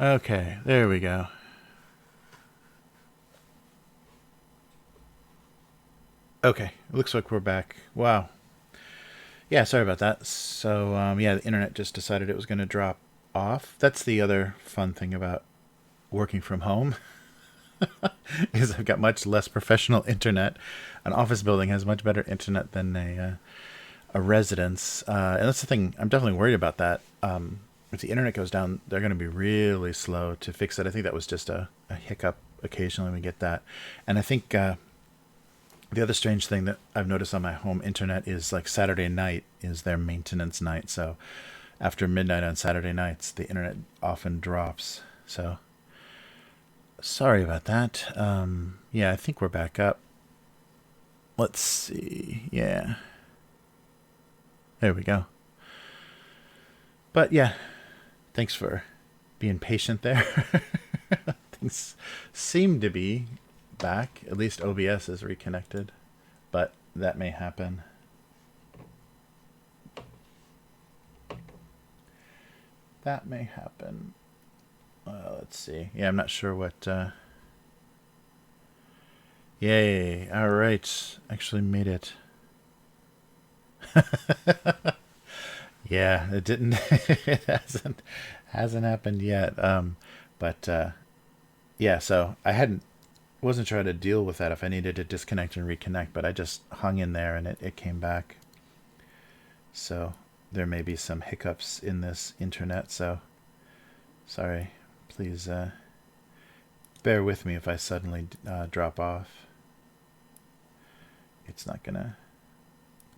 Okay, there we go. Okay, it looks like we're back. Wow. Yeah, sorry about that. So, yeah, the internet just decided it was going to drop off. That's the other fun thing about working from home is I've got much less professional internet. An office building has much better internet than a residence, and that's the thing. I'm definitely worried about that. If the internet goes down, they're going to be really slow to fix it. I think that was just a hiccup. Occasionally, we get that, and I think the other strange thing that I've noticed on my home internet is like Saturday night is their maintenance night. So after midnight on Saturday nights, the internet often drops. So sorry about that. Yeah, I think we're back up. Let's see. Yeah, there we go. But yeah, thanks for being patient there. Things seem to be back. At least OBS is reconnected, but that may happen. That may happen. Let's see. Yeah, I'm not sure what. Yay! All right, actually made it. Yeah, it didn't. It hasn't happened yet. But yeah, so I hadn't wasn't sure how to deal with that if I needed to disconnect and reconnect, but I just hung in there and it came back. So there may be some hiccups in this internet. So sorry. Please bear with me if I suddenly drop off. It's not gonna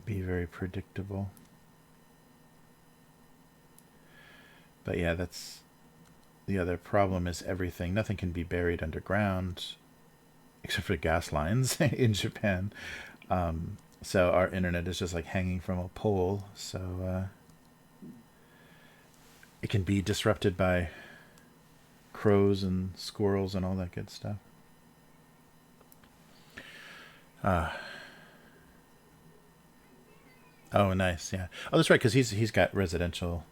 be very predictable. But yeah, that's the other problem is everything. Nothing can be buried underground except for gas lines in Japan. So our internet is just like hanging from a pole. So it can be disrupted by crows and squirrels and all that good stuff. Oh, nice. Yeah. Oh, that's right. Because he's got residential.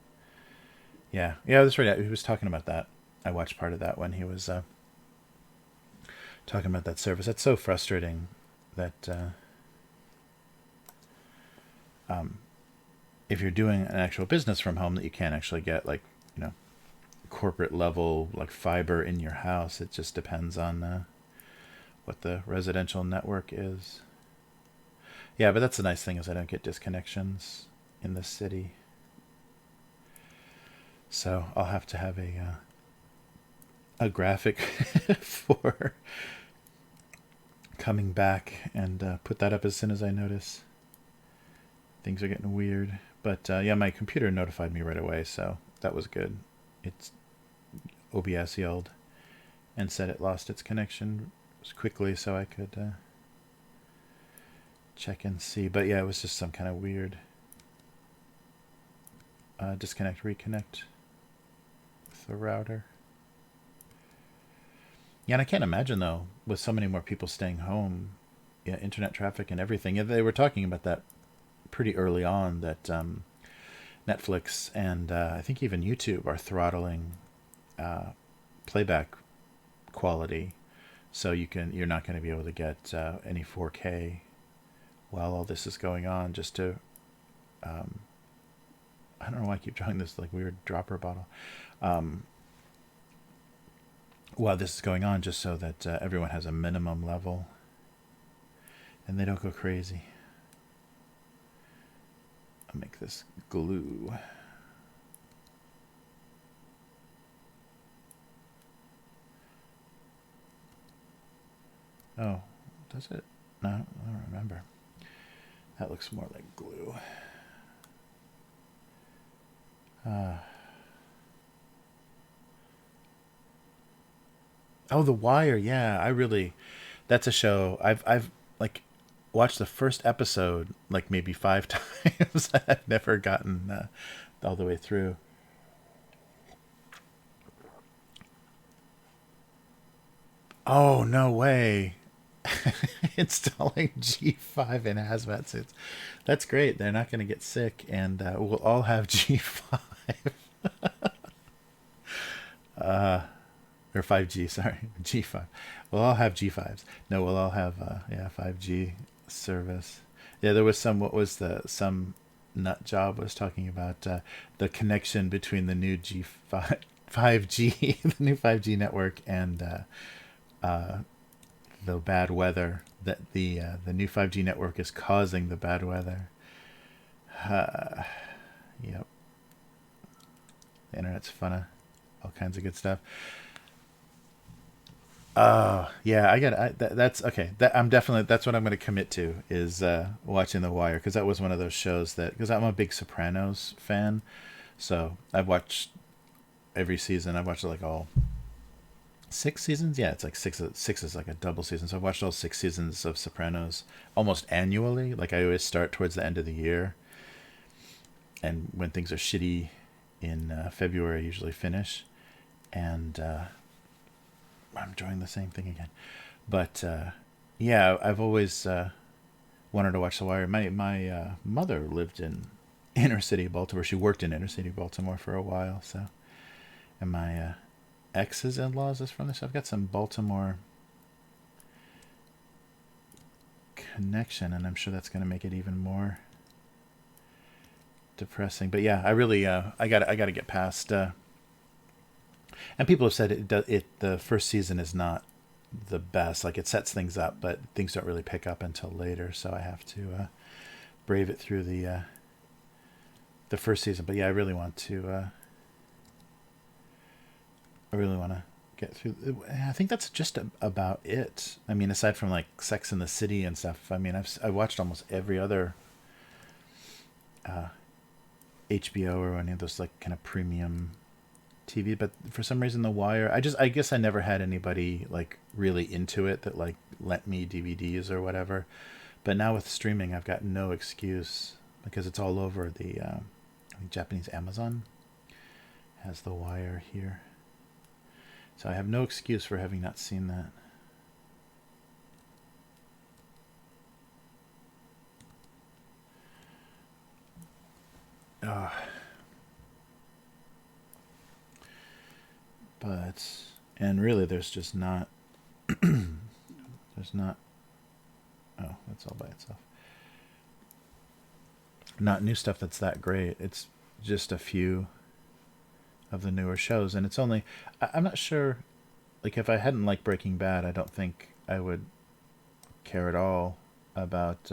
Yeah. Yeah, that's right. He was talking about that. I watched part of that when he was talking about that service. That's so frustrating that if you're doing an actual business from home, that you can't actually get like corporate level like fiber in your house. It just depends on what the residential network is. Yeah, but that's the nice thing is I don't get disconnections in the city. So I'll have to have a graphic for coming back and put that up as soon as I notice things are getting weird. But yeah, my computer notified me right away, so that was good. It's OBS yelled and said it lost its connection quickly, so I could check and see. But yeah, it was just some kind of weird disconnect, reconnect with the router. Yeah, and I can't imagine though, with so many more people staying home, yeah, internet traffic and everything. Yeah, they were talking about that pretty early on. That Netflix and I think even YouTube are throttling playback quality, so you're not going to be able to get any 4K while all this is going on. Just to I don't know why I keep drawing this like weird dropper bottle. While this is going on, just so that everyone has a minimum level and they don't go crazy. I'll make this glue. Oh, does it? No, I don't remember. That looks more like glue. Oh, The Wire. Yeah, that's a show I've like watched the first episode like maybe 5 times. I've never gotten all the way through. Oh, no way. Installing G5 in hazmat suits. That's great. They're not going to get sick, and we'll all have G5. or 5G, sorry, G5. We'll all have G5s. No, we'll all have 5G service. Yeah, there was some nut job was talking about the connection between the new G5 5G the new 5G network and the bad weather, that the new 5G network is causing the bad weather. Yep. The internet's fun of all kinds of good stuff. Yeah, that's okay. That's what I'm going to commit to is watching The Wire, because that was one of those shows that, because I'm a big Sopranos fan, so I've watched every season. I've watched like all 6 seasons. Yeah, it's like six is like a double season. So I've watched all 6 seasons of Sopranos almost annually. Like I always start towards the end of the year, and when things are shitty in February, I usually finish. And I'm enjoying the same thing again. But yeah, I've always wanted to watch The Wire. My mother lived in inner city Baltimore. She worked in inner city Baltimore for a while. So, and my ex's in-laws is from there. So I've got some Baltimore connection, and I'm sure that's going to make it even more depressing. But yeah, I really I got to get past. And people have said the first season is not the best. Like it sets things up, but things don't really pick up until later. So I have to brave it through the first season. But yeah, I really want to. I really want to get through. I think that's just about it. I mean, aside from like Sex and the City and stuff. I mean, I've watched almost every other HBO or any of those like kind of premium TV, but for some reason The Wire, I guess I never had anybody like really into it that like lent me DVDs or whatever. But now with streaming, I've got no excuse, because it's all over. The I think Japanese Amazon has The Wire here, so I have no excuse for having not seen that. But, and really there's just not there's not, oh, that's all by itself, not new stuff that's that great. It's just a few of the newer shows, and it's only, I'm not sure, like if I hadn't liked Breaking Bad, I don't think I would care at all about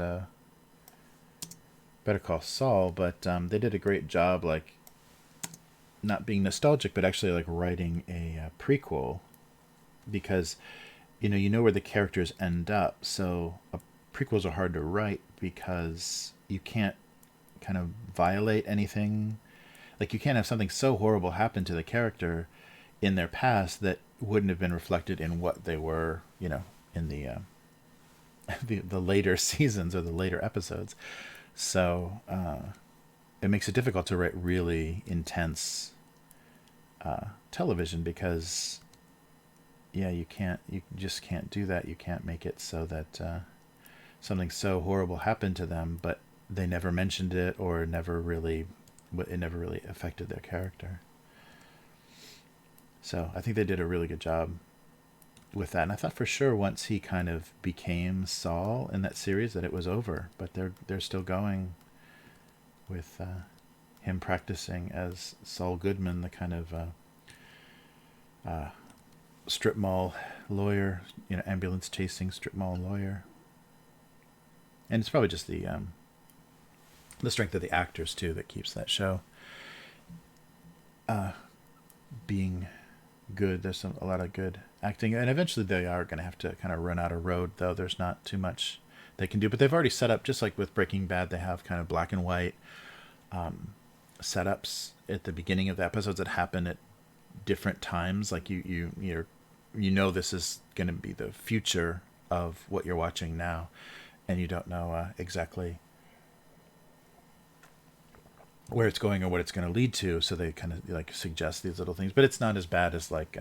Better Call Saul. But they did a great job, like not being nostalgic, but actually like writing a prequel, because you know where the characters end up. So prequels are hard to write because you can't kind of violate anything. Like you can't have something so horrible happen to the character in their past that wouldn't have been reflected in what they were, in the the later seasons or the later episodes. So it makes it difficult to write really intense television, because you just can't do that. You can't make it so that something so horrible happened to them, but they never mentioned it, or it never really affected their character. So I think they did a really good job with that. And I thought for sure once he kind of became Saul in that series that it was over, but they're still going with him practicing as Saul Goodman, the kind of strip mall lawyer, ambulance chasing strip mall lawyer. And it's probably just the strength of the actors too that keeps that show being good. There's a lot of good acting, and eventually they are going to have to kind of run out of road, though. There's not too much they can do, but they've already set up, just like with Breaking Bad, they have kind of black and white setups at the beginning of the episodes that happen at different times. Like this is going to be the future of what you're watching now, and you don't know exactly where it's going or what it's going to lead to. So they kind of like suggest these little things, but it's not as bad as like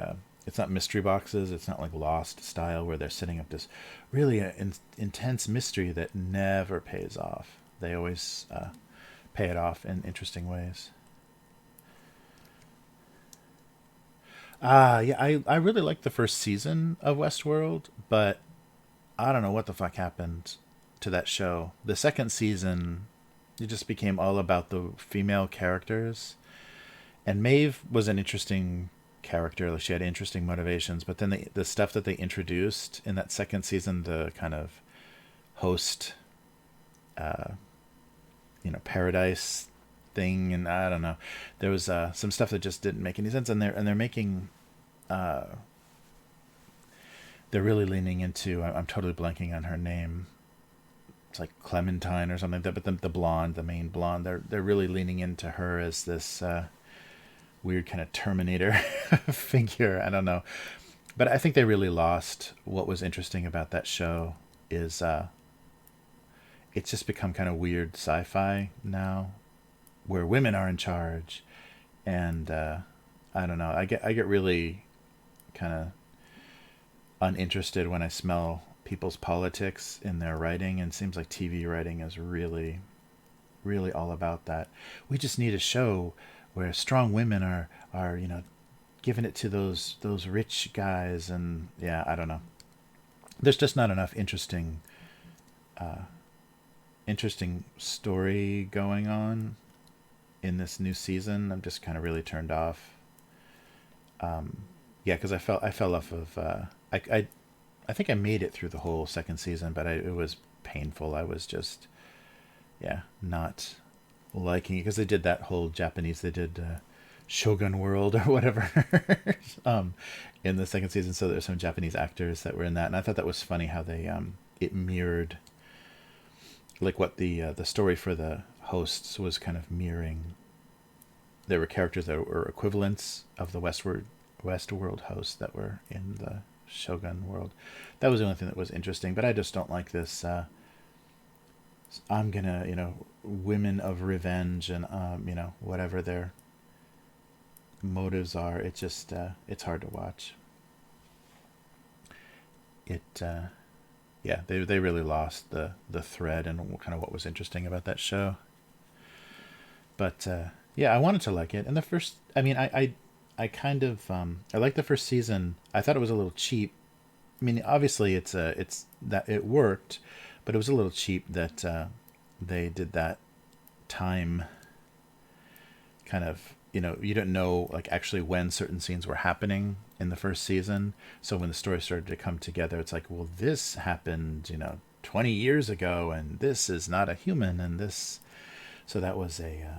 it's not mystery boxes. It's not like Lost style where they're setting up this really intense mystery that never pays off. They always pay it off in interesting ways. Yeah, I really liked the first season of Westworld, but I don't know what the fuck happened to that show. The second season, it just became all about the female characters. And Maeve was an interesting character. Like she had interesting motivations, but then the stuff that they introduced in that second season, the kind of host, uh, paradise thing, and I don't know, there was some stuff that just didn't make any sense. And they're making uh, they're really leaning into. I'm totally blanking on her name. It's like Clementine or something. But the blonde, the main blonde, they're really leaning into her as this weird kind of Terminator figure. I don't know, but I think they really lost what was interesting about that show. Is it's just become kind of weird sci-fi now, where women are in charge, and I don't know. I get really kind of uninterested when I smell people's politics in their writing, and it seems like TV writing is really, really all about that. We just need a show where strong women are giving it to those rich guys, and yeah, I don't know. There's just not enough interesting story going on in this new season. I'm just kind of really turned off. Yeah, because I fell off of. I think I made it through the whole second season, but it was painful. I was just, yeah, not liking it because they did that whole Japanese. They did Shogun World or whatever in the second season. So there's some Japanese actors that were in that, and I thought that was funny how they it mirrored like what the story for the hosts was kind of mirroring. There were characters that were equivalents of the Westworld hosts that were in the Shogun world. That was the only thing that was interesting, but I just don't like this. I'm gonna, women of revenge and whatever their motives are. It just it's hard to watch. It Yeah, they really lost the thread and kind of what was interesting about that show. But yeah, I wanted to like it. And the first, I mean, I kind of I liked the first season. I thought it was a little cheap. I mean, obviously it's that it worked, but it was a little cheap that they did that time kind of, you didn't know like actually when certain scenes were happening in the first season. So when the story started to come together, it's like, well, this happened 20 years ago, and this is not a human, and this. So that was a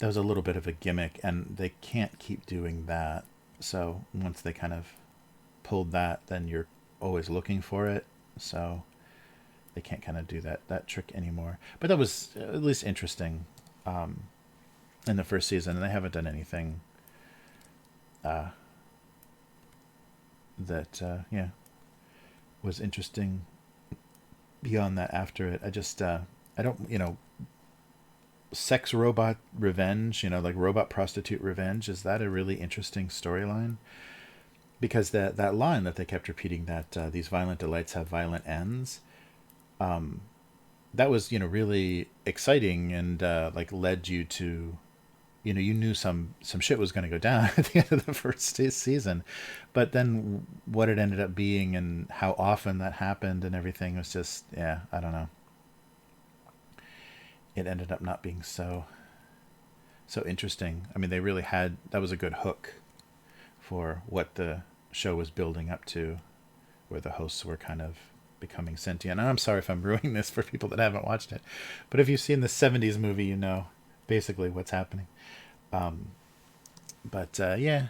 little bit of a gimmick, and they can't keep doing that. So once they kind of pulled that, then you're always looking for it. So they can't kind of do that trick anymore. But that was at least interesting in the first season, and they haven't done anything uh, that yeah was interesting beyond that after it. I don't sex robot revenge, like robot prostitute revenge. Is that a really interesting storyline? Because that line that they kept repeating, that these violent delights have violent ends, that was really exciting, and like led you to, you knew some shit was going to go down at the end of the first season, but then what it ended up being and how often that happened and everything was just, yeah, I don't know. It ended up not being so interesting. I mean, they really had, that was a good hook for what the show was building up to, where the hosts were kind of becoming sentient. And I'm sorry if I'm ruining this for people that haven't watched it, but if you've seen the '70s movie, you know basically what's happening. Um, but yeah,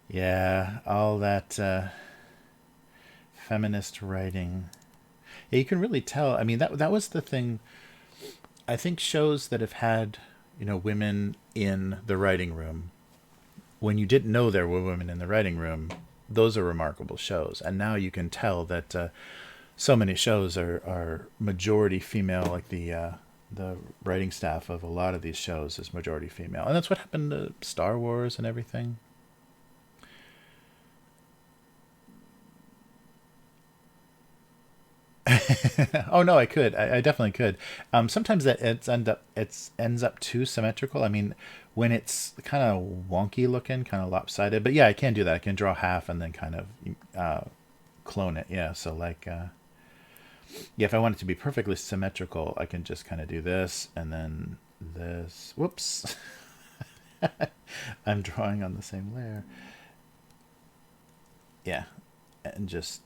yeah, all that feminist writing. Yeah, you can really tell. I mean, that was the thing. I think shows that have had women in the writing room, when you didn't know there were women in the writing room, those are remarkable shows. And now you can tell that so many shows are majority female. Like the writing staff of a lot of these shows is majority female, and that's what happened to Star Wars and everything. Oh no, I could. I definitely could. Sometimes that ends up too symmetrical. I mean, when it's kind of wonky looking, kind of lopsided. But yeah, I can do that. I can draw half and then kind of uh, clone it. Yeah. So like, yeah, if I want it to be perfectly symmetrical, I can just kind of do this and then this. Whoops. I'm drawing on the same layer. Yeah, and just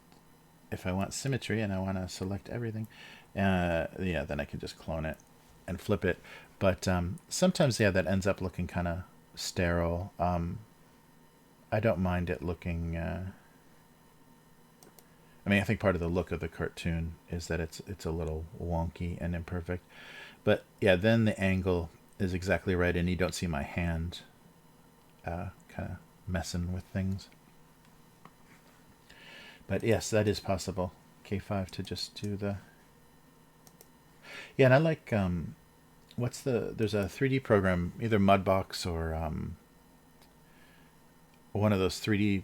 if I want symmetry and I want to select everything, yeah, then I can just clone it and flip it. But sometimes, yeah, that ends up looking kind of sterile. I don't mind it looking. I mean, I think part of the look of the cartoon is that it's a little wonky and imperfect. But yeah, then the angle is exactly right, and you don't see my hand kind of messing with things. But yes, that is possible. K5 to just do the... Yeah, and I like... There's a 3D program, either Mudbox or one of those 3D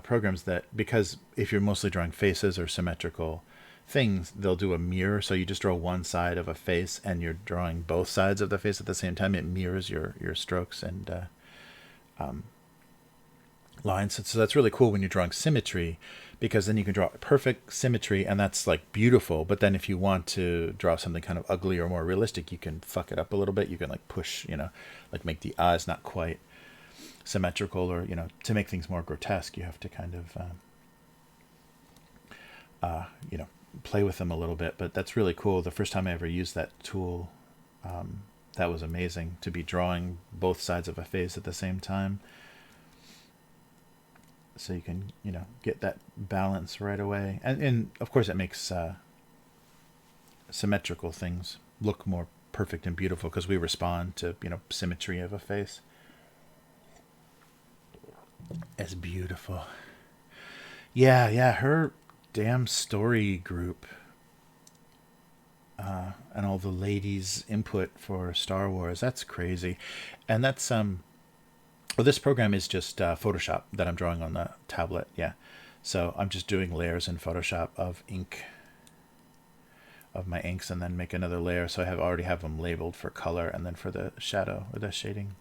programs that, because if you're mostly drawing faces or symmetrical things, they'll do a mirror. So you just draw one side of a face and you're drawing both sides of the face at the same time. It mirrors your strokes and lines. So that's really cool when you're drawing symmetry, because then you can draw perfect symmetry and that's like beautiful. But then if you want to draw something kind of ugly or more realistic, you can fuck it up a little bit. You can like push, like make the eyes not quite symmetrical, or to make things more grotesque, you have to kind of play with them a little bit. But that's really cool. The first time I ever used that tool, that was amazing, to be drawing both sides of a face at the same time. So you can, get that balance right away. And of course it makes symmetrical things look more perfect and beautiful, because we respond to, symmetry of a face. It's beautiful. Yeah, her damn story group and all the ladies' input for Star Wars, that's crazy. And that's well, this program is just Photoshop that I'm drawing on the tablet. Yeah, so I'm just doing layers in Photoshop of ink, of my inks, and then make another layer. So I already have them labeled for color and then for the shadow or the shading.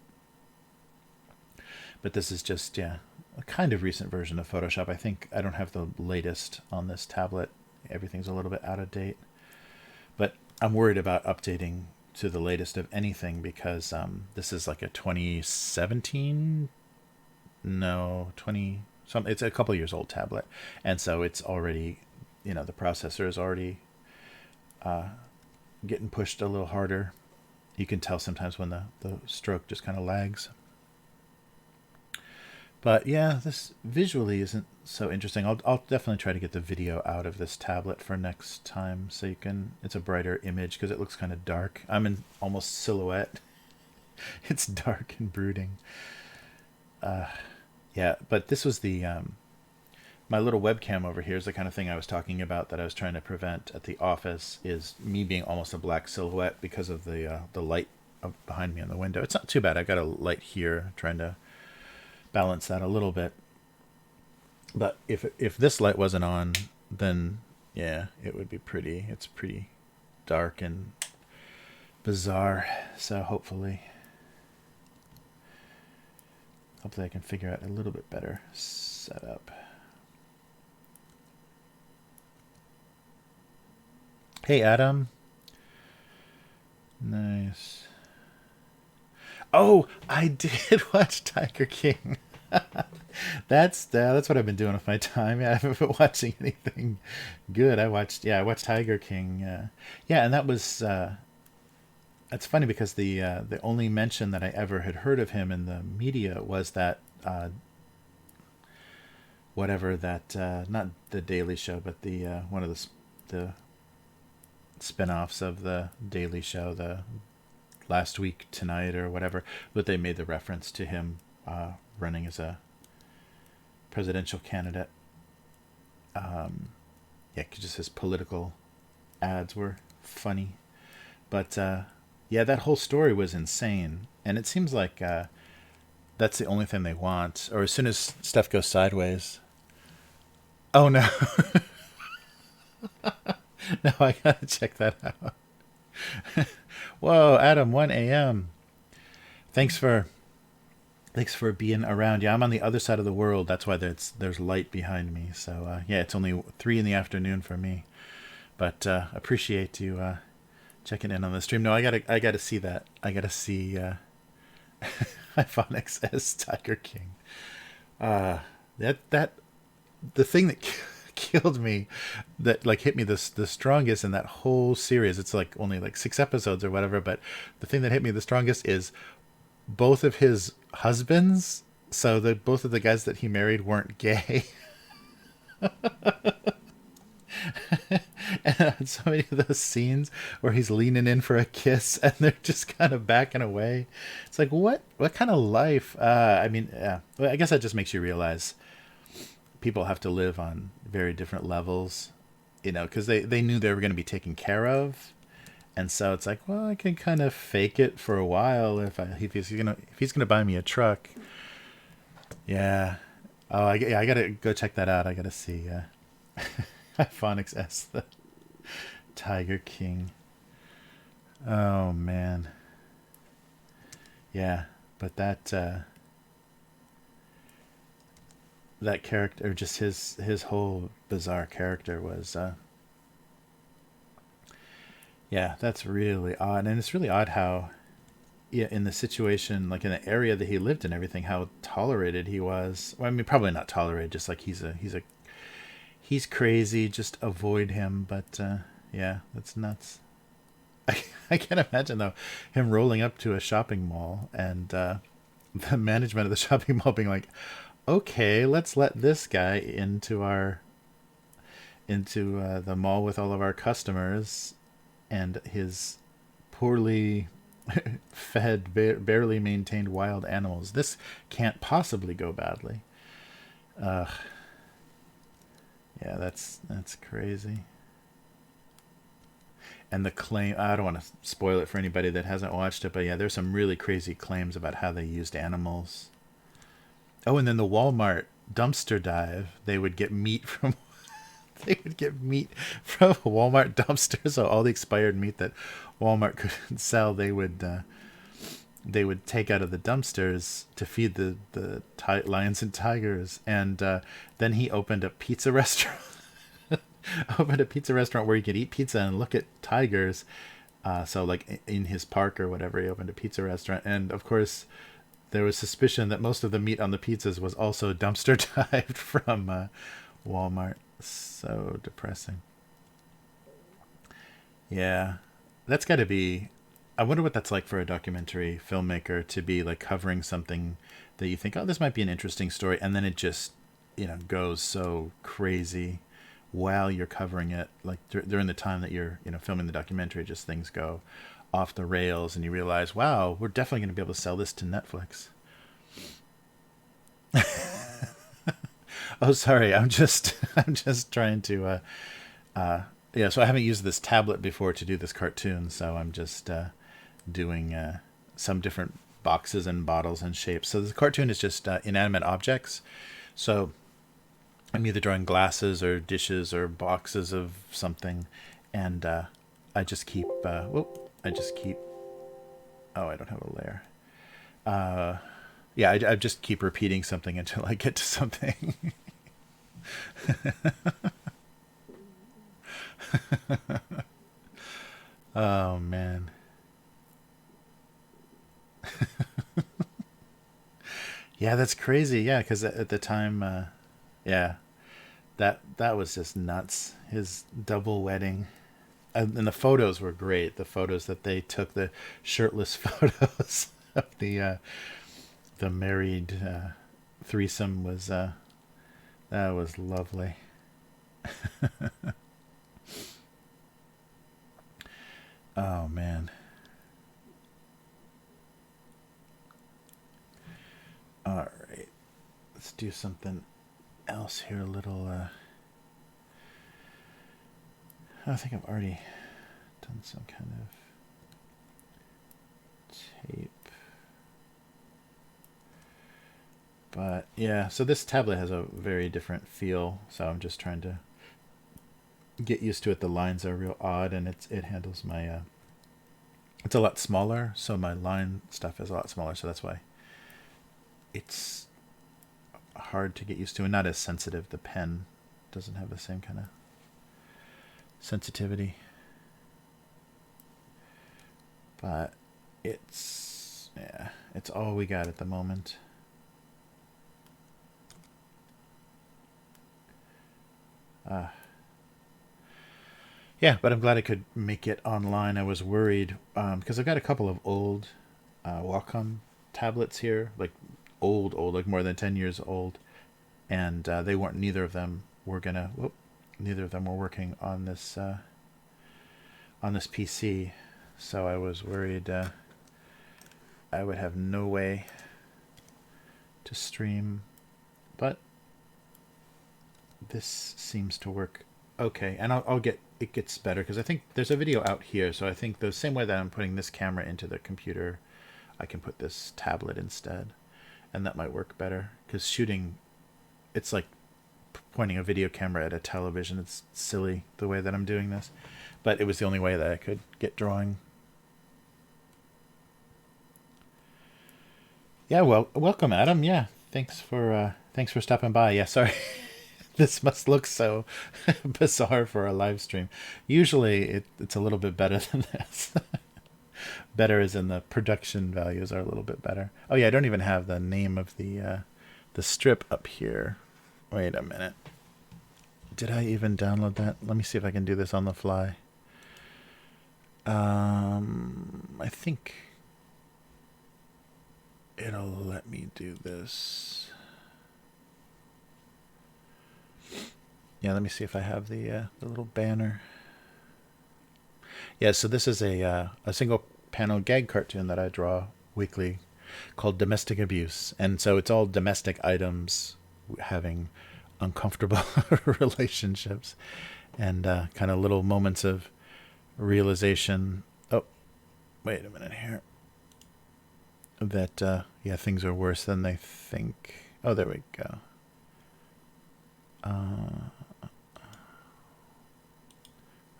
But this is just, yeah, a kind of recent version of Photoshop. I think I don't have the latest on this tablet. Everything's a little bit out of date. But I'm worried about updating to the latest of anything, because this is like a 2017, no, 20 some, it's a couple years old tablet, and so it's already, the processor is already getting pushed a little harder. You can tell sometimes when the stroke just kind of lags. But yeah, this visually isn't so interesting. I'll definitely try to get the video out of this tablet for next time, so you can, it's a brighter image, because it looks kind of dark. I'm in almost silhouette. It's dark and brooding. Yeah, but this was the my little webcam over here is the kind of thing I was talking about that I was trying to prevent at the office, is me being almost a black silhouette because of the light behind me on the window. It's not too bad. I got a light here, trying to balance that a little bit. But if this light wasn't on, then yeah, it would be pretty. It's pretty dark and bizarre. So hopefully I can figure out a little bit better setup. Hey Adam. Nice. Oh, I did watch Tiger King. That's what I've been doing with my time. Yeah, I haven't been watching anything good. I watched Tiger King. Yeah, and that was it's funny, because the only mention that I ever had heard of him in the media was that whatever that not the Daily Show, but the one of the spin-offs of the Daily Show, the Last Week Tonight or whatever, but they made the reference to him running as a presidential candidate. Yeah, just his political ads were funny. But yeah, that whole story was insane. And it seems like that's the only thing they want. Or as soon as stuff goes sideways. Oh no. No, I gotta check that out. Whoa, Adam, 1 a.m. Thanks for thanks for being around. Yeah, I'm on the other side of the world. That's why there's light behind me. So yeah, it's only 3 in the afternoon for me. But appreciate you checking in on the stream. No, I gotta see that. I gotta see Iphonics as Tiger King. That the thing that killed me, that like hit me the strongest in that whole series. It's like only like 6 episodes or whatever, but the thing that hit me the strongest is both of his husbands. So that both of the guys that he married weren't gay. And so many of those scenes where he's leaning in for a kiss and they're just kind of backing away. It's like, what kind of life? I mean, yeah. Well, I guess that just makes you realize people have to live on very different levels, because they knew they were going to be taken care of. And so it's like, well, I can kind of fake it for a while if he's gonna buy me a truck. Yeah. Oh, I gotta go check that out. I gotta see Phonics S, the Tiger King. Oh man. Yeah, but that character, just his whole bizarre character was yeah, that's really odd. And it's really odd how, yeah, in the situation, like in the area that he lived in, everything, how tolerated he was. Well, I mean, probably not tolerated, just like he's crazy, just avoid him. But yeah, that's nuts. I can't imagine though him rolling up to a shopping mall and the management of the shopping mall being like, okay, let's let this guy into the mall with all of our customers, and his poorly fed, barely maintained wild animals. This can't possibly go badly. Ugh. Yeah, that's crazy. And the claim, I don't want to spoil it for anybody that hasn't watched it, but yeah, there's some really crazy claims about how they used animals. Oh, and then the Walmart dumpster dive, they would get meat from they would get meat from Walmart dumpsters. So all the expired meat that Walmart couldn't sell, they would take out of the dumpsters to feed the lions and tigers. And then he opened a pizza restaurant. Opened a pizza restaurant where you could eat pizza and look at tigers. So like in his park or whatever, he opened a pizza restaurant. And of course, there was suspicion that most of the meat on the pizzas was also dumpster dived from Walmart. So depressing. Yeah, that's got to be. I wonder what that's like for a documentary filmmaker to be like covering something that you think, oh, this might be an interesting story, and then it just, goes so crazy while you're covering it. Like during the time that you're, filming the documentary, just things go off the rails, and you realize, wow, we're definitely going to be able to sell this to Netflix. Oh, sorry, I'm just I'm just trying to yeah, so I haven't used this tablet before to do this cartoon, so I'm just doing some different boxes and bottles and shapes. So the cartoon is just inanimate objects. So I'm either drawing glasses or dishes or boxes of something, and I just keep I just keep, oh, I don't have a layer. Yeah, I just keep repeating something until I get to something. Oh man. Yeah, that's crazy. Yeah, because at the time, yeah, that was just nuts. His double wedding, and the photos were great. The photos that they took, the shirtless photos of the married threesome, was that was lovely. Oh man. All right, let's do something else here. A little. I think I've already done some kind of tape. But yeah, so this tablet has a very different feel, so I'm just trying to get used to it. The lines are real odd, and it handles my it's a lot smaller, so my line stuff is a lot smaller, so that's why it's hard to get used to and not as sensitive. The pen doesn't have the same kind of sensitivity, but it's all we got at the moment. Yeah, but I'm glad I could make it online. I was worried because I've got a couple of old Wacom tablets here, like old, like more than 10 years old, and they weren't. Neither of them were working on this PC. So I was worried I would have no way to stream, but this seems to work okay, and it gets better because I think there's a video out here, so I think the same way that I'm putting this camera into the computer, I can put this tablet instead, and that might work better because shooting, it's like pointing a video camera at a television. It's silly the way that I'm doing this, but it was the only way that I could get drawing. Yeah, well, welcome, Adam. Yeah, thanks for stopping by. Yeah, sorry. This must look so bizarre for a live stream. Usually it's a little bit better than this. Better as in the production values are a little bit better. Oh yeah, I don't even have the name of the strip up here. Wait a minute. Did I even download that? Let me see if I can do this on the fly. I think it'll let me do this. Yeah, let me see if I have the little banner. Yeah, so this is a single panel gag cartoon that I draw weekly called Domestic Abuse. And so it's all domestic items having uncomfortable relationships and kind of little moments of realization. Oh, wait a minute here. That, yeah, things are worse than they think. Oh, there we go.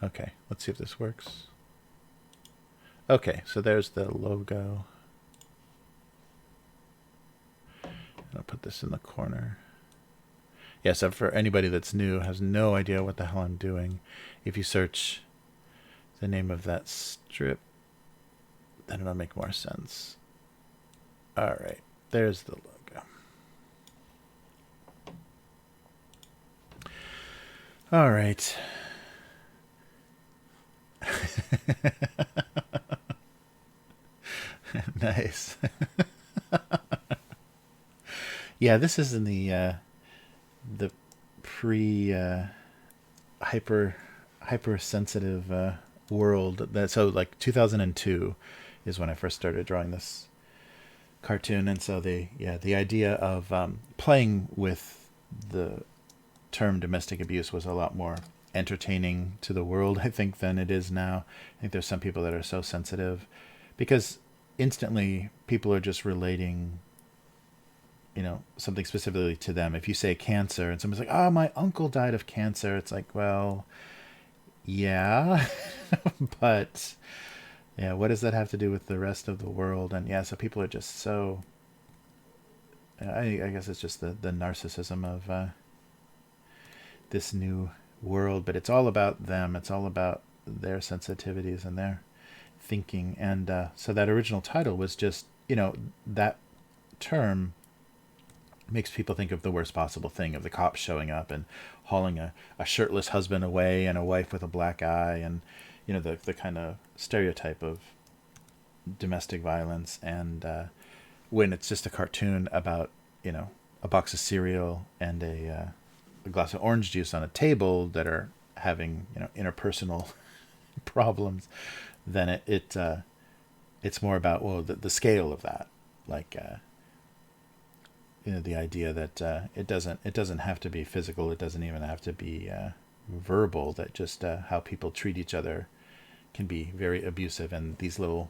Okay, let's see if this works. Okay, so there's the logo. I'll put this in the corner. Yeah, so for anybody that's new, has no idea what the hell I'm doing, if you search the name of that strip, then it'll make more sense. All right, there's the logo. All right. Nice. Yeah, this is in the pre hypersensitive world. That so like 2002 is when I first started drawing this cartoon, and so the idea of playing with the term domestic abuse was a lot more entertaining to the world, I think, than it is now. I think there's some people that are so sensitive because instantly people are just relating, you know, something specifically to them. If you say cancer and someone's like, oh, my uncle died of cancer, it's like, well, yeah, but yeah, what does that have to do with the rest of the world? And yeah, so people are just so, I guess it's just the narcissism of this new world, but it's all about them. It's all about their sensitivities and their thinking. And so that original title was just, you know, that term makes people think of the worst possible thing, of the cops showing up and hauling a shirtless husband away and a wife with a black eye, and, you know, the kind of stereotype of domestic violence. And when it's just a cartoon about, you know, a box of cereal and a glass of orange juice on a table that are having, you know, interpersonal problems, then it's more about, well, the scale of that, like you know, the idea that it doesn't have to be physical, it doesn't even have to be verbal, that just how people treat each other can be very abusive, and these little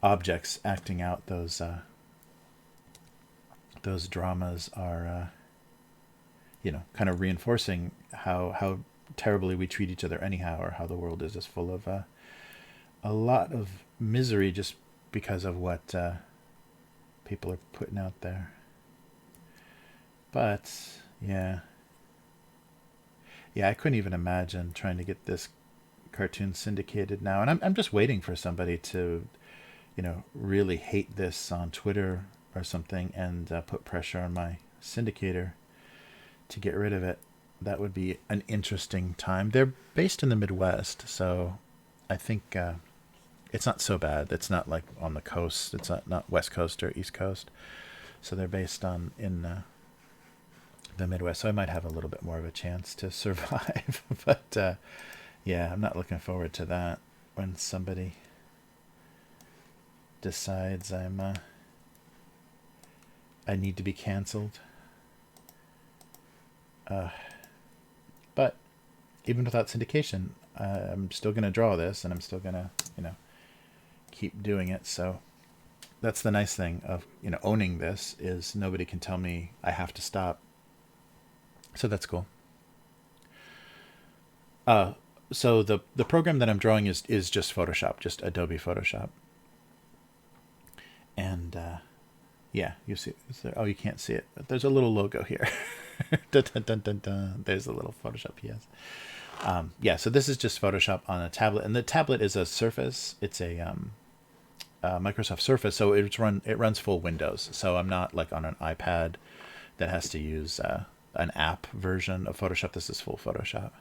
objects acting out those dramas are you know, kind of reinforcing how terribly we treat each other anyhow, or how the world is just full of a lot of misery just because of what people are putting out there. But yeah, I couldn't even imagine trying to get this cartoon syndicated now, and I'm just waiting for somebody to, really hate this on Twitter or something, and put pressure on my syndicator to get rid of it. That would be an interesting time. They're based in the Midwest, so I think it's not so bad. It's not like on the coast. It's not West Coast or East Coast. So they're based in the Midwest. So I might have a little bit more of a chance to survive. But yeah, I'm not looking forward to that when somebody decides I need to be canceled. But even without syndication, I'm still going to draw this, and I'm still going to, keep doing it. So that's the nice thing of, owning this, is nobody can tell me I have to stop. So that's cool. So the program that I'm drawing is just Photoshop, just Adobe Photoshop. And yeah, you see, oh, you can't see it, but there's a little logo here. Dun, dun, dun, dun, dun. There's a little Photoshop PS. Yeah, so this is just Photoshop on a tablet, and the tablet is a Surface. It's a Microsoft Surface, so it runs full Windows. So I'm not like on an iPad that has to use an app version of Photoshop. This is full Photoshop.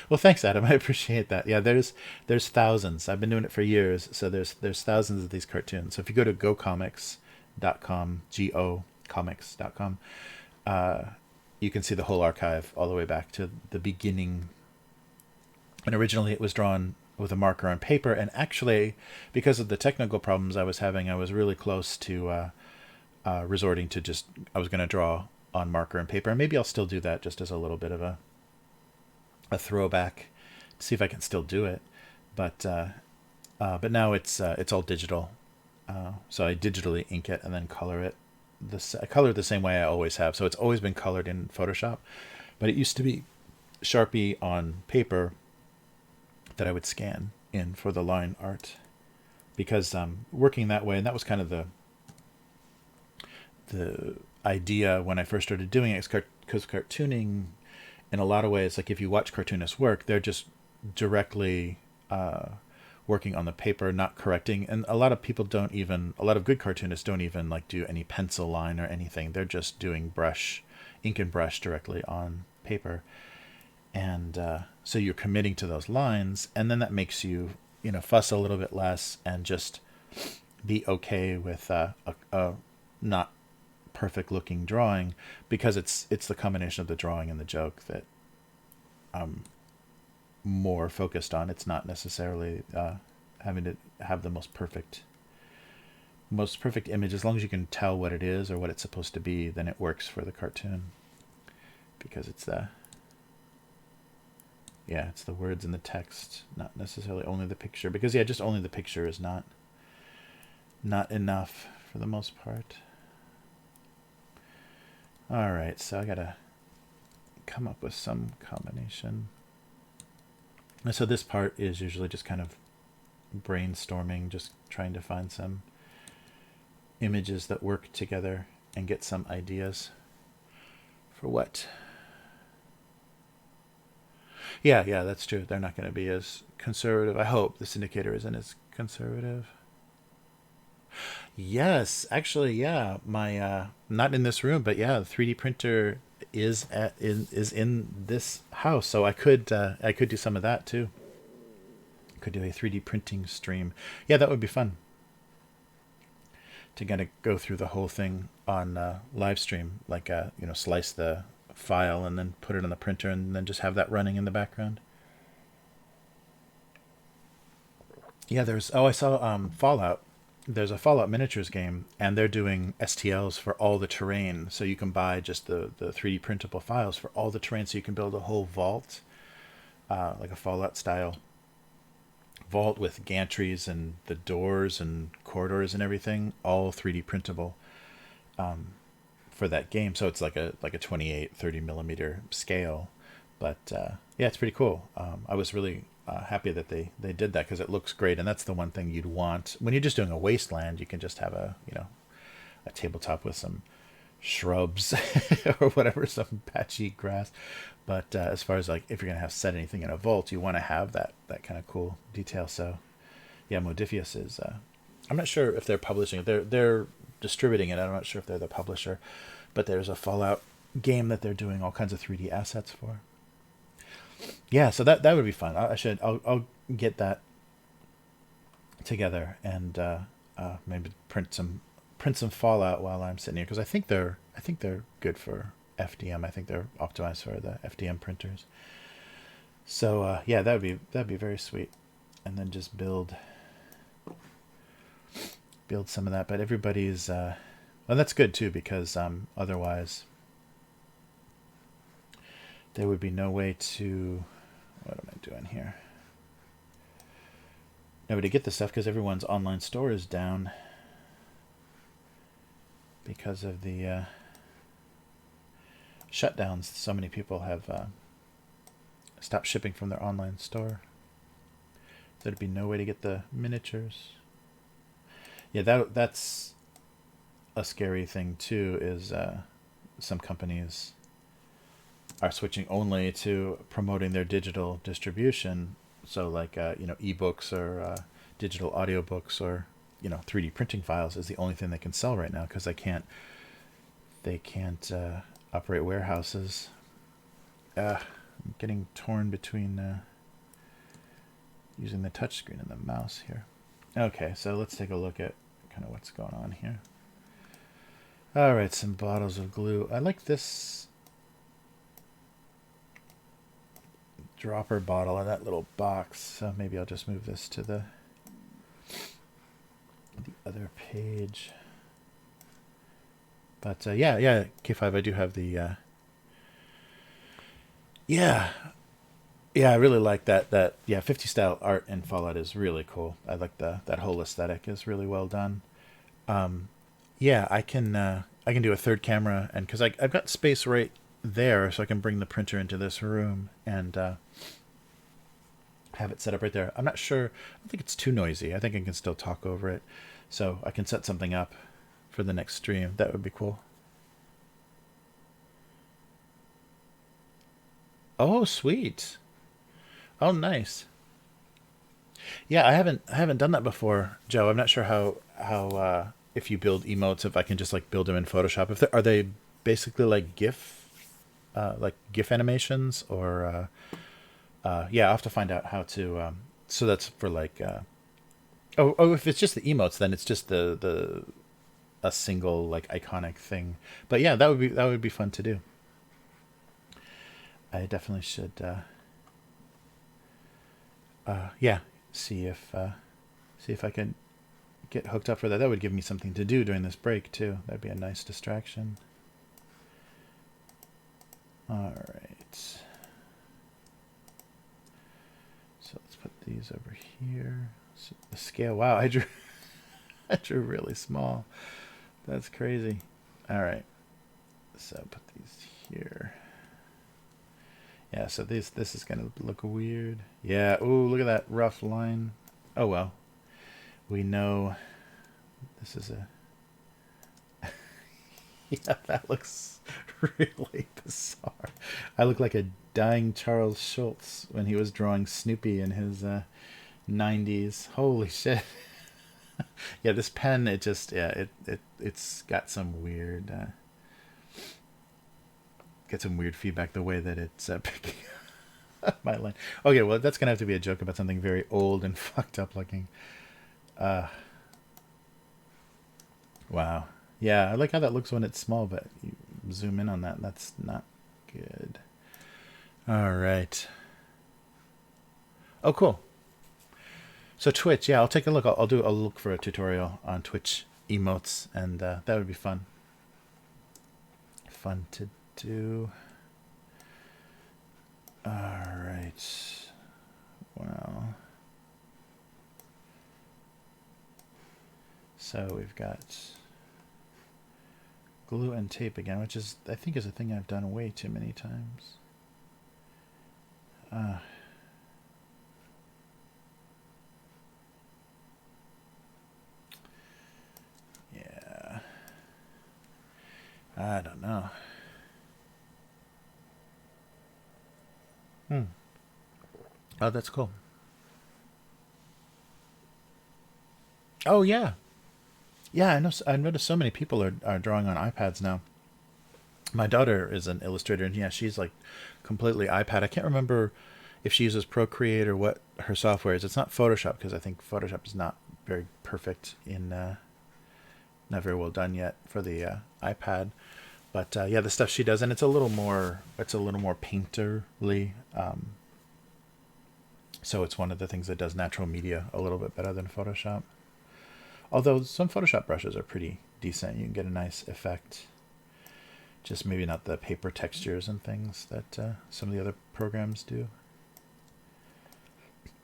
Well, thanks, Adam. I appreciate that. Yeah, there's thousands. I've been doing it for years, so there's thousands of these cartoons. So if you go to gocomics.com, gocomics.com, you can see the whole archive all the way back to the beginning. And originally it was drawn with a marker on paper, and actually, because of the technical problems I was having, I was really close to resorting to just, I was going to draw on marker and paper, and maybe I'll still do that just as a little bit of a throwback to see if I can still do it. But now it's all digital, so I digitally ink it and then color it. I color it the same way I always have, so it's always been colored in Photoshop. But it used to be Sharpie on paper that I would scan in for the line art, because working that way, and that was kind of the idea when I first started doing it, because cartooning, in a lot of ways, like if you watch cartoonists work, they're just directly working on the paper, not correcting. And a lot of people a lot of good cartoonists don't even like do any pencil line or anything. They're just doing ink and brush directly on paper. And so you're committing to those lines, and then that makes you, fuss a little bit less and just be okay with a not perfect looking drawing, because it's the combination of the drawing and the joke that I'm more focused on. It's not necessarily having to have the most perfect image. As long as you can tell what it is or what it's supposed to be, then it works for the cartoon, because it's the words and the text, not necessarily only the picture, because just only the picture is not enough for the most part. All right, so I gotta come up with some combination. And so this part is usually just kind of brainstorming, just trying to find some images that work together and get some ideas for what. Yeah, that's true. They're not going to be as conservative. I hope the syndicator isn't as conservative. Yes, actually, yeah. My not in this room, but yeah, the 3D printer is in this house, so I could do some of that too. Could do a 3D printing stream. Yeah, that would be fun. To kind of go through the whole thing on Livestream, like slice the file and then put it on the printer and then just have that running in the background. Yeah, I saw Fallout. There's a Fallout miniatures game, and they're doing STLs for all the terrain, so you can buy just the 3D printable files for all the terrain, so you can build a whole vault, like a Fallout style vault with gantries and the doors and corridors and everything, all 3D printable, for that game. So it's like a 28, 30 millimeter scale. But yeah, it's pretty cool. I was really happy that they did that because it looks great, and that's the one thing you'd want when you're just doing a wasteland. You can just have a a tabletop with some shrubs or whatever, some patchy grass. But as far as like if you're gonna have set anything in a vault, you want to have that kind of cool detail. So yeah, Modifius is. I'm not sure if they're publishing it. They're distributing it. I'm not sure if they're the publisher, but there's a Fallout game that they're doing all kinds of 3D assets for. Yeah, so that would be fun. I'll get that together and maybe print some Fallout while I'm sitting here because I think they're good for FDM. I think they're optimized for the FDM printers. So yeah, that'd be very sweet, and then just build some of that. But everybody's well, that's good too because otherwise there would be no way to. What am I doing here? No way to get the stuff because everyone's online store is down because of the shutdowns. So many people have stopped shipping from their online store. There'd be no way to get the miniatures. Yeah, that's a scary thing too. Is some companies are switching only to promoting their digital distribution. So like ebooks or digital audiobooks or 3D printing files is the only thing they can sell right now because they can't operate warehouses. I'm getting torn between using the touchscreen and the mouse here. Okay, so let's take a look at kind of what's going on here. All right, some bottles of glue. I like this dropper bottle in that little box. So maybe I'll just move this to the other page. But yeah, K5, I do have the yeah, I really like that 50 style art in Fallout is really cool. I like that whole aesthetic is really well done. Yeah, I can do a third camera, and because I've got space right there, so I can bring the printer into this room and have it set up right there. I'm not sure. I don't think it's too noisy. I think I can still talk over it, so I can set something up for the next stream. That would be cool. Oh, sweet. Oh, nice. Yeah, I haven't done that before, Joe. I'm not sure how if you build emotes, if I can just like build them in Photoshop. Are they basically like GIF animations, or yeah, I'll have to find out how to. So that's for like. If it's just the emotes, then it's just a single like iconic thing. But yeah, that would be fun to do. I definitely should. Yeah, see if I can get hooked up for that. That would give me something to do during this break too. That'd be a nice distraction. All right. So let's put these over here. So the scale. Wow, I drew really small. That's crazy. All right. So put these here. Yeah, so this is gonna look weird. Yeah, ooh, look at that rough line. Oh well. We know this is a yeah, that looks really bizarre. I look like a dying Charles Schultz when he was drawing Snoopy in his 90s. Holy shit. Yeah, this pen, it's got some weird feedback the way that it's picking up my line. Okay, well, that's gonna have to be a joke about something very old and fucked up looking. Wow. Yeah, I like how that looks when it's small, but you zoom in on that, that's not good. All right. Oh, cool. So Twitch, yeah, I'll take a look. I'll look for a tutorial on Twitch emotes, and that would be fun. Fun to do. All right. Well, so we've got glue and tape again, which is, I think, is a thing I've done way too many times. Yeah. I don't know. Oh, that's cool. Oh, yeah. Yeah, I know. I've noticed so many people are drawing on iPads now. My daughter is an illustrator, and yeah, she's like completely iPad. I can't remember if she uses Procreate or what her software is. It's not Photoshop, because I think Photoshop is not very perfect in, not very well done yet for the iPad. But yeah, the stuff she does, and it's a little more painterly. So it's one of the things that does natural media a little bit better than Photoshop. Although some Photoshop brushes are pretty decent, you can get a nice effect. Just maybe not the paper textures and things that some of the other programs do.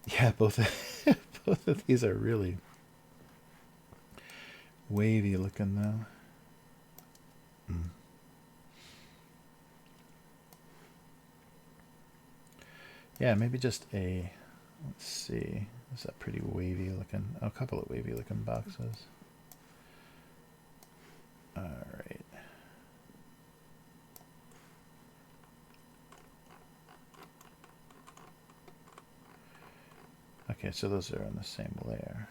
Yeah, both both of these are really wavy looking though. Yeah, maybe just a, let's see, is that pretty wavy looking? Oh, a couple of wavy looking boxes. All right. Okay, so those are on the same layer.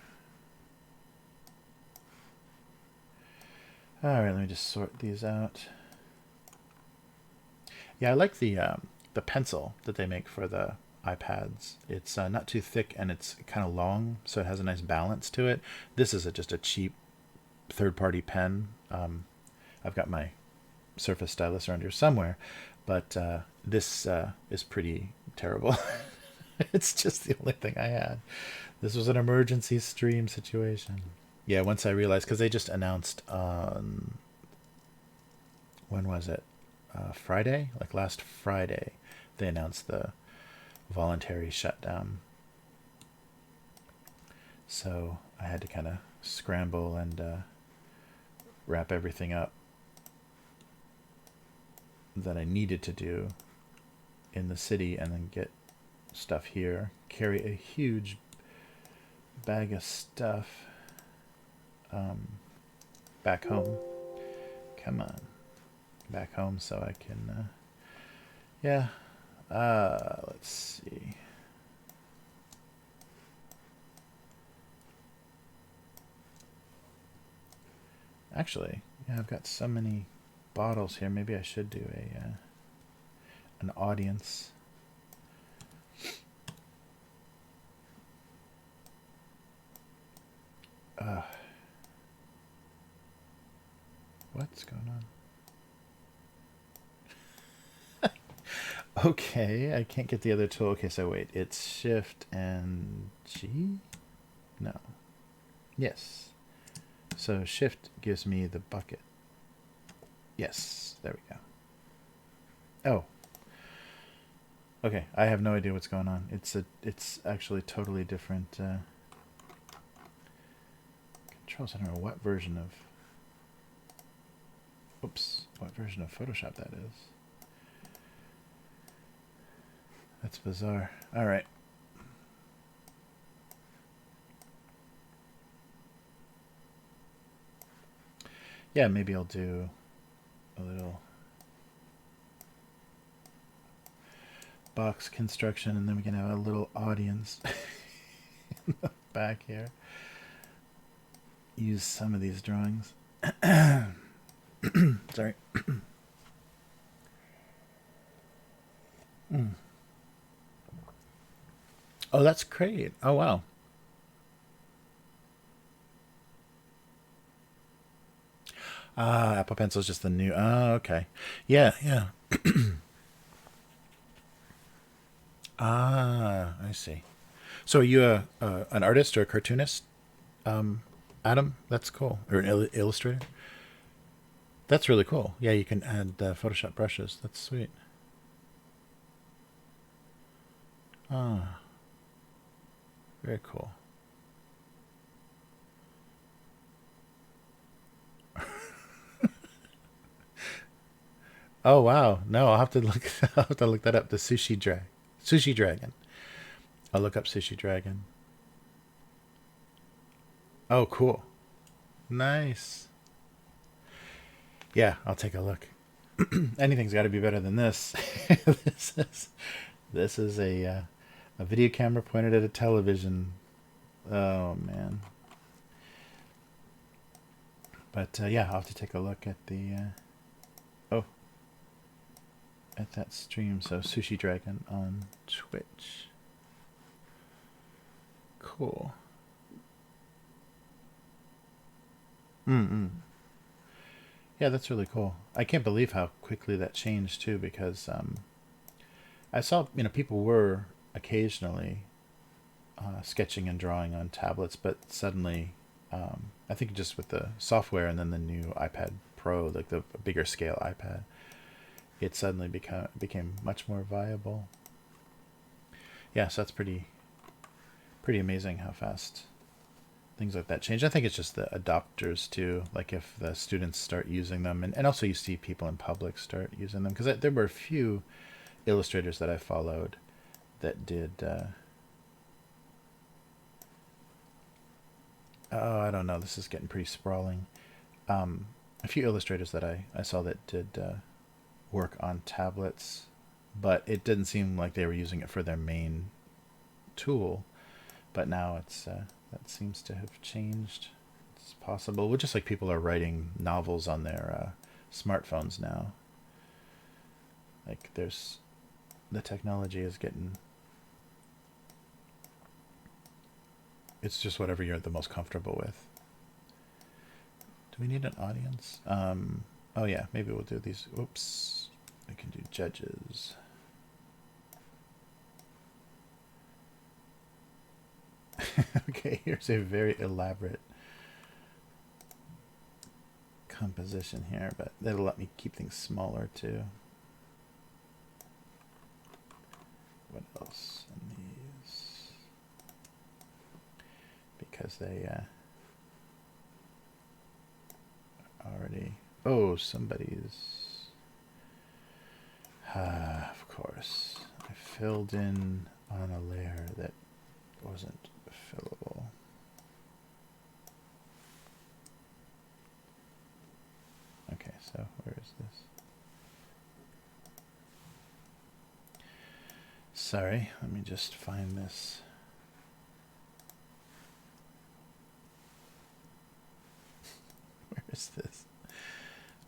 All right, let me just sort these out. Yeah, I like the pencil that they make for the iPads. It's not too thick, and it's kind of long, so it has a nice balance to it. This is just a cheap third-party pen. I've got my Surface stylus around here somewhere, but this is pretty terrible. It's just the only thing I had. This was an emergency stream situation. Yeah, once I realized, because they just announced on, when was it? Friday? Like last Friday, they announced the voluntary shutdown. So I had to kind of scramble and wrap everything up that I needed to do in the city, and then get stuff here. Carry a huge bag of stuff back home. Come on. Back home so I can, yeah. Let's see. Actually, yeah, I've got so many bottles here. Maybe I should do an audience. What's going on? Okay, I can't get the other tool. Okay, so wait, it's Shift and G? No. Yes. So Shift gives me the bucket. Yes, there we go. Oh. Okay, I have no idea what's going on. It's actually totally different controls. I don't know what version of, oops, what version of Photoshop that is. That's bizarre. All right. Yeah, maybe I'll do a little box construction, and then we can have a little audience in the back here. Use some of these drawings. Sorry. Oh, that's great. Oh, wow. Apple Pencil is just the new. Oh, okay. Yeah, yeah. I see. So are you an artist or a cartoonist, Adam? That's cool. Or an illustrator? That's really cool. Yeah, you can add Photoshop brushes. That's sweet. Ah, very cool. Oh wow. No, I'll have to look. I'll have to look that up. The Sushi Dragon. I'll look up Sushi Dragon. Oh, cool. Nice. Yeah, I'll take a look. Anything's got to be better than this. this is this is a video camera pointed at a television. Oh man. But yeah, I'll have to take a look at the oh at that stream. So Sushi Dragon on Twitch. Cool. Mm-mm. Yeah, that's really cool. I can't believe how quickly that changed too, because I saw people were occasionally sketching and drawing on tablets, but suddenly, I think just with the software and then the new iPad Pro, like the bigger scale iPad, it suddenly became much more viable. Yeah, so that's pretty amazing how fast things like that change. I think it's just the adopters too. Like if the students start using them, and also you see people in public start using them, because there were a few illustrators that I followed that did. Oh, I don't know. This is getting pretty sprawling. A few illustrators that I saw that did work on tablets, but it didn't seem like they were using it for their main tool. But now that seems to have changed. It's possible. Well, just like people are writing novels on their smartphones now. Like the technology is getting. It's just whatever you're the most comfortable with. Do we need an audience? Oh yeah, maybe we'll do these. Oops, we can do judges. Okay, here's a very elaborate composition here, but that'll let me keep things smaller too. What else in these? Because they already. Oh, somebody's. Of course, I filled in on a layer that wasn't fillable. Okay, so where is this? Sorry, let me just find this. Where is this?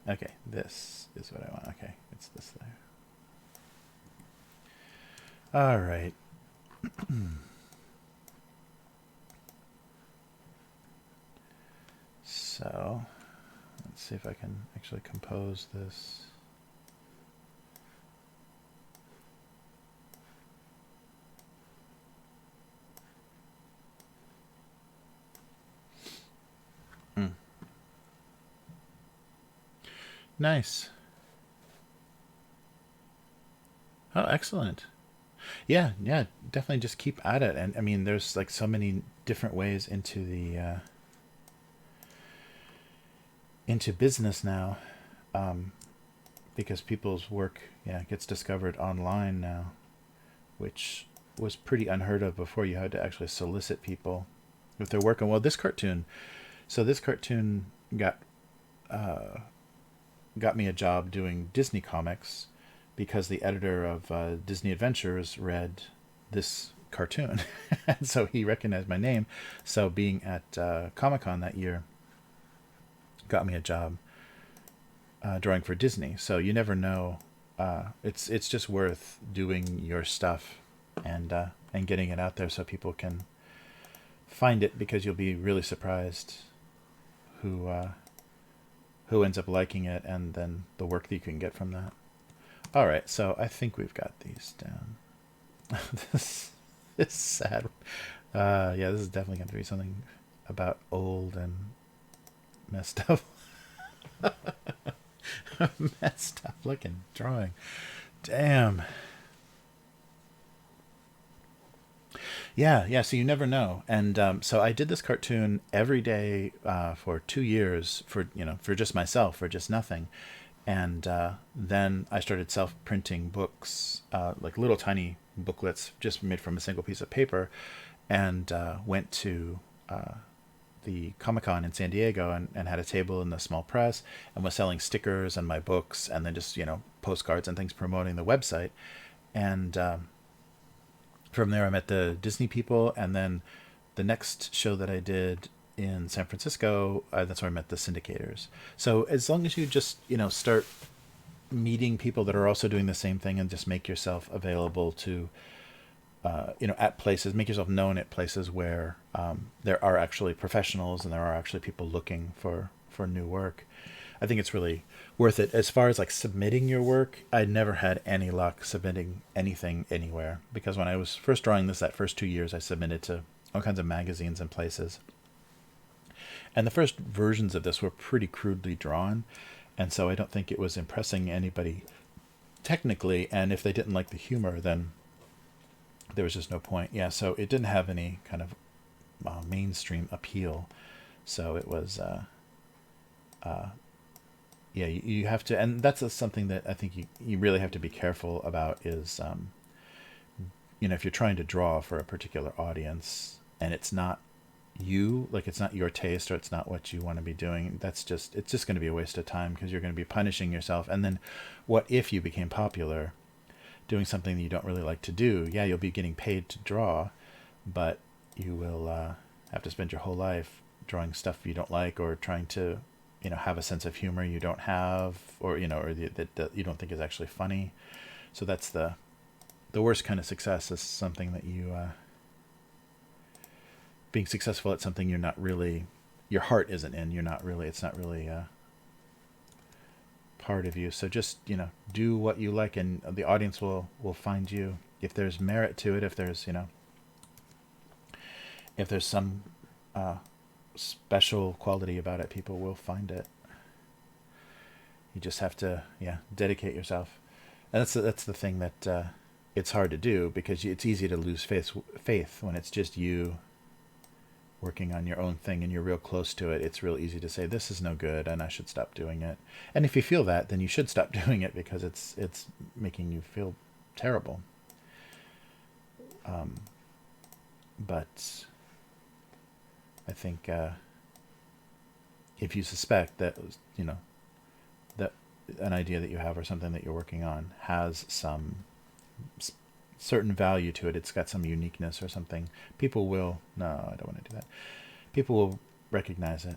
Okay, this is what I want. Okay, it's this there. All right. So, let's see if I can actually compose this. Nice. Oh, excellent. Yeah, yeah, definitely just keep at it. And I mean, there's like so many different ways into business now, because people's work, yeah, gets discovered online now, which was pretty unheard of before. You had to actually solicit people if they're working. Well, this cartoon, so this cartoon got me a job doing Disney comics because the editor of Disney Adventures read this cartoon, and so he recognized my name. So being at Comic-Con that year got me a job drawing for Disney. So you never know. It's just worth doing your stuff and getting it out there so people can find it, because you'll be really surprised who ends up liking it, and then the work that you can get from that. All right, so I think we've got these down. This is sad. Yeah, this is definitely going to be something about old and messed up. Messed up looking drawing. Damn. Yeah, so you never know. And so I did this cartoon every day for 2 years for just myself, for just nothing. And then I started self-printing books, like little tiny booklets just made from a single piece of paper, and went to the Comic-Con in San Diego and had a table in the small press and was selling stickers and my books and then just, postcards and things promoting the website. And from there, I met the Disney people. And then the next show that I did in San Francisco, that's where I met the syndicators. So as long as you just, start meeting people that are also doing the same thing and just make yourself available to at places, make yourself known at places where there are actually professionals and there are actually people looking for new work. I think it's really worth it. As far as like submitting your work, I never had any luck submitting anything anywhere, because when I was first drawing this, that first 2 years, I submitted to all kinds of magazines and places. And the first versions of this were pretty crudely drawn. And so I don't think it was impressing anybody technically. And if they didn't like the humor, then there was just no point. Yeah, so it didn't have any kind of mainstream appeal. So it was, you have to, and that's something that I think you really have to be careful about is, if you're trying to draw for a particular audience and it's not you, like it's not your taste or it's not what you want to be doing, it's just going to be a waste of time, because you're going to be punishing yourself. And then what if you became popular doing something that you don't really like to do? Yeah, you'll be getting paid to draw, but you will have to spend your whole life drawing stuff you don't like, or trying to, have a sense of humor you don't have, or, or that you don't think is actually funny. So that's the worst kind of success, is something that you, being successful at something you're not really, your heart isn't in, it's not really part of you. So just, do what you like, and the audience will find you. If there's merit to it, if there's, if there's some special quality about it, people will find it. You just have to, dedicate yourself. And that's the thing that it's hard to do, because it's easy to lose faith when it's just you working on your own thing and you're real close to it. It's real easy to say, this is no good and I should stop doing it. And if you feel that, then you should stop doing it, because it's making you feel terrible. But I think if you suspect that, that an idea that you have or something that you're working on has some certain value to it, it's got some uniqueness or something, people will, no, I don't want to do that. People will recognize it.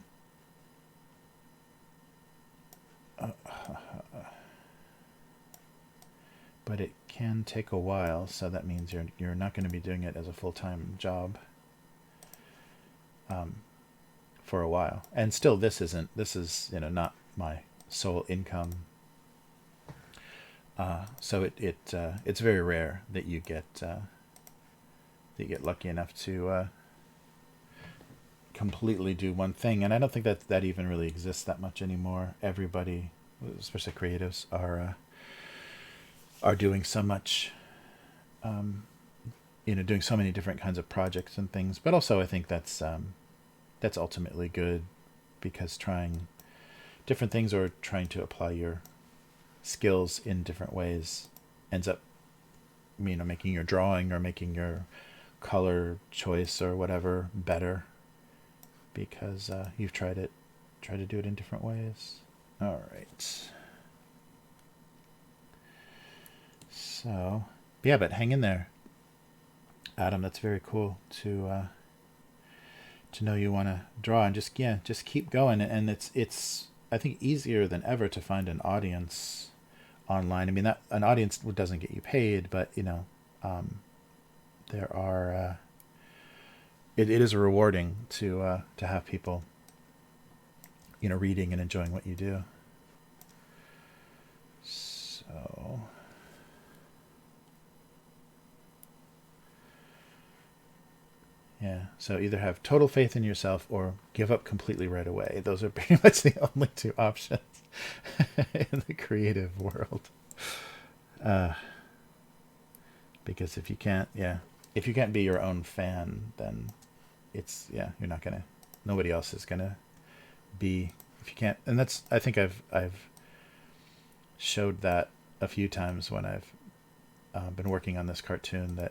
But it can take a while, so that means you're not going to be doing it as a full-time job for a while. And still, this is not my sole income. So it's very rare that you get lucky enough to completely do one thing. And I don't think that even really exists that much anymore. Everybody, especially creatives, are doing so much, doing so many different kinds of projects and things. But also, I think that's ultimately good, because trying different things or trying to apply your skills in different ways ends up, making your drawing or making your color choice or whatever better, because you've tried to do it in different ways. All right. So, yeah, but hang in there, Adam. That's very cool to know you want to draw, and just keep going. And it's I think easier than ever to find an audience online. I mean, that an audience doesn't get you paid, but there are. It is rewarding to have people, reading and enjoying what you do. So. Yeah, so either have total faith in yourself or give up completely right away. Those are pretty much the only two options in the creative world. Because if you can't be your own fan, then you're not gonna. Nobody else is gonna be. If you can't, and I think I've showed that a few times when I've been working on this cartoon, that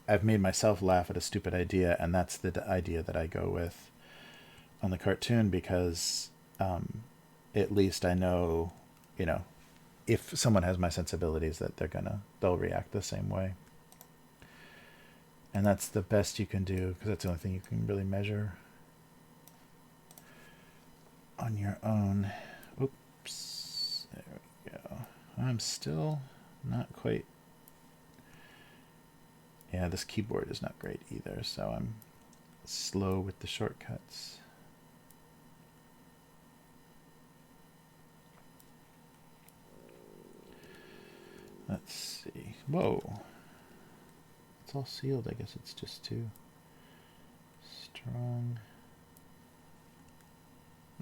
I've made myself laugh at a stupid idea, and that's the idea that I go with on the cartoon, because at least I know, you know, if someone has my sensibilities, that they'll react the same way. And that's the best you can do, because that's the only thing you can really measure on your own. Oops, there we go. I'm still not quite. Yeah, this keyboard is not great either, so I'm slow with the shortcuts. Let's see. Whoa. It's all sealed. I guess it's just too strong.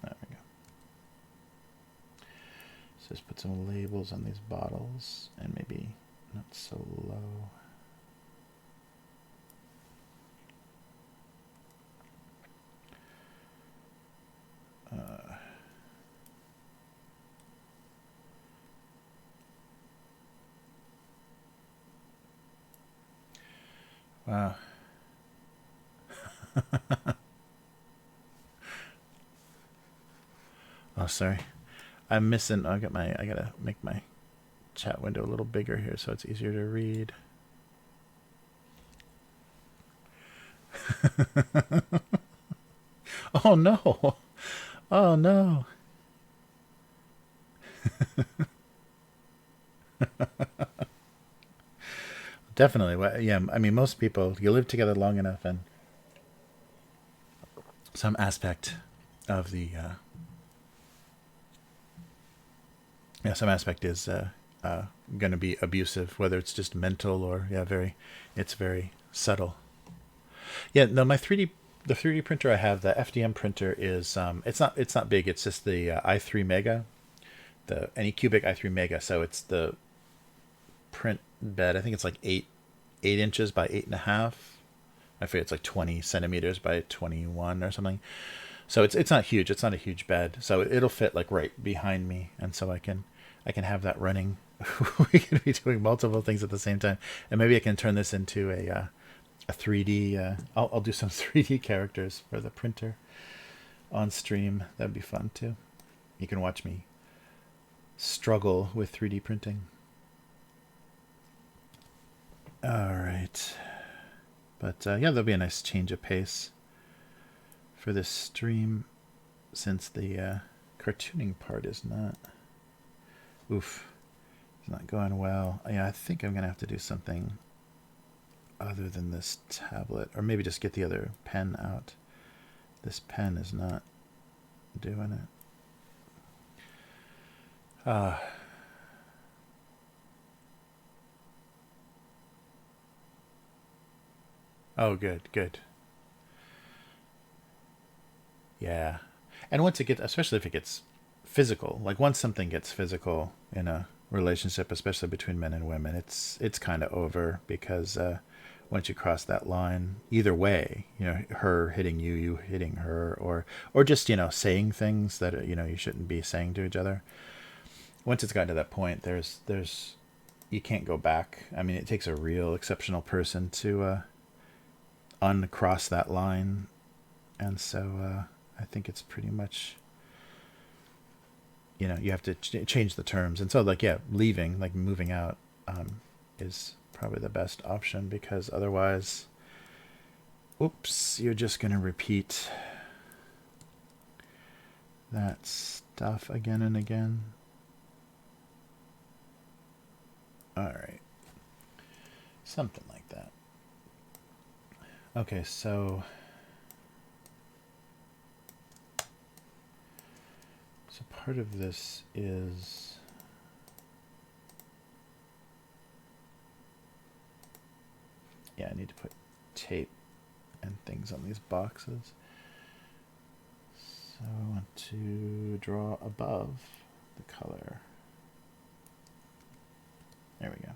There we go. So just put some labels on these bottles, and maybe not so low. Wow. Oh, sorry. I'm missing. I gotta make my chat window a little bigger here so it's easier to read. Oh no. Oh no. Definitely. Yeah, I mean, most people, you live together long enough, and some aspect of the some aspect is going to be abusive, whether it's just mental or it's very subtle. Yeah, no, the 3D printer I have, the FDM printer, is it's not big. It's just the i3 Mega, the Anycubic i3 Mega. So it's the print bed. I think it's like 8 inches by 8.5. I forget, it's like 20 centimeters by 21 or something. So it's not huge. It's not a huge bed. So it'll fit like right behind me, and so I can have that running. We can be doing multiple things at the same time, and maybe I can turn this into a 3D. I'll do some 3D characters for the printer on stream. That'd be fun too. You can watch me struggle with 3D printing. All right. But yeah, there'll be a nice change of pace for this stream, since the cartooning part is not. Oof. It's not going well. Yeah, I think I'm going to have to do something other than this tablet, or maybe just get the other pen out. This pen is not doing it. Oh, good. Yeah. And once it gets, especially if it gets physical, like once something gets physical in a relationship, especially between men and women, it's kind of over, because once you cross that line, either way, her hitting you, you hitting her, or just, saying things that, you shouldn't be saying to each other. Once it's gotten to that point, there's you can't go back. I mean, it takes a real exceptional person to uncross that line. And so I think it's pretty much, you have to change the terms. And so, like, yeah, leaving, like moving out, is probably the best option, because otherwise, oops, you're just going to repeat that stuff again and again. All right. Something like that. Okay, so part of this is I need to put tape and things on these boxes. So I want to draw above the color. There we go.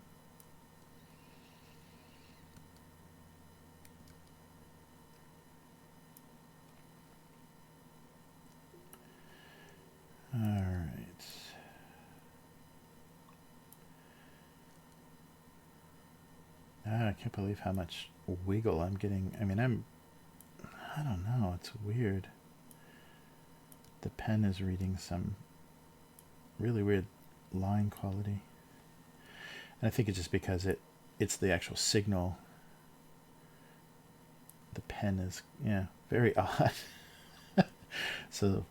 All right. can't believe how much wiggle I'm getting. I mean, I don't know, it's weird. The pen is reading some really weird line quality. And I think it's just because it's the actual signal. The pen is, yeah, very odd. So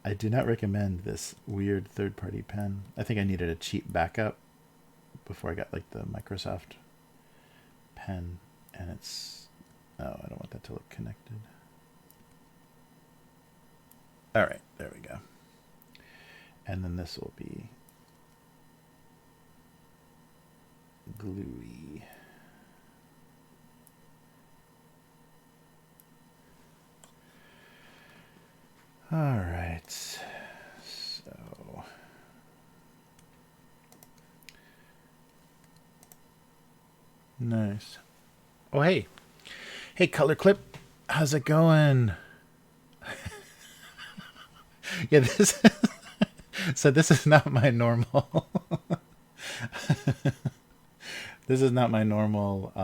I do not recommend this weird third-party pen. I think I needed a cheap backup before I got like the Microsoft pen, and it's, oh, I don't want that to look connected. All right, there we go. And then this will be gluey. All right, so nice. Oh, hey, Color Clip, how's it going? Yeah, this. So this is not my normal. This is not my normal.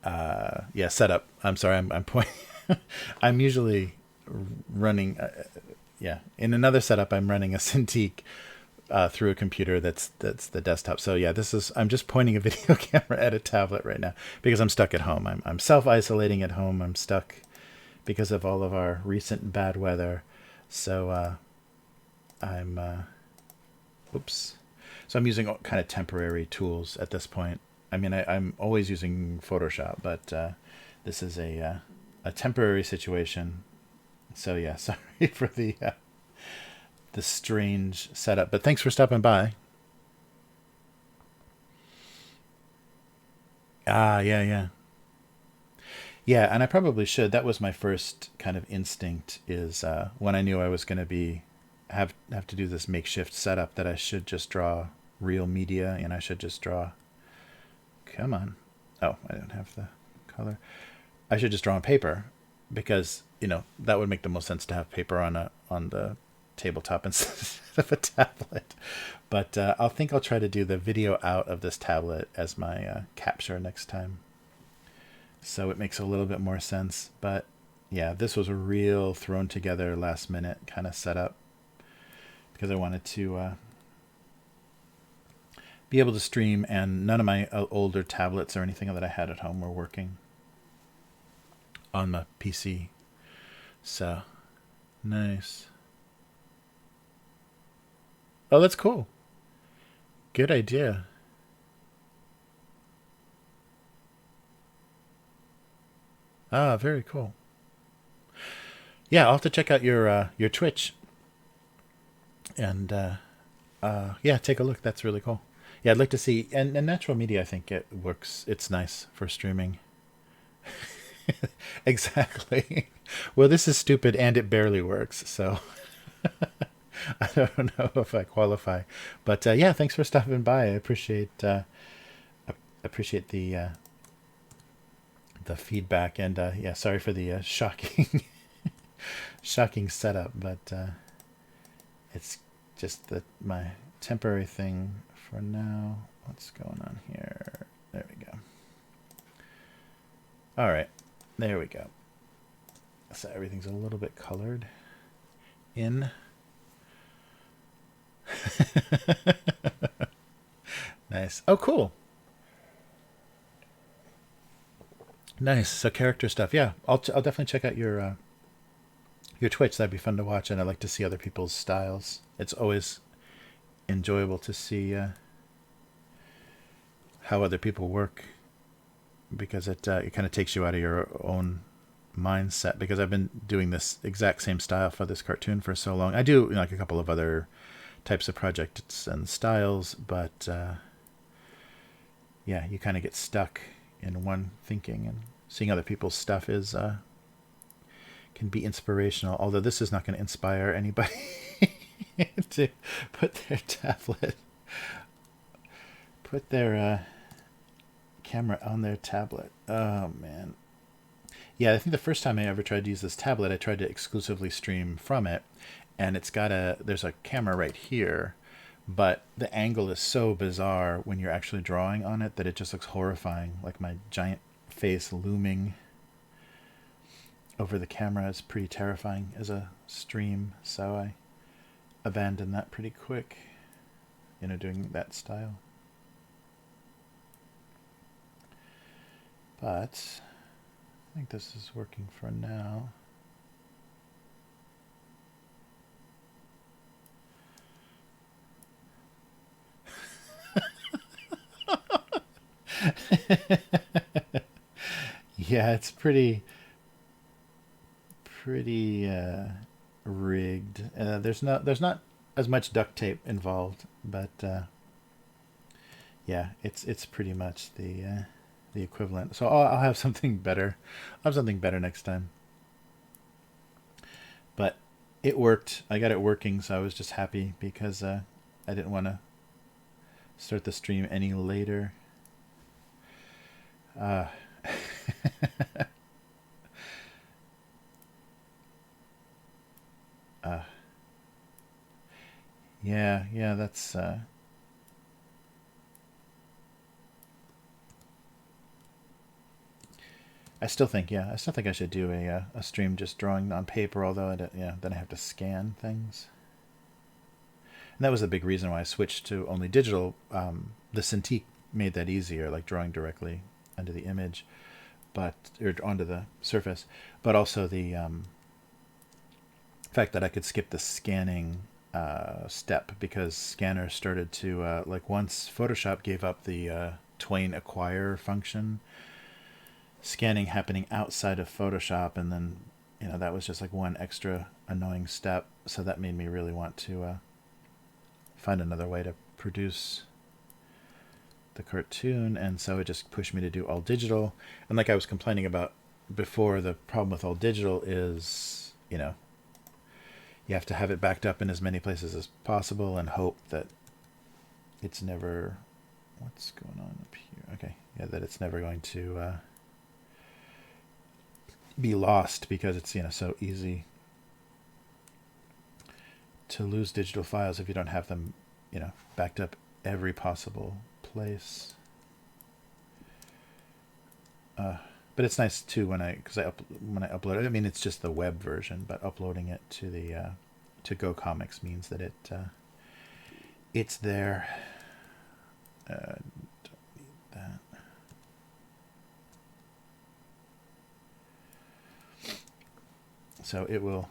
Yeah, setup. I'm sorry. I'm pointing. I'm usually running. Yeah, in another setup, I'm running a Cintiq through a computer that's the desktop. So yeah, this is. I'm just pointing a video camera at a tablet right now because I'm stuck at home. I'm self-isolating at home. I'm stuck because of all of our recent bad weather. So I'm. Oops. So I'm using kind of temporary tools at this point. I mean, I'm always using Photoshop, but this is a temporary situation. So yeah, sorry for the strange setup, but thanks for stopping by. Ah, yeah. Yeah, and I probably should. That was my first kind of instinct, is when I knew I was going to have to do this makeshift setup, that I should just draw real media, and I should just draw. Come on. Oh, I didn't have the color. I should just draw on paper, because that would make the most sense to have paper on the tabletop instead of a tablet. But I think I'll try to do the video out of this tablet as my capture next time, so it makes a little bit more sense. But yeah, this was a real thrown together last minute kind of setup, because I wanted to be able to stream, and none of my older tablets or anything that I had at home were working on the PC. So nice. Oh, that's cool. Good idea. Ah, very cool. Yeah, I'll have to check out your Twitch, and yeah, take a look. That's really cool. Yeah, I'd like to see, and natural media, I think it works. It's nice for streaming. Exactly. Well, this is stupid and it barely works, so I don't know if I qualify. But yeah, thanks for stopping by. I appreciate the feedback, and yeah, sorry for the shocking shocking setup, but it's just my temporary thing for now. What's going on here? There we go. All right, there we go. So everything's a little bit colored in. Nice. Oh, cool. Nice. So character stuff. Yeah, I'll definitely check out your Twitch. That'd be fun to watch, and I like to see other people's styles. It's always enjoyable to see how other people work, because it kind of takes you out of your own mindset, because I've been doing this exact same style for this cartoon for so long. I do like a couple of other types of projects and styles, but yeah, you kind of get stuck in one thinking, and seeing other people's stuff is can be inspirational, although this is not going to inspire anybody to put their camera on their tablet. Oh man. Yeah, I think the first time I ever tried to use this tablet, I tried to exclusively stream from it, and there's a camera right here, but the angle is so bizarre when you're actually drawing on it that it just looks horrifying, like my giant face looming over the camera is pretty terrifying as a stream, so I abandoned that pretty quick, doing that style. But I think this is working for now. Yeah, it's pretty rigged. There's not as much duct tape involved, but yeah, it's pretty much the equivalent. So I'll have something better. I'll have something better next time. But it worked. I got it working, so I was just happy because I didn't want to start the stream any later. Yeah, that's I still think I should do a stream just drawing on paper, although then I have to scan things. And that was a big reason why I switched to only digital. The Cintiq made that easier, like drawing directly under the image, or onto the surface. But also the fact that I could skip the scanning step, because scanners started to like, once Photoshop gave up the Twain acquire function, scanning happening outside of Photoshop, and then that was just like one extra annoying step. So that made me really want to find another way to produce the cartoon, and so it just pushed me to do all digital. And like I was complaining about before, the problem with all digital is you have to have it backed up in as many places as possible and hope that it's never, what's going on up here? Okay, yeah, that it's never going to be lost, because it's so easy to lose digital files if you don't have them backed up every possible place. But it's nice too when I upload it. I mean, it's just the web version, but uploading it to the to Go Comics means that it's there. Don't need that. So it will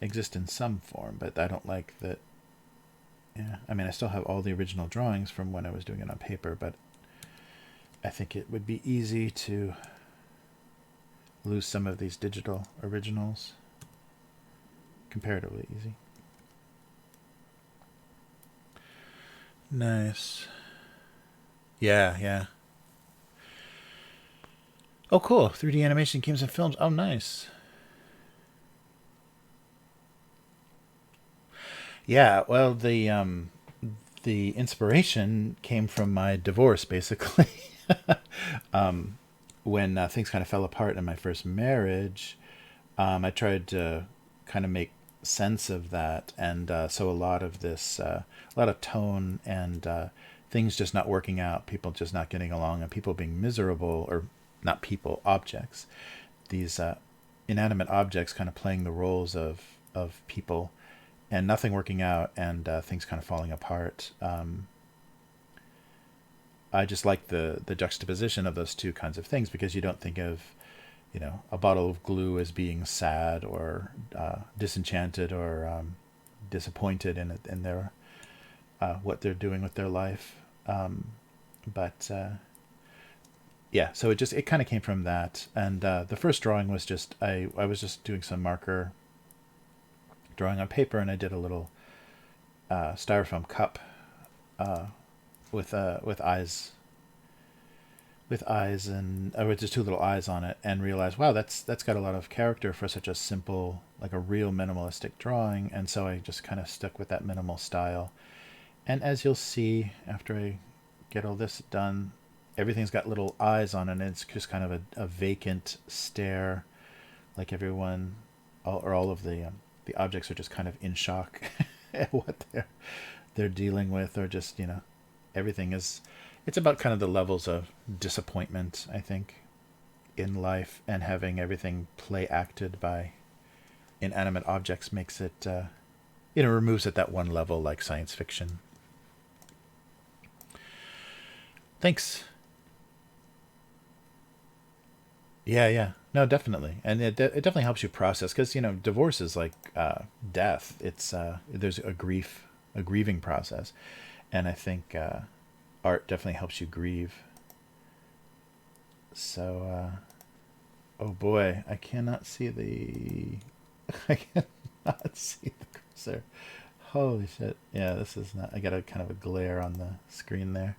exist in some form, but I don't like that. Yeah, I mean, I still have all the original drawings from when I was doing it on paper, but I think it would be easy to lose some of these digital originals. Comparatively easy. Nice. Yeah. Oh, cool. 3D animation games and films. Oh, nice. Yeah, well, the inspiration came from my divorce, basically. When things kind of fell apart in my first marriage, I tried to kind of make sense of that, and so a lot of tone and things just not working out, people just not getting along, and people being miserable, or not people, objects. These inanimate objects kind of playing the roles of people, and nothing working out, and things kind of falling apart. I just like the juxtaposition of those two kinds of things, because you don't think of a bottle of glue as being sad or disenchanted or disappointed in their what they're doing with their life. But yeah, so it kind of came from that. And the first drawing was just I was just doing some marker drawing on paper, and I did a little styrofoam cup with eyes. With eyes, and with just two little eyes on it, and realized, wow, that's got a lot of character for such a simple, like a real minimalistic drawing. And so I just kind of stuck with that minimal style. And as you'll see after I get all this done, everything's got little eyes on it, and it's just kind of a vacant stare, like everyone, all of the objects are just kind of in shock. what they're dealing with, or just, everything is, it's about kind of the levels of disappointment, I think, in life, and having everything play acted by inanimate objects makes it, removes at that one level, like science fiction. Thanks. Yeah. No, definitely. And it definitely helps you process, because, divorce is like death. It's there's a grieving process. And I think art definitely helps you grieve. So, oh boy, I cannot see I cannot see the cursor. Holy shit. Yeah, this is not, I got a kind of a glare on the screen there.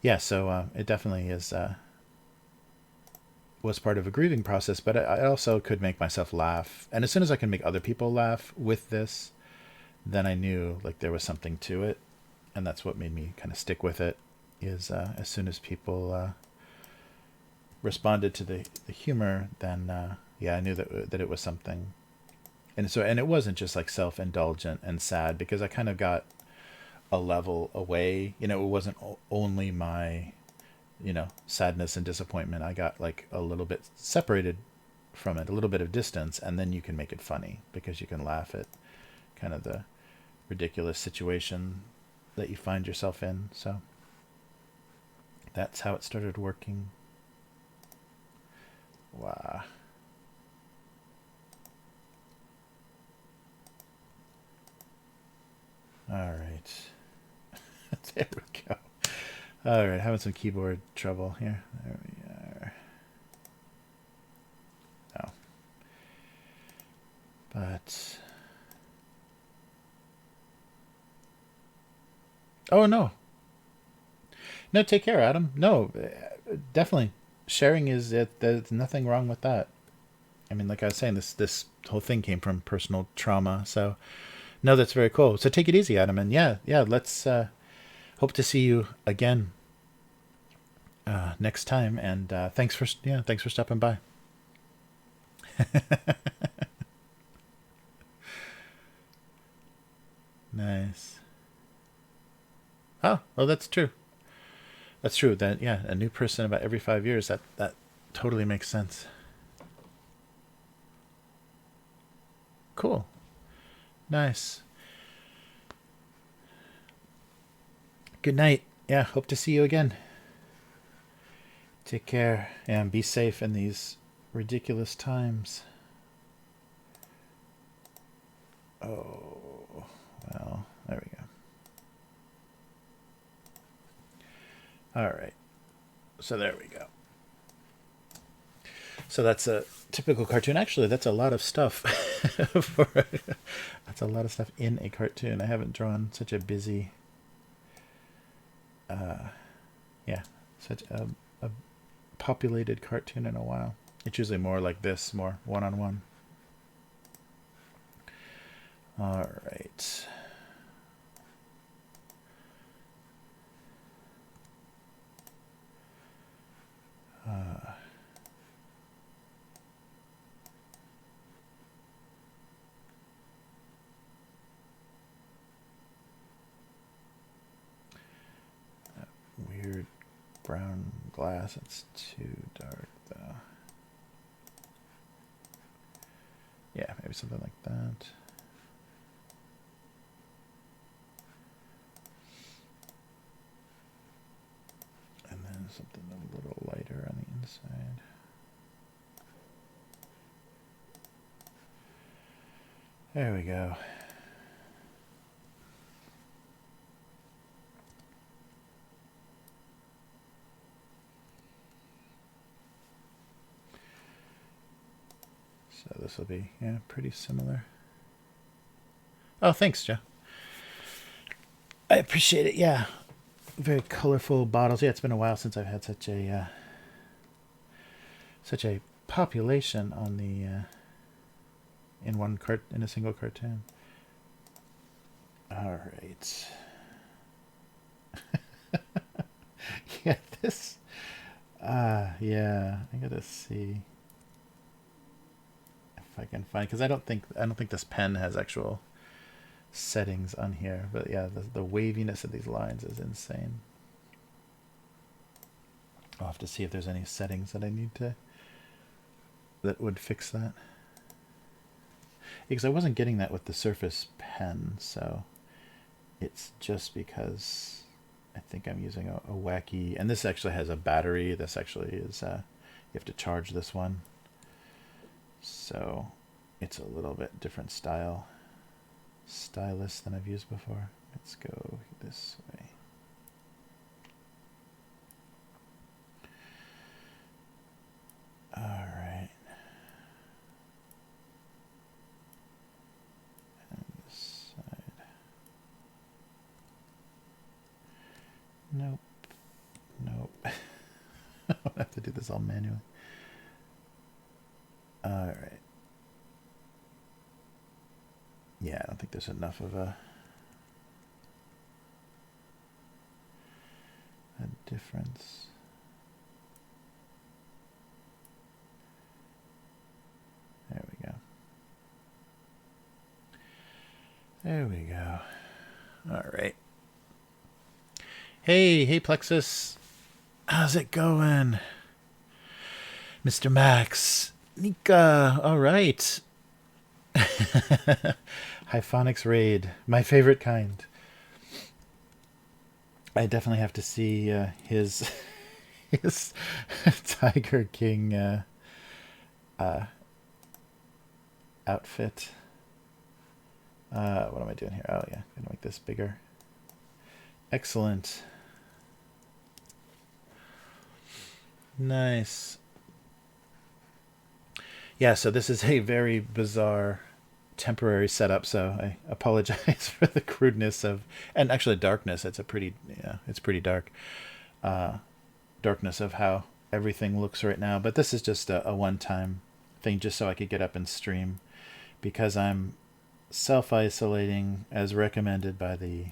Yeah, so it definitely is, was part of a grieving process, but I also could make myself laugh. And as soon as I can make other people laugh with this, then I knew like there was something to it. And that's what made me kind of stick with it, is as soon as people responded to the humor, then yeah, I knew that it was something. And it wasn't just like self-indulgent and sad, because I kind of got a level away. It wasn't only my, sadness and disappointment. I got like a little bit separated from it, a little bit of distance, and then you can make it funny, because you can laugh at kind of the ridiculous situation that you find yourself in. So that's how it started working. Wow. All right. There we go. All right, having some keyboard trouble here. There we are. Oh. But... oh, no. No, take care, Adam. No, definitely. Sharing is it. There's nothing wrong with that. I mean, like I was saying, this whole thing came from personal trauma. So, no, that's very cool. So take it easy, Adam. And yeah, let's hope to see you again next time. And thanks for stopping by. Nice. Oh, well, that's true. That's true. That, yeah, a new person about every 5 years. That totally makes sense. Cool. Nice. Good night. Yeah, hope to see you again. Take care and be safe in these ridiculous times. Oh, well, there we go. All right. So there we go. So that's a typical cartoon. Actually, that's a lot of stuff. That's a lot of stuff in a cartoon. I haven't drawn such a busy, yeah, such a populated cartoon in a while. It's usually more like this, more one-on-one. All right. Weird brown glass. It's too dark though. Yeah, maybe something like that. And then something a little lighter on the inside. There we go. So this will be, yeah, pretty similar. Oh, thanks, Joe. I appreciate it. Yeah, very colorful bottles. Yeah, it's been a while since I've had such a population on the in a single cartoon. All right. Yeah, this. Yeah, I gotta see if I can find, because I don't think this pen has actual settings on here. But yeah, the waviness of these lines is insane. I'll have to see if there's any settings that I need to that would fix that. Because I wasn't getting that with the Surface Pen, so it's just because I think I'm using a wacky, and this actually has a battery. This actually is, you have to charge this one. So it's a little bit different stylus than I've used before. Let's go this way. All right. And this side. Nope. Nope. I'll have to do this all manually. All right. Yeah, I don't think there's enough of a difference. There we go. There we go. All right. Hey, Plexus. How's it going? Mr. Max. Nika. All right. Hyphonics Raid. My favorite kind. I definitely have to see his Tiger King outfit. What am I doing here? Oh yeah, gonna make this bigger. Excellent. Nice. Yeah, so this is a very bizarre temporary setup, so I apologize for the crudeness of, and actually darkness. It's a pretty, yeah, it's pretty dark. Darkness of how everything looks right now. But this is just a one-time thing, just so I could get up and stream, because I'm self-isolating as recommended by the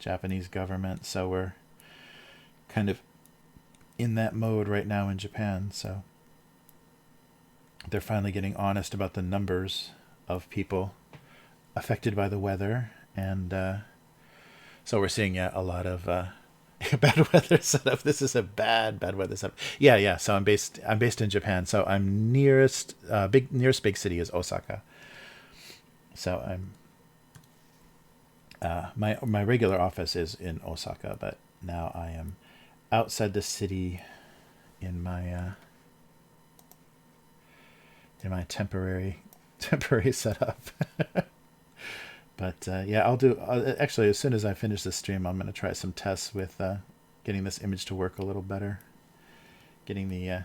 Japanese government. So we're kind of in that mode right now in Japan. So they're finally getting honest about the numbers of people affected by the weather, and so we're seeing a lot of bad weather setup. This is a bad weather setup. Yeah. So I'm based in Japan. So I'm nearest big city is Osaka. So I'm my regular office is in Osaka, but now I am outside the city in my temporary setup. But yeah, I'll actually, as soon as I finish this stream, I'm going to try some tests with getting this image to work a little better, getting the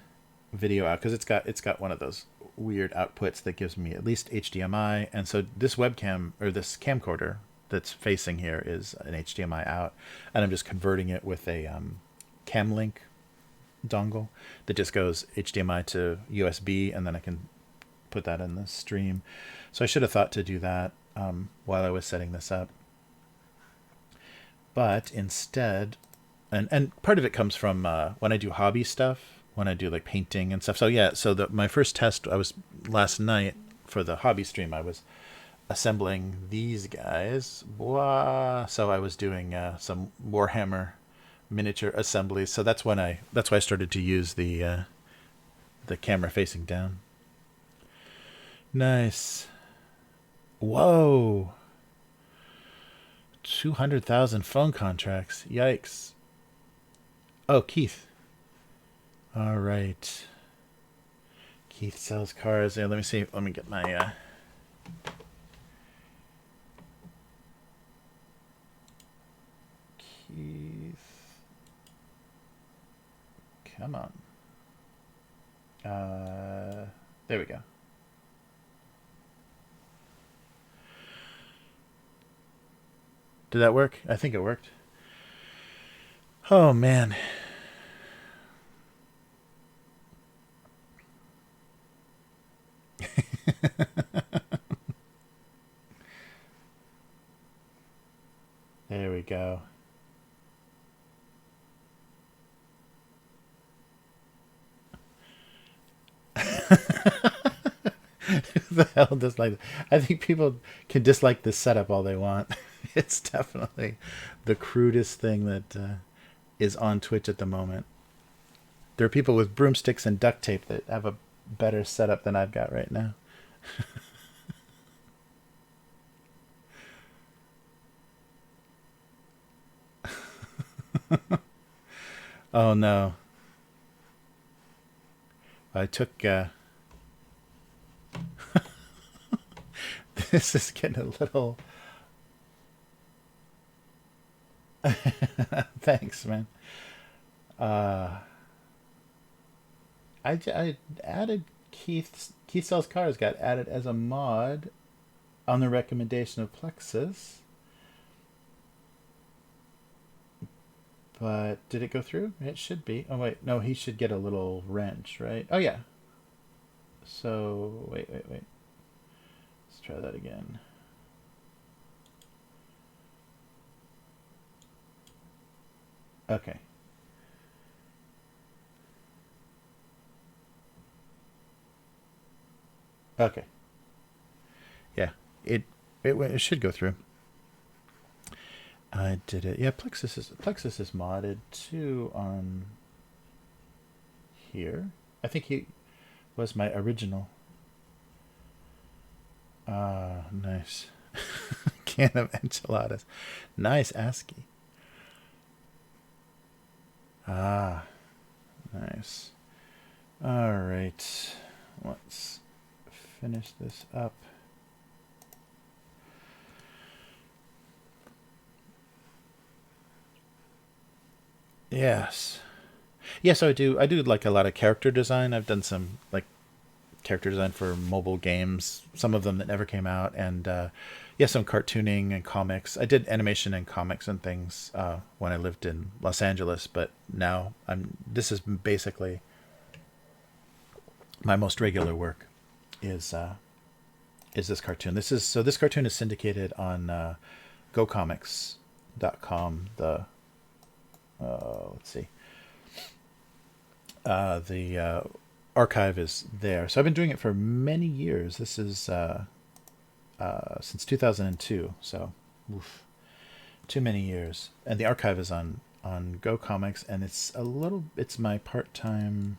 video out, because it's got one of those weird outputs that gives me at least HDMI, and so this webcam, or this camcorder that's facing here, is an HDMI out, and I'm just converting it with a Camlink dongle that just goes HDMI to USB, and then I can put that in the stream. So I should have thought to do that while I was setting this up, but instead, and part of it comes from when I do hobby stuff, when I do like painting and stuff. So yeah, so my first test, I was last night for the hobby stream, I was assembling these guys. Blah. So I was doing some Warhammer miniature assemblies. So that's why I started to use the camera facing down. Nice. Whoa. 200,000 phone contracts. Yikes. Oh, Keith. All right. Keith sells cars. Yeah, let me see. Let me get my Keith. Come on. There we go. Did that work? I think it worked. Oh, man. There we go. Who the hell dislike? I think people can dislike this setup all they want. It's definitely the crudest thing that is on Twitch at the moment. There are people with broomsticks and duct tape that have a better setup than I've got right now. Oh no. I took this is getting a little thanks, man. I added Keith Sells Cars got added as a mod on the recommendation of Plexus. But did it go through? It should be. Oh wait, no, he should get a little wrench, right? Oh yeah. So wait. Let's try that again. Okay. Okay. Yeah. It should go through. I did it. Yeah, Plexus is modded too on here. I think he was my original. Ah, nice. Can of enchiladas. Nice ASCII. Ah, nice. All right. Let's finish this up. Yes. Yes, I do. I do like a lot of character design. I've done some like character design for mobile games, some of them that never came out, and yeah, some cartooning and comics. I did animation and comics and things when I lived in Los Angeles, but now this is basically my most regular work is this cartoon. This cartoon is syndicated on gocomics.com. The let's see. The archive is there. So I've been doing it for many years. This is since 2002. So, oof, too many years. And the archive is on Go Comics, and it's my part-time.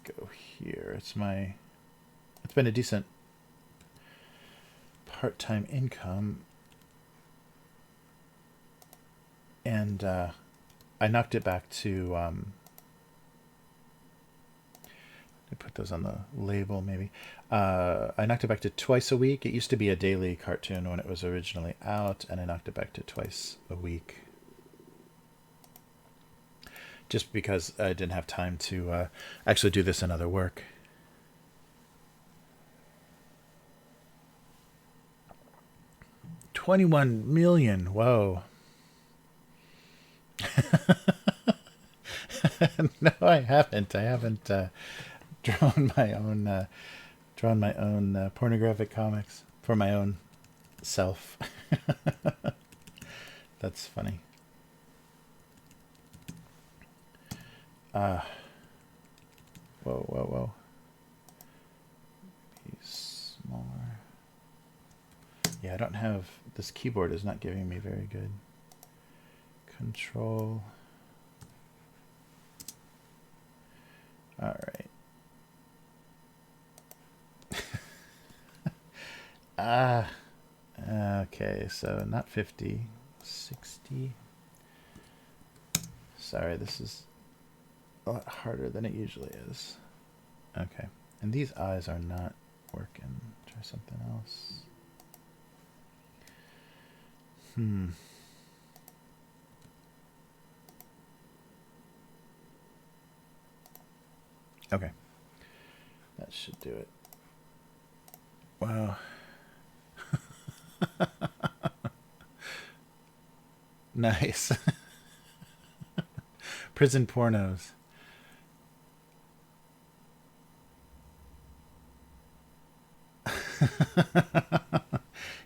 Go here. It's been a decent part-time income, and I knocked it back to. I put those on the label, maybe. I knocked it back to twice a week. It used to be a daily cartoon when it was originally out, and I knocked it back to twice a week. Just because I didn't have time to actually do this in other work. $21 million. Whoa. No, I haven't. I haven't drawn my own pornographic comics for my own self. That's funny. Whoa. Be smaller. Yeah, I don't have, this keyboard is not giving me very good control. All right. Okay, so not 50, 60. Sorry, this is a lot harder than it usually is. Okay, and these eyes are not working. Try something else. Okay, that should do it. Wow. Nice. Prison pornos.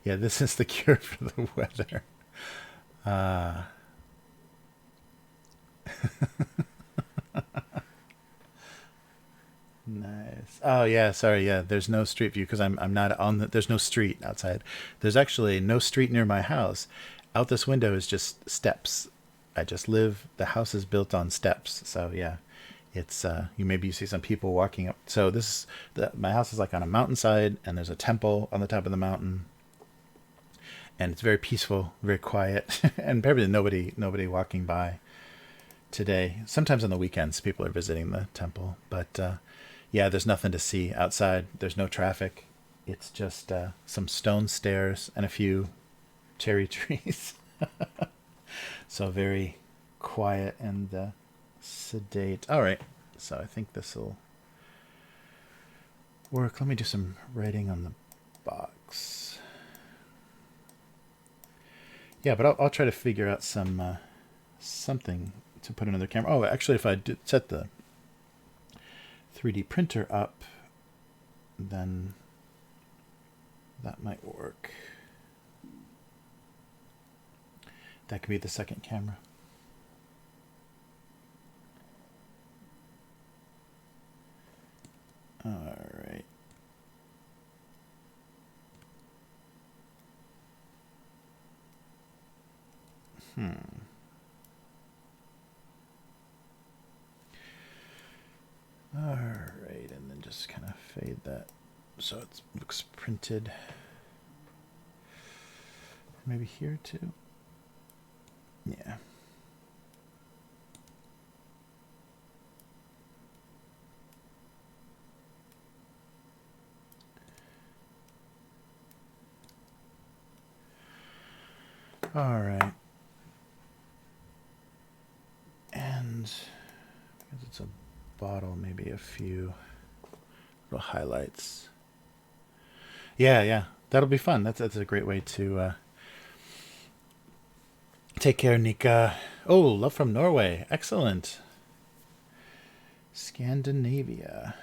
Yeah, this is the cure for the weather. Nice. Oh yeah, sorry. Yeah, there's no street view because I'm not on the. There's no street outside. There's actually no street near my house. Out this window is just steps. I just live. The house is built on steps. So yeah, it's you maybe you see some people walking up. So this is my house is like on a mountainside, and there's a temple on the top of the mountain, and it's very peaceful, very quiet, and probably nobody walking by today. Sometimes on the weekends, people are visiting the temple, but yeah, there's nothing to see outside. There's no traffic. It's just some stone stairs and a few cherry trees. So very quiet and sedate. All right, so I think this will work. Let me do some writing on the box. Yeah, but I'll try to figure out some something to put another camera. Oh, actually, if I did set the 3D printer up, then that might work. That could be the second camera. All right. All right, and then just kind of fade that so it looks printed. Maybe here too. Yeah. All right. And because it's a bottle, maybe a few little highlights. Yeah. That'll be fun. That's a great way to take care, Nika. Oh, love from Norway. Excellent. Scandinavia.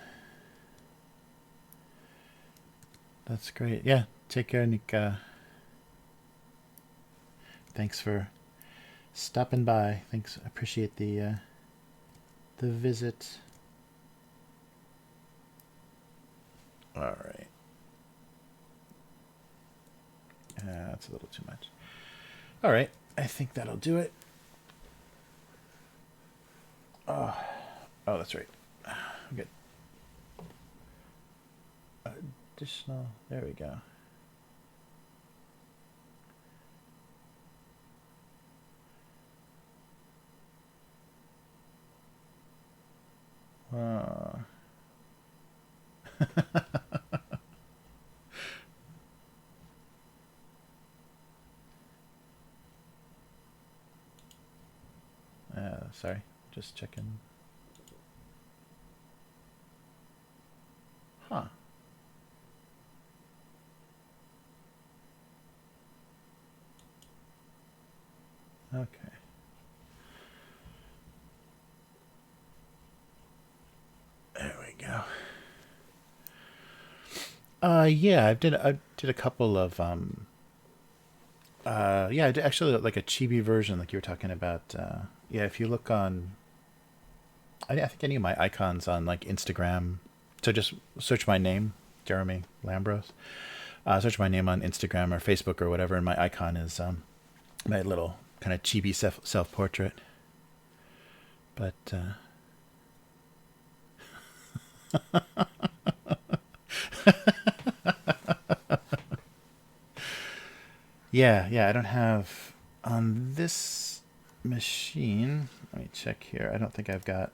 That's great. Yeah, take care, Nika. Thanks for stopping by. Thanks. I appreciate the visit. All right. That's a little too much. All right. I think that'll do it. Oh, that's right. Good. Additional. There we go. Sorry, just checking. Huh. Okay. There we go. Yeah, I did a couple of yeah, I did actually like a chibi version like you were talking about. Yeah, if you look on I think any of my icons on like Instagram, so just search my name, Jeremy Lambros. Search my name on Instagram or Facebook or whatever, and my icon is my little kind of chibi self portrait. But yeah, I don't have on this machine. Let me check here. I don't think I've got.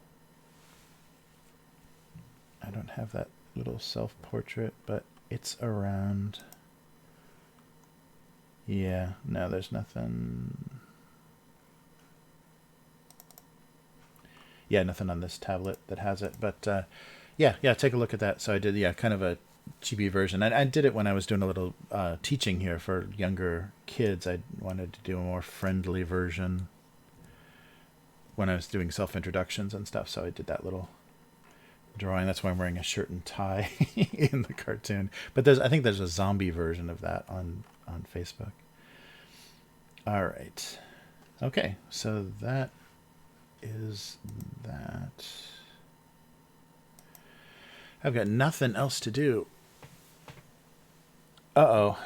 I don't have that little self portrait, but it's around. Yeah, no, there's nothing. Yeah, nothing on this tablet that has it. But yeah, take a look at that. So I did, yeah, kind of a chibi version. I did it when I was doing a little teaching here for younger kids. I wanted to do a more friendly version when I was doing self-introductions and stuff. So I did that little drawing. That's why I'm wearing a shirt and tie in the cartoon. But I think there's a zombie version of that on Facebook. All right. Okay, so that is that. I've got nothing else to do. Uh-oh.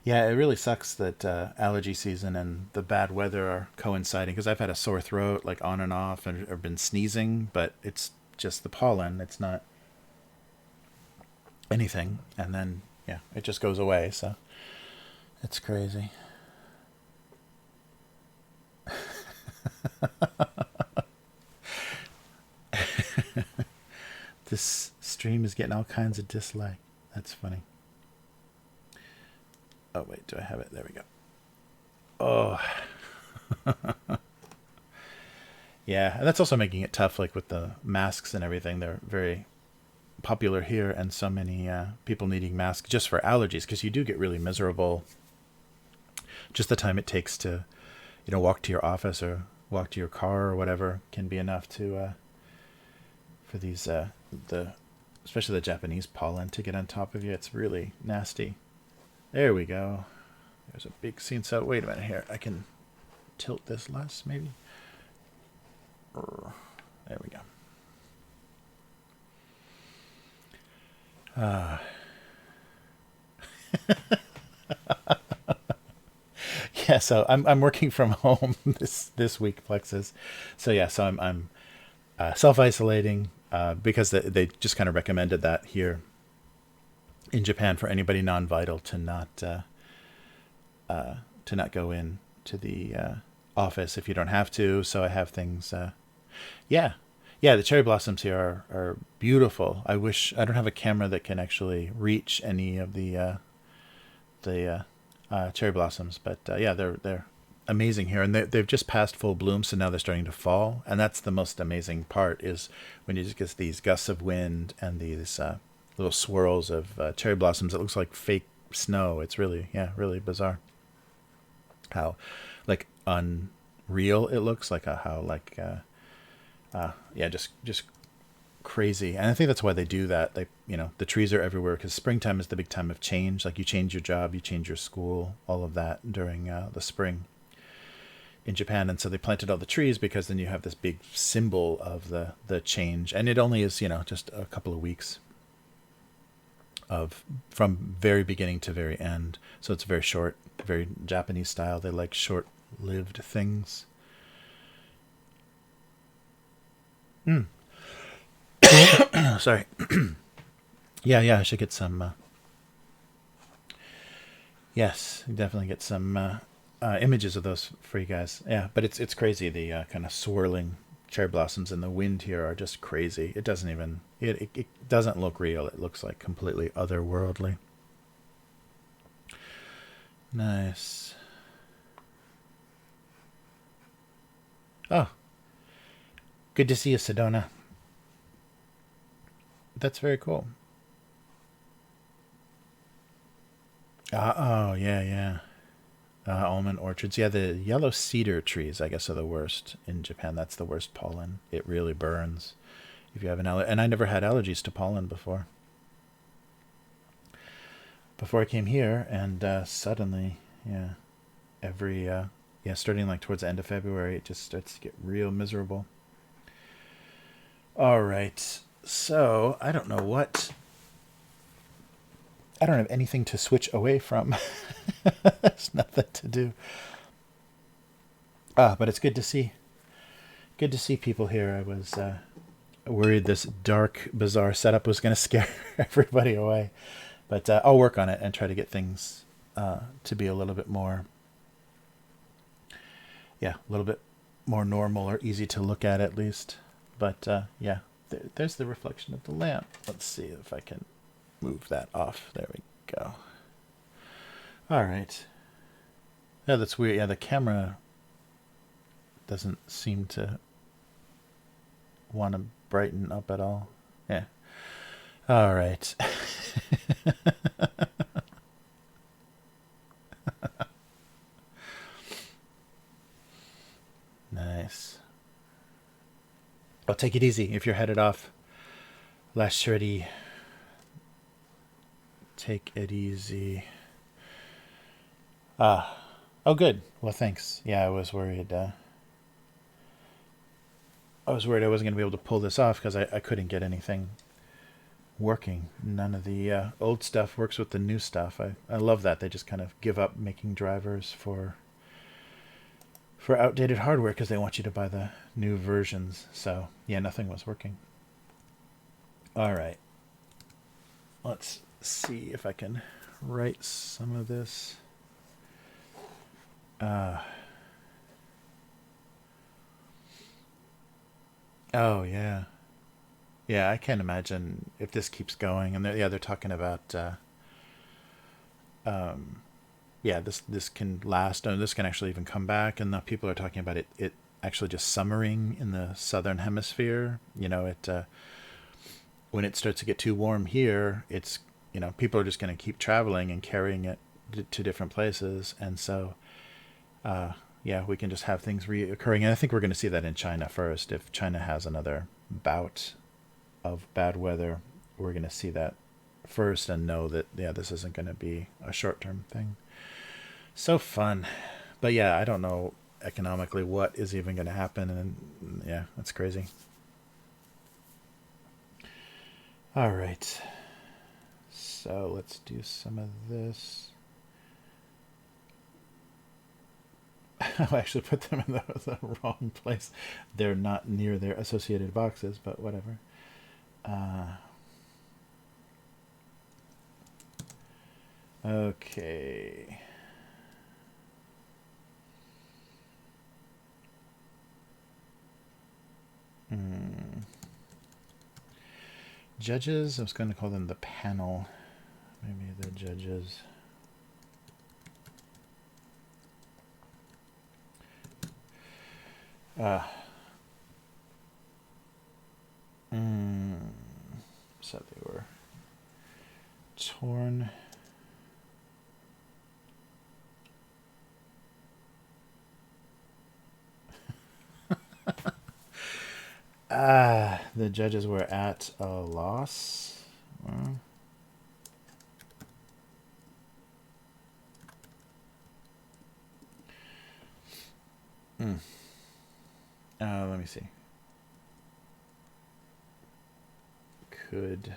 Yeah, it really sucks that allergy season and the bad weather are coinciding, because I've had a sore throat like on and off, and I've been sneezing, but it's just the pollen. It's not anything. And then, yeah, it just goes away. So it's crazy. This stream is getting all kinds of dislike. That's funny. Oh, wait, do I have it? There we go. Oh. Yeah, and that's also making it tough, like with the masks and everything. They're very popular here, and so many people needing masks just for allergies, because you do get really miserable. Just the time it takes to, walk to your office or walk to your car or whatever can be enough to, for these, especially the Japanese pollen to get on top of you. It's really nasty. There we go. There's a big scene. So wait a minute here. I can tilt this less, maybe. There we go. Yeah, so I'm working from home this week, Plexus. So yeah, so I'm self-isolating because they just kind of recommended that here in Japan for anybody non-vital to not go in to the office if you don't have to. So I have things. Yeah, the cherry blossoms here are beautiful. I wish I don't have a camera that can actually reach any of the cherry blossoms, but yeah, they're amazing here, and they've just passed full bloom, so now they're starting to fall, and that's the most amazing part, is when you just get these gusts of wind and these little swirls of cherry blossoms. It looks like fake snow. It's really, really bizarre how like unreal it looks, like just crazy. And I think that's why they do that. They, the trees are everywhere because springtime is the big time of change. Like you change your job, you change your school, all of that during the spring in Japan. And so they planted all the trees because then you have this big symbol of the change. And it only is, just a couple of weeks from very beginning to very end. So it's very short, very Japanese style. They like short-lived things. Sorry. Yeah, I should get some. Yes, definitely get some images of those for you guys. Yeah, but it's crazy. The kind of swirling cherry blossoms in the wind here are just crazy. It doesn't even it doesn't look real. It looks like completely otherworldly. Nice. Oh, good to see you, Sedona. That's very cool. Oh, yeah. Almond orchards. Yeah, the yellow cedar trees, I guess, are the worst in Japan. That's the worst pollen. It really burns if you have an allergy. And I never had allergies to pollen before. Before I came here, and suddenly, starting like towards the end of February, it just starts to get real miserable. All right. So, I don't know what... I don't have anything to switch away from. There's nothing to do. But it's good to see. Good to see people here. I was worried this dark, bizarre setup was going to scare everybody away. But I'll work on it and try to get things to be a little bit more... a little bit more normal or easy to look at least. But, there's the reflection of the lamp. Let's see if I can move that off. There we go. All right. Yeah, that's weird. Yeah, the camera doesn't seem to want to brighten up at all. Yeah. All right. Nice. I'll take it easy if you're headed off. Last shirty. Take it easy. Oh, good. Well, thanks. Yeah, I was worried. I was worried I wasn't going to be able to pull this off because I couldn't get anything working. None of the old stuff works with the new stuff. I love that. They just kind of give up making drivers for outdated hardware because they want you to buy the new versions. So, yeah, nothing was working. All right. Let's see if I can write some of this. Oh, yeah. Yeah, I can't imagine if this keeps going. And they're talking about, yeah, this can last. And this can actually even come back. And the people are talking about it actually just summering in the southern hemisphere. You know, when it starts to get too warm here, it's, people are just going to keep traveling and carrying it to different places. And so, yeah, we can just have things reoccurring. And I think we're going to see that in China first. If China has another bout of bad weather, we're going to see that first and know that, yeah, this isn't going to be a short-term thing. So fun. But yeah, I don't know economically what is even going to happen. And yeah, that's crazy. All right. So let's do some of this. I actually put them in the wrong place. They're not near their associated boxes, but whatever. Okay. Judges, I was going to call them the panel. Maybe the judges. So they were torn. The judges were at a loss. Let me see. Could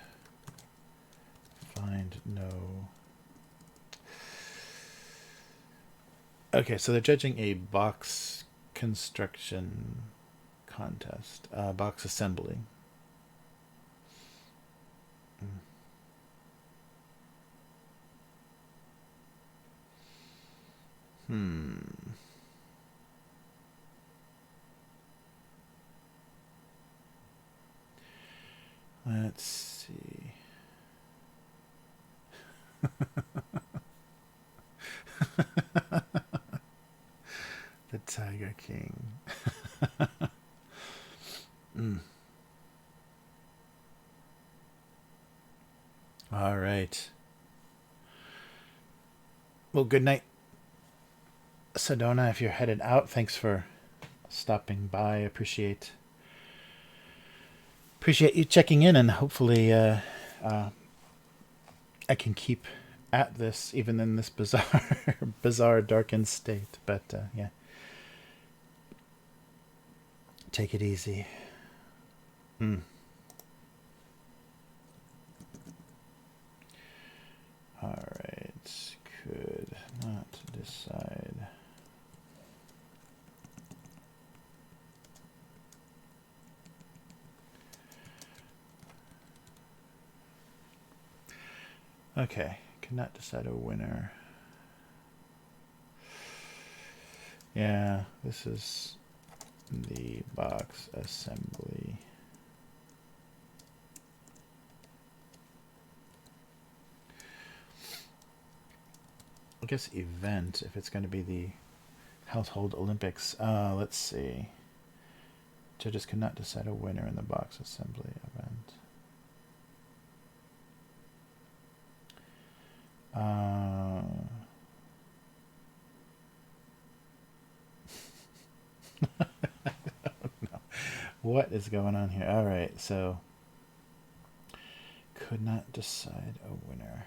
find no. Okay, so they're judging a box construction contest, box assembly. Let's see. The Tiger King. All right. Well, good night, Sedona. If you're headed out, thanks for stopping by. Appreciate you checking in, and hopefully I can keep at this even in this bizarre darkened state. But yeah, take it easy. All right, could not decide. Okay, cannot decide a winner. Yeah, this is the box assembly. I guess event, if it's going to be the Household Olympics. Let's see. Judges cannot decide a winner in the box assembly event. I don't know. What is going on here? All right, so could not decide a winner.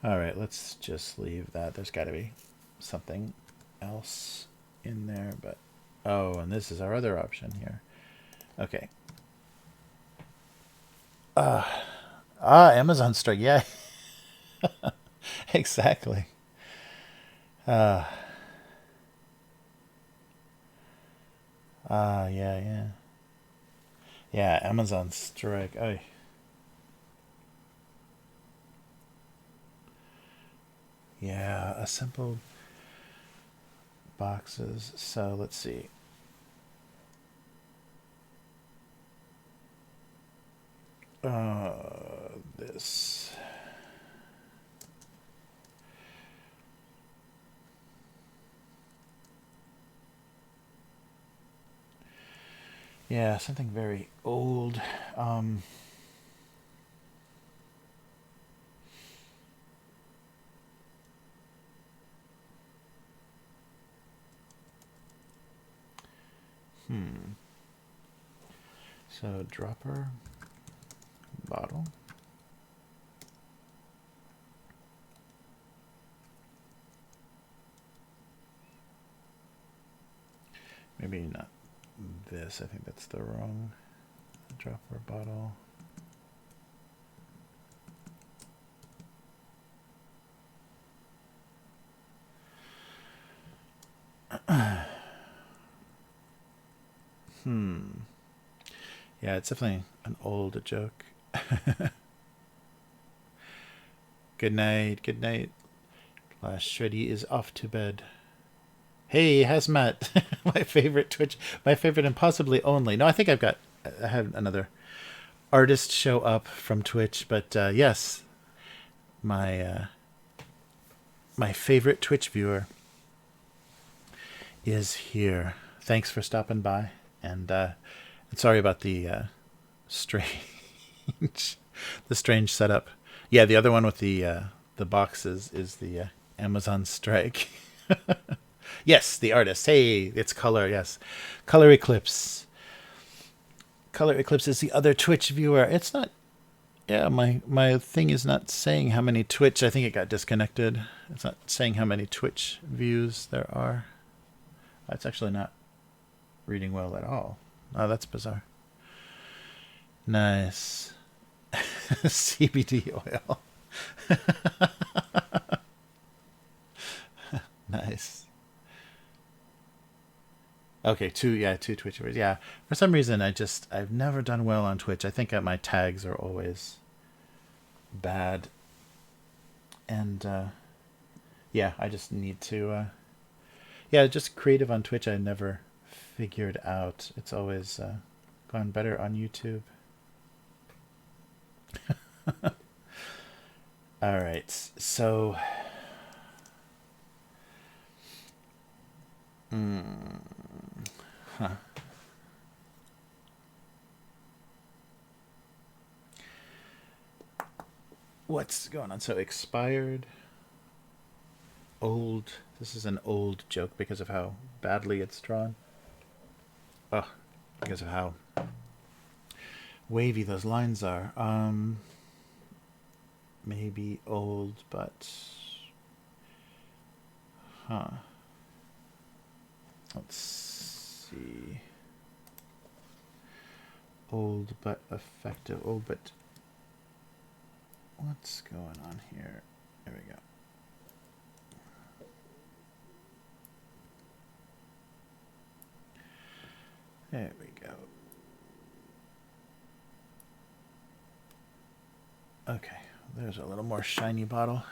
All right, let's just leave that. There's got to be something else in there, but oh, and this is our other option here. Okay. Amazon Store. Yeah, exactly. Yeah, yeah. Yeah, Amazon strike. Oh, yeah, assembled boxes. So let's see. This. Yeah, something very old. Um, so dropper bottle. Maybe not this. I think that's the wrong dropper bottle. Yeah, it's definitely an old joke. Good night. Good night. Last Shreddy is off to bed. Hey, Hazmat, my favorite Twitch, my favorite and possibly only. No, I think I have another artist show up from Twitch, but yes, my my favorite Twitch viewer is here. Thanks for stopping by, and sorry about the strange, the strange setup. Yeah, the other one with the boxes is the Amazon strike. Yes, the artist. Hey, it's Color. Yes, Color Eclipse. Color Eclipse is the other Twitch viewer. It's not. Yeah, my thing is not saying how many Twitch. I think it got disconnected. It's not saying how many Twitch views there are. It's actually not reading well at all. Oh, that's bizarre. Nice. CBD oil. Nice. Okay, two Twitch viewers. Yeah, for some reason I've never done well on Twitch. I think my tags are always bad, and yeah, I just need to. Yeah, just creative on Twitch. I never figured out. It's always gone better on YouTube. All right, so. Huh. What's going on? So expired, old. This is an old joke because of how badly it's drawn. Oh, because of how wavy those lines are. Maybe old, but huh. Let's see. Old but effective. Old but what's going on here? There we go. There we go. Okay, there's a little more shiny bottle.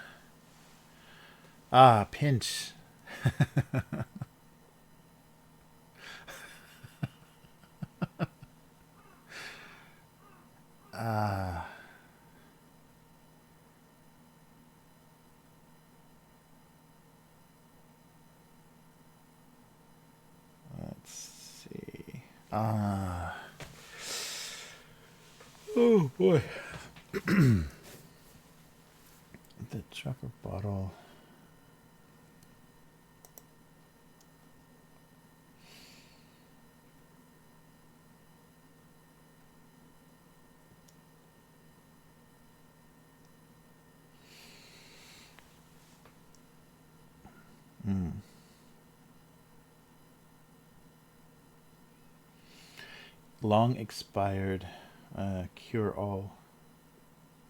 Ah, pinch. Ah. Let's see. Ah. Oh boy. The dropper bottle. Mm. Long expired cure-all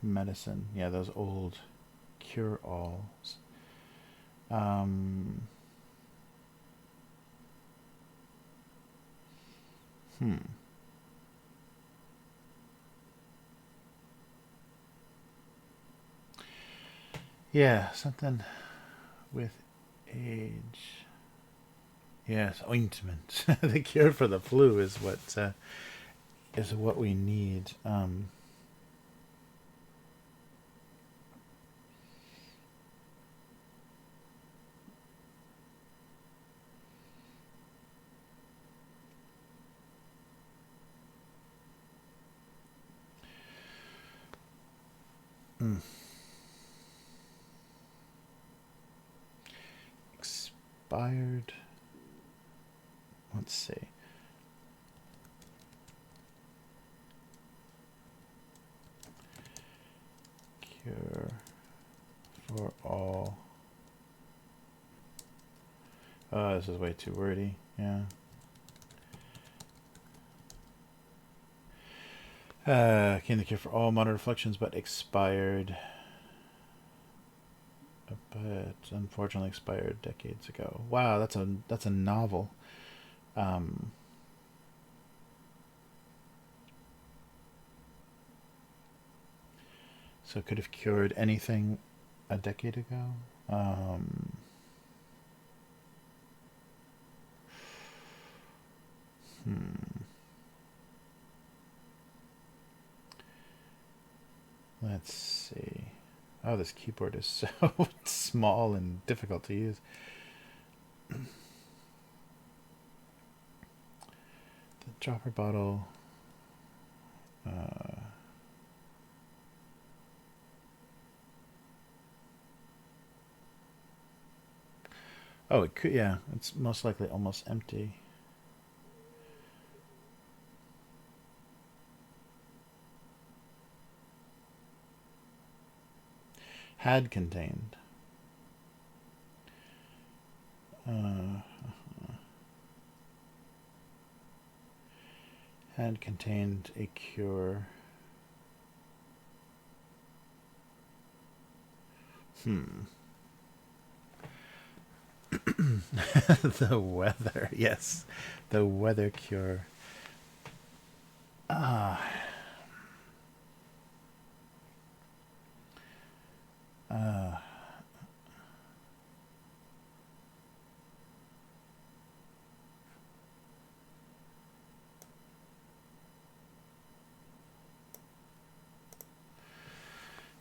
medicine. Yeah, those old cure-alls. Um, hmm. Yeah, something with age. Yes, ointment. The cure for the flu is what we need. Mm. Expired. Let's see. Cure for all. Oh, this is way too wordy. Yeah. Came the cure for all modern afflictions, but expired. But unfortunately expired decades ago. Wow, that's a novel. So it could have cured anything a decade ago. Hmm. Let's see. Oh, this keyboard is so small and difficult to use. The dropper bottle. Oh, it could. Yeah, it's most likely almost empty. Had contained. Had contained a cure. The weather. Yes, the weather cure. Ah.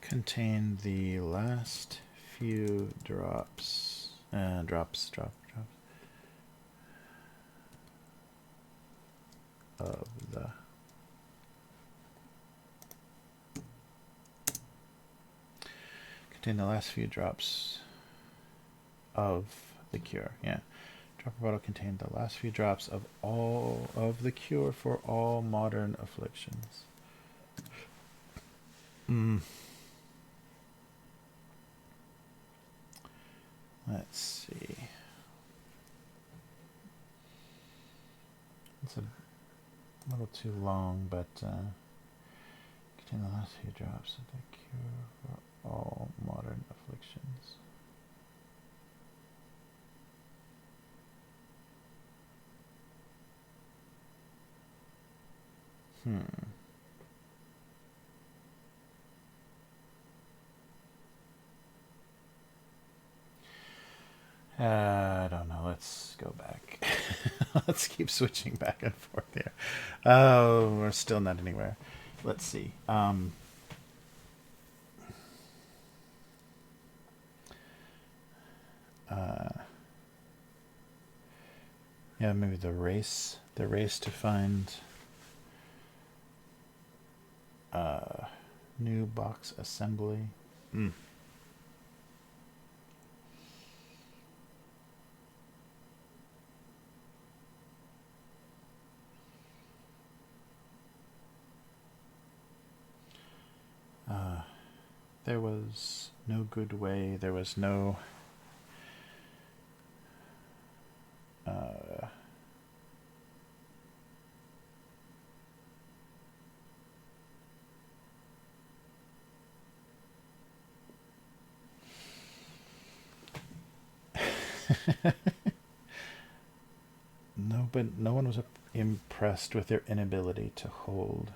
Contain the last few drops. Drops of the contain the last few drops of the cure. Yeah. Dropper bottle contained the last few drops of all of the cure for all modern afflictions. Let's see. It's a little too long, but contain the last few drops of the cure for all modern afflictions. I don't know. Let's go back. Let's keep switching back and forth here. Oh, we're still not anywhere. Let's see. Yeah, maybe the race to find new box assembly. There was no good way. There was no No, but no one was impressed with their inability to hold.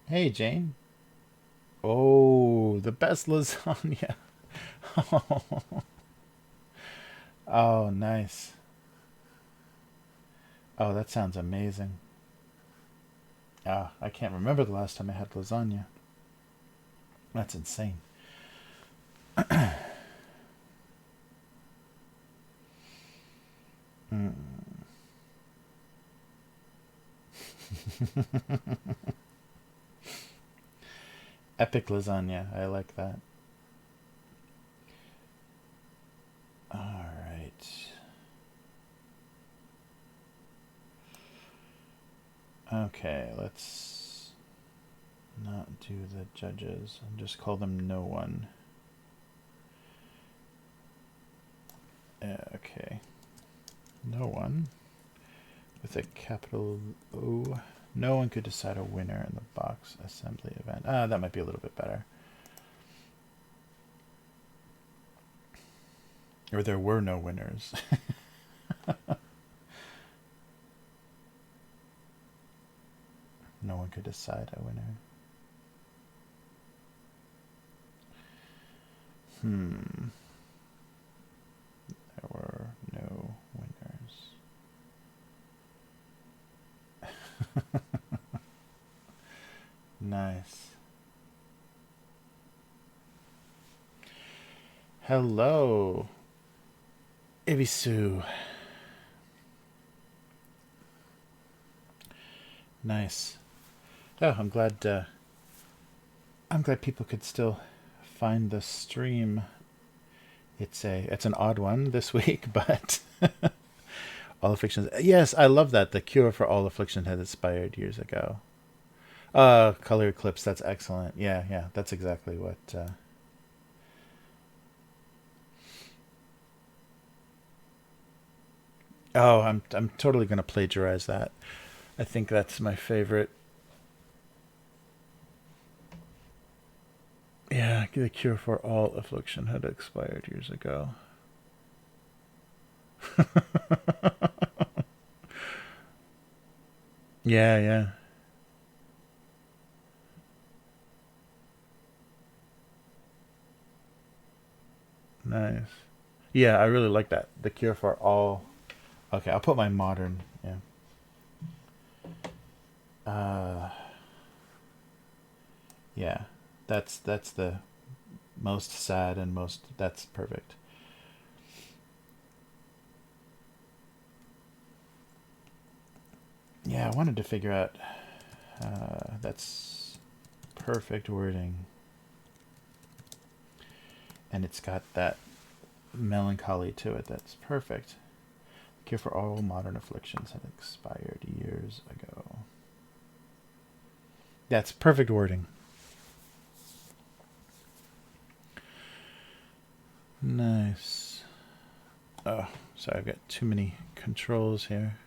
Hey, Jane. Oh, the best lasagna. Oh, nice. Oh, that sounds amazing. Ah, I can't remember the last time I had lasagna. That's insane. Mm. Epic lasagna. I like that. All right. Okay, let's not do the judges and just call them no one. Okay. No one with a capital O. No one could decide a winner in the box assembly event. That might be a little bit better. Or there were no winners. No one could decide a winner. There were no winners. Nice. Hello, Ibisu. Nice. Oh, I'm glad people could still find the stream. It's an odd one this week, but all afflictions. Yes, I love that. The cure for all affliction had expired years ago. Color eclipse. That's excellent. Yeah, yeah. That's exactly what. Oh, I'm totally gonna plagiarize that. I think that's my favorite. Yeah, the cure for all affliction had expired years ago. Yeah, yeah. Nice. Yeah, I really like that. The cure for all. Okay, I'll put my modern. Yeah. Uh, yeah. That's the most sad and most. That's perfect. Yeah, I wanted to figure out. That's perfect wording, and it's got that melancholy to it. That's perfect. Cure for all modern afflictions had expired years ago. That's perfect wording. Nice. Oh, sorry, I've got too many controls here.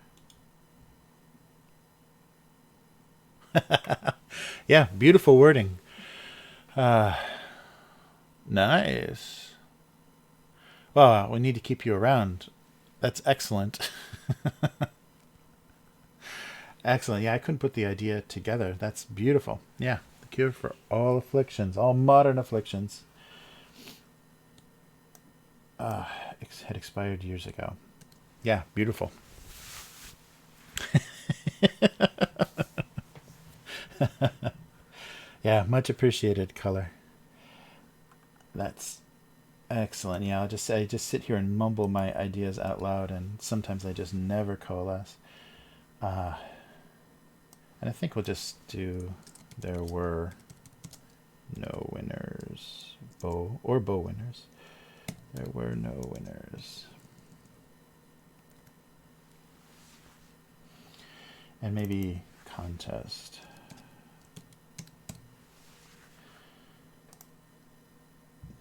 Yeah, beautiful wording. Nice. Well, we need to keep you around. That's excellent. Excellent. Yeah, I couldn't put the idea together. That's beautiful. Yeah, the cure for all afflictions, all modern afflictions, had expired years ago. Yeah, beautiful. Yeah, much appreciated, color. That's excellent. Yeah, I just sit here and mumble my ideas out loud, and sometimes I just never coalesce. Uh, and I think we'll just do. There were no winners, bow winners. There were no winners. And maybe contest.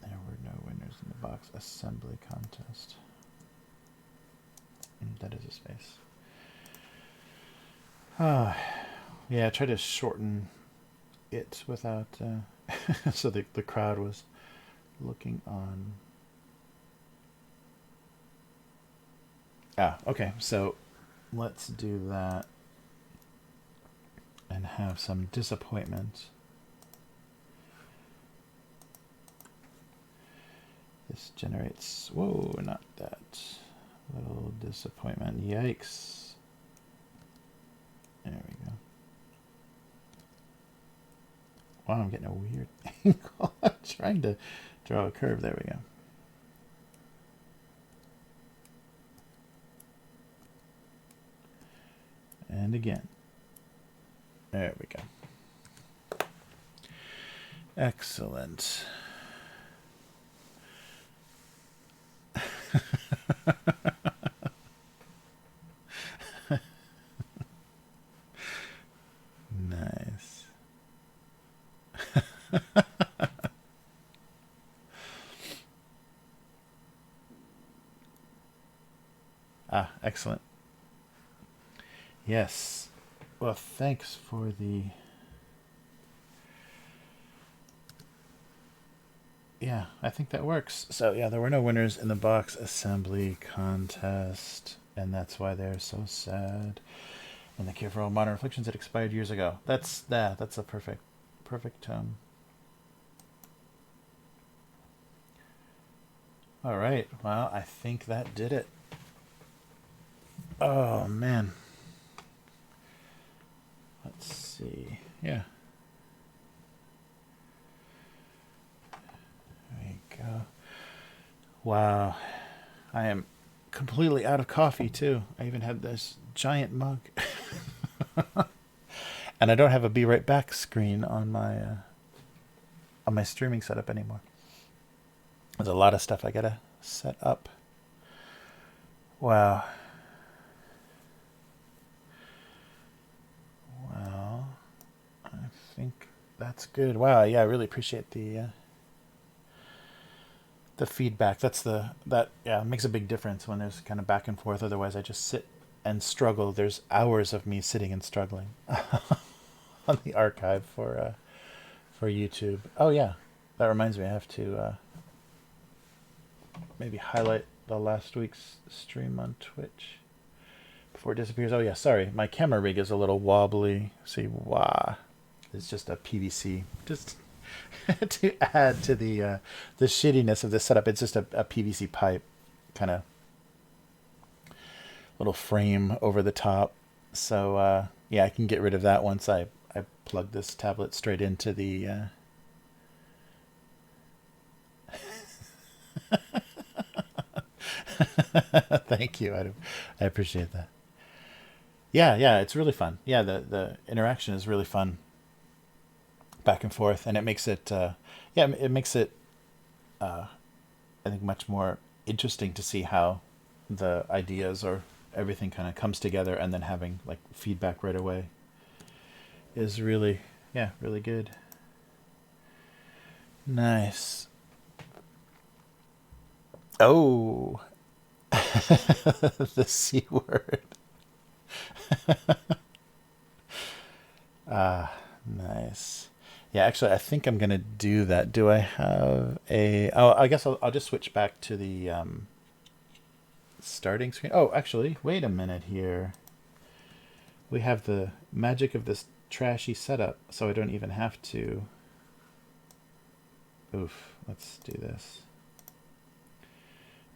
There were no winners in the box assembly contest. That is a space. Yeah, try to shorten it without So the crowd was looking on. Okay, so let's do that and have some disappointment. This generates, whoa, not that. Little disappointment, yikes. There we go. Wow, I'm getting a weird angle. I'm trying to draw a curve, there we go. And again. There we go. Excellent. Nice. Excellent. Yes. Well, thanks for the... Yeah, I think that works. So yeah, there were no winners in the box assembly contest, and that's why they're so sad. And the Cure for All Modern Afflictions that expired years ago. That's a perfect All right. Well, I think that did it. Oh man. Let's see. Yeah. There you go. Wow. I am completely out of coffee too. I even had this giant mug. And I don't have a be right back screen on my streaming setup anymore. There's a lot of stuff I gotta set up. Wow. Well, I think that's good. Wow, yeah, I really appreciate the feedback. That makes a big difference when there's kind of back and forth. Otherwise, I just sit and struggle. There's hours of me sitting and struggling on the archive for YouTube. Oh yeah, that reminds me. I have to maybe highlight the last week's stream on Twitch before it disappears. Oh yeah, sorry, my camera rig is a little wobbly. See, wow, it's just a PVC. Just to add to the shittiness of this setup, it's just a PVC pipe, kind of little frame over the top. So yeah, I can get rid of that once I plug this tablet straight into the Thank you. I appreciate that. Yeah, it's really fun. Yeah, the interaction is really fun, back and forth, and it makes it it makes it I think much more interesting to see how the ideas or everything kind of comes together, and then having like feedback right away is really really good. Nice. Oh, the C word. Nice. Yeah, actually, I think I'm gonna do that. Do I have a... Oh, I guess I'll just switch back to the starting screen. Oh, actually, wait a minute here. We have the magic of this trashy setup, so I don't even have to... Oof, let's do this.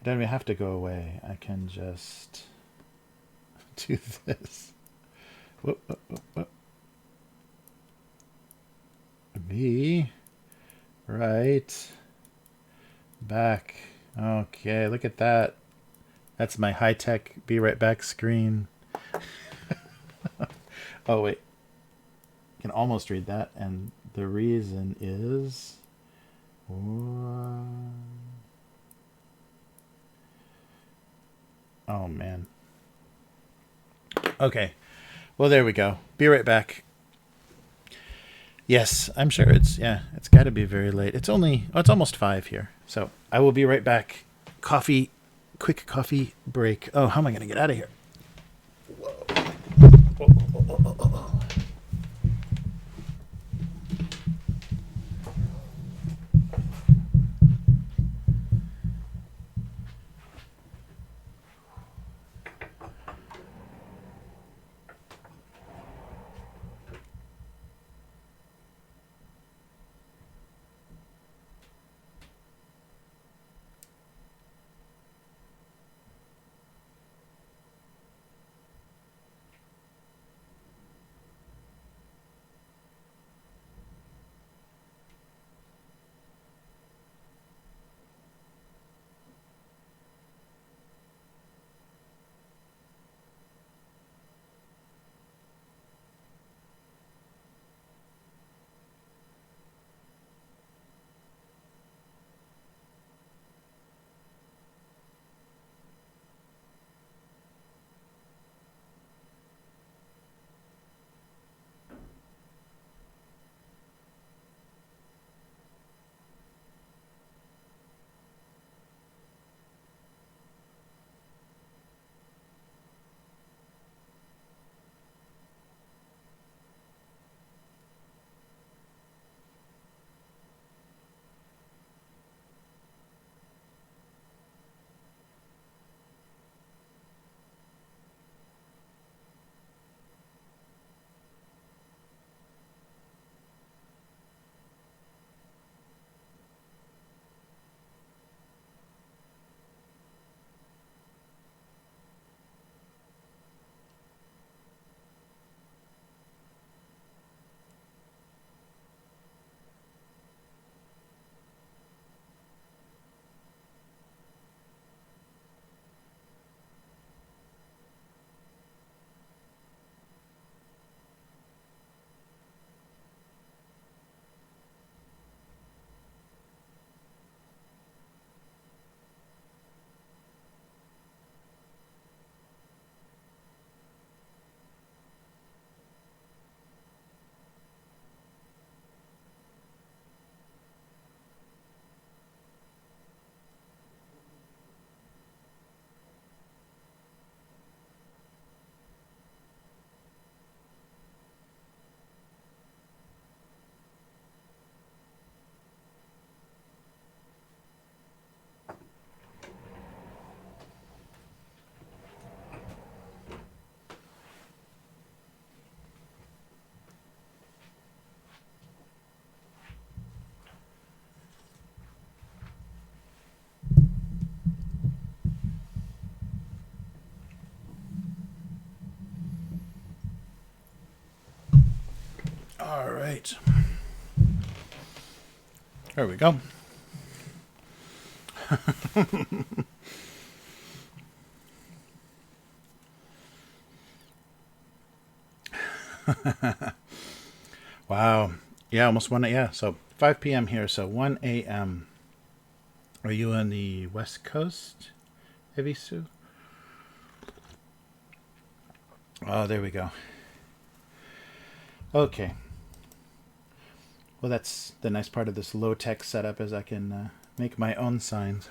I don't even have to go away. I can just do this. Whoop, whoop, whoop, whoop. Be right back. Okay, look at that. That's my high-tech be right back screen. Oh, wait. I can almost read that, and the reason is... Oh, man. Okay. Well, there we go. Be right back. Yes, I'm sure it's got to be very late. It's almost 5 here. So I will be right back. Quick coffee break. Oh, how am I going to get out of here? Whoa. Oh. There we go. Wow. Yeah, almost 1 a.m. Yeah, so 5 p.m. here, so 1 a.m. Are you on the West Coast, Evisu? Oh, there we go. Okay. Well, that's the nice part of this low-tech setup is I can make my own signs.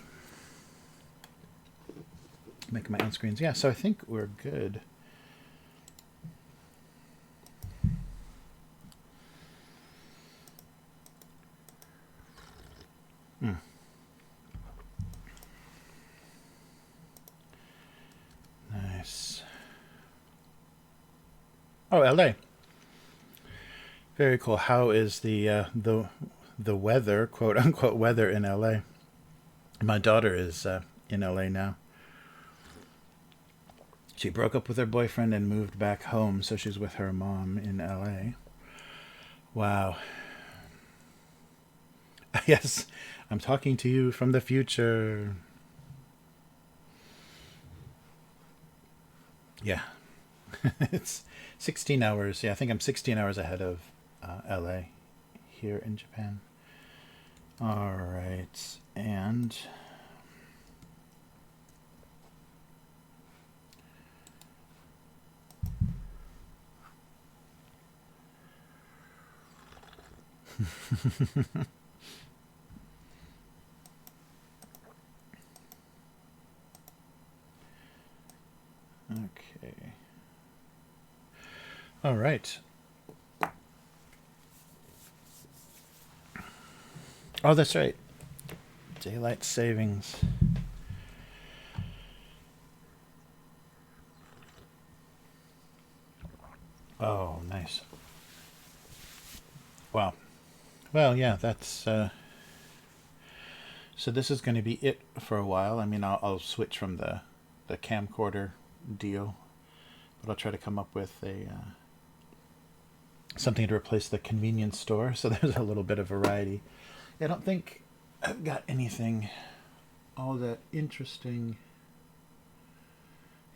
Make my own screens. Yeah, so I think we're good. Nice. Oh, LA. Very cool. How is the weather, quote unquote, weather in LA? My daughter is in LA now. She broke up with her boyfriend and moved back home, so she's with her mom in LA. Wow. Yes, I'm talking to you from the future. Yeah. It's 16 hours. Yeah, I think I'm 16 hours ahead of LA here in Japan. All right. And okay. All right. Oh, that's right. Daylight savings. Oh, nice. Wow. Well, yeah, that's so this is going to be it for a while. I mean, I'll switch from the camcorder deal, but I'll try to come up with a something to replace the convenience store, so there's a little bit of variety. I don't think I've got anything all that interesting.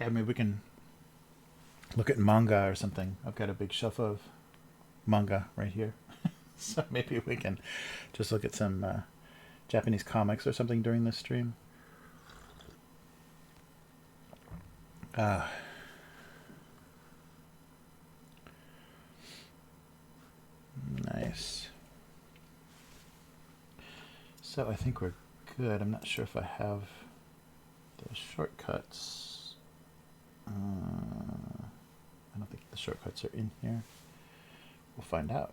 Yeah, maybe we can look at manga or something. I've got a big shelf of manga right here. So maybe we can just look at some Japanese comics or something during this stream. Nice. So I think we're good. I'm not sure if I have the shortcuts. I don't think the shortcuts are in here. We'll find out.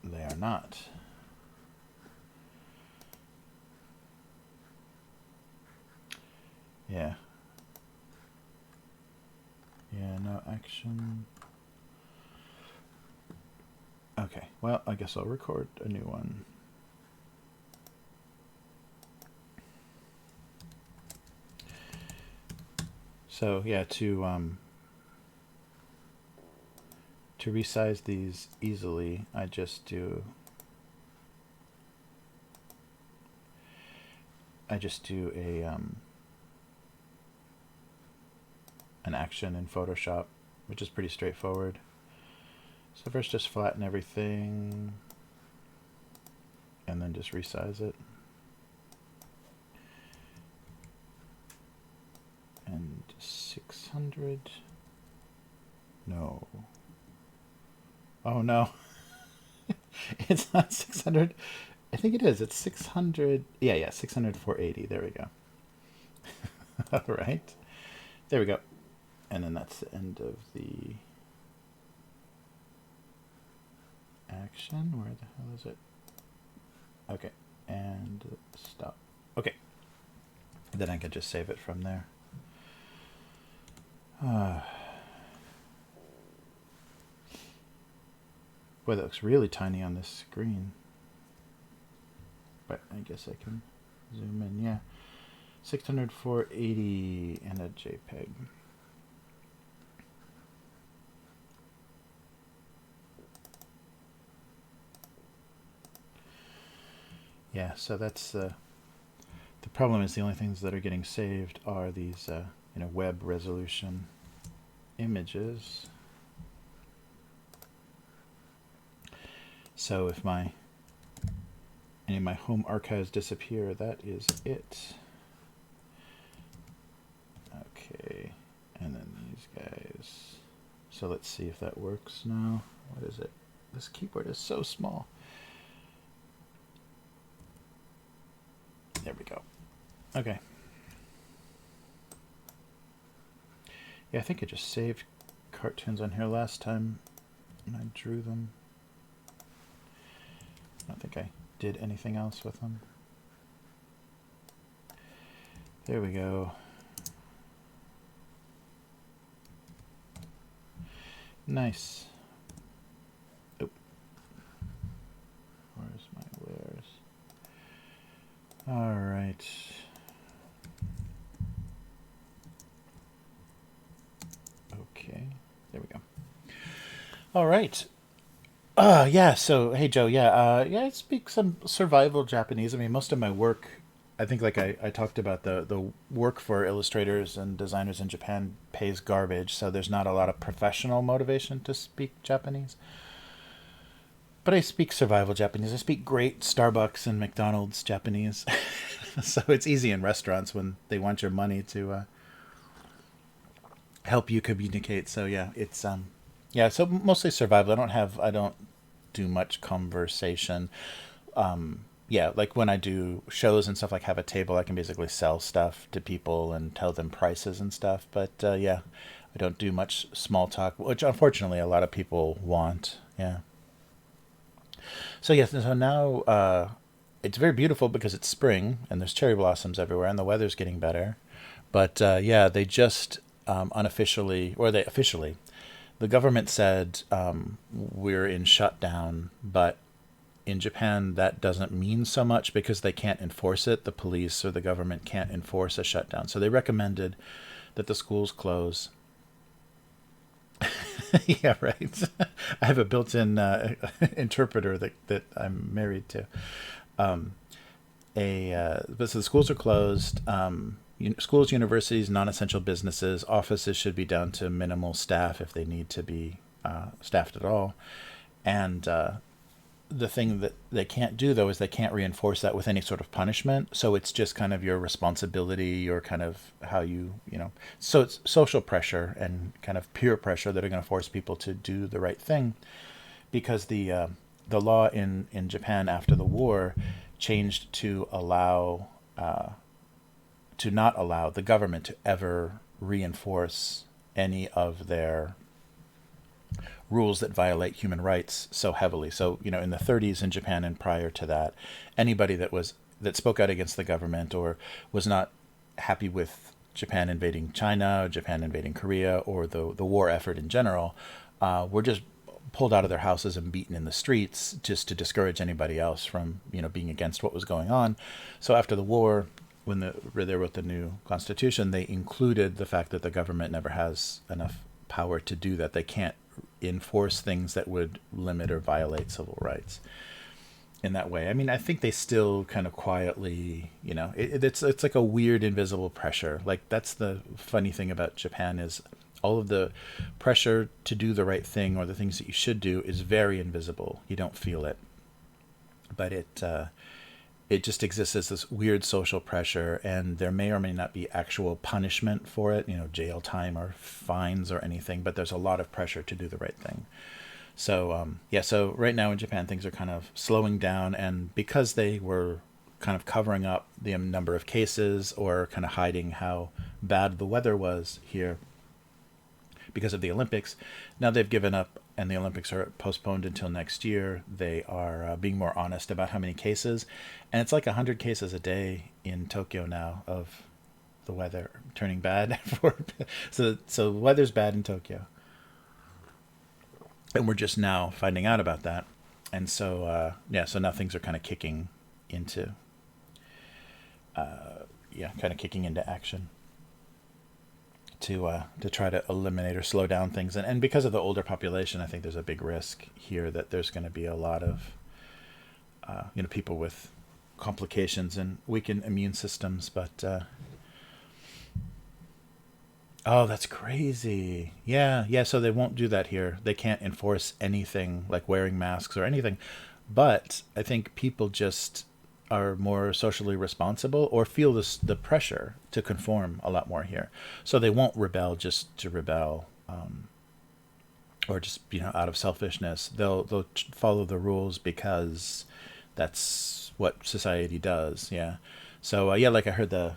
They are not. Yeah. Yeah, no action. Okay, well, I guess I'll record a new one. So yeah, to resize these easily, I just do a an action in Photoshop, which is pretty straightforward. So first just flatten everything and then just resize it. And 600. No. Oh no. It's not 600. I think it is. It's 600. Yeah, 600 480. There we go. All right. There we go. And then that's the end of the action. Where the hell is it? Okay. And stop. Okay. Then I could just save it from there. Boy, that looks really tiny on this screen. But I guess I can zoom in. Yeah. 600 480 and a JPEG. Yeah, so that's the problem is the only things that are getting saved are these web resolution images. So if any of my home archives disappear, that is it. Okay, and then these guys. So let's see if that works now. What is it? This keyboard is so small. There we go. Okay. Yeah, I think I just saved cartoons on here last time when I drew them. I don't think I did anything else with them. There we go. Nice. Oh. Where's my where's? All right. Okay. There we go. All right. Yeah, so hey Joe, yeah, I speak some survival Japanese. I mean, most of my work, I think like I talked about the work for illustrators and designers in Japan pays garbage, so there's not a lot of professional motivation to speak Japanese. But I speak survival Japanese. I speak great Starbucks and McDonald's Japanese. So it's easy in restaurants when they want your money to help you communicate. So yeah, it's yeah, so mostly survival. I don't do much conversation. Yeah, like when I do shows and stuff, like have a table, I can basically sell stuff to people and tell them prices and stuff. But yeah, I don't do much small talk, which unfortunately a lot of people want. Yeah. So yes, so now it's very beautiful because it's spring and there's cherry blossoms everywhere and the weather's getting better. But yeah, they just unofficially, or they officially, the government said we're in shutdown, but in Japan that doesn't mean so much because they can't enforce it. The police or the government can't enforce a shutdown. So they recommended that the schools close. Yeah, right. I have a built-in interpreter that I'm married to. But so the schools are closed. Schools, universities, non-essential businesses, offices should be down to minimal staff if they need to be staffed at all. And the thing that they can't do, though, is they can't reinforce that with any sort of punishment. So it's just kind of your responsibility or kind of how so it's social pressure and kind of peer pressure that are going to force people to do the right thing. Because the law in Japan after the war changed to allow to not allow the government to ever reinforce any of their rules that violate human rights so heavily. So, in the 30s in Japan and prior to that, anybody that spoke out against the government or was not happy with Japan invading China, or Japan invading Korea, or the war effort in general, were just pulled out of their houses and beaten in the streets just to discourage anybody else from, being against what was going on. So after the war, when they wrote the new constitution, they included the fact that the government never has enough power to do that. They can't enforce things that would limit or violate civil rights in that way. I mean, I think they still kind of quietly, it's like a weird invisible pressure. Like that's the funny thing about Japan is all of the pressure to do the right thing or the things that you should do is very invisible. You don't feel it, but it just exists as this weird social pressure, and there may or may not be actual punishment for it, jail time or fines or anything, but there's a lot of pressure to do the right thing. So, yeah, so right now in Japan, things are kind of slowing down, and because they were kind of covering up the number of cases or kind of hiding how bad the weather was here because of the Olympics, now they've given up and the Olympics are postponed until next year. They are being more honest about how many cases. And it's like 100 cases a day in Tokyo now of the weather turning bad. So the weather's bad in Tokyo. And we're just now finding out about that. And so, so now things are kind of kicking into, kicking into action to try to eliminate or slow down things. And because of the older population, I think there's a big risk here that there's going to be a lot of, people with complications and weaken immune systems. But oh, that's crazy. Yeah, yeah. So they won't do that here. They can't enforce anything like wearing masks or anything. But I think people just are more socially responsible or feel the pressure to conform a lot more here. So they won't rebel just to rebel, or just out of selfishness. They'll follow the rules because that's what society does. Yeah. So yeah, like I heard I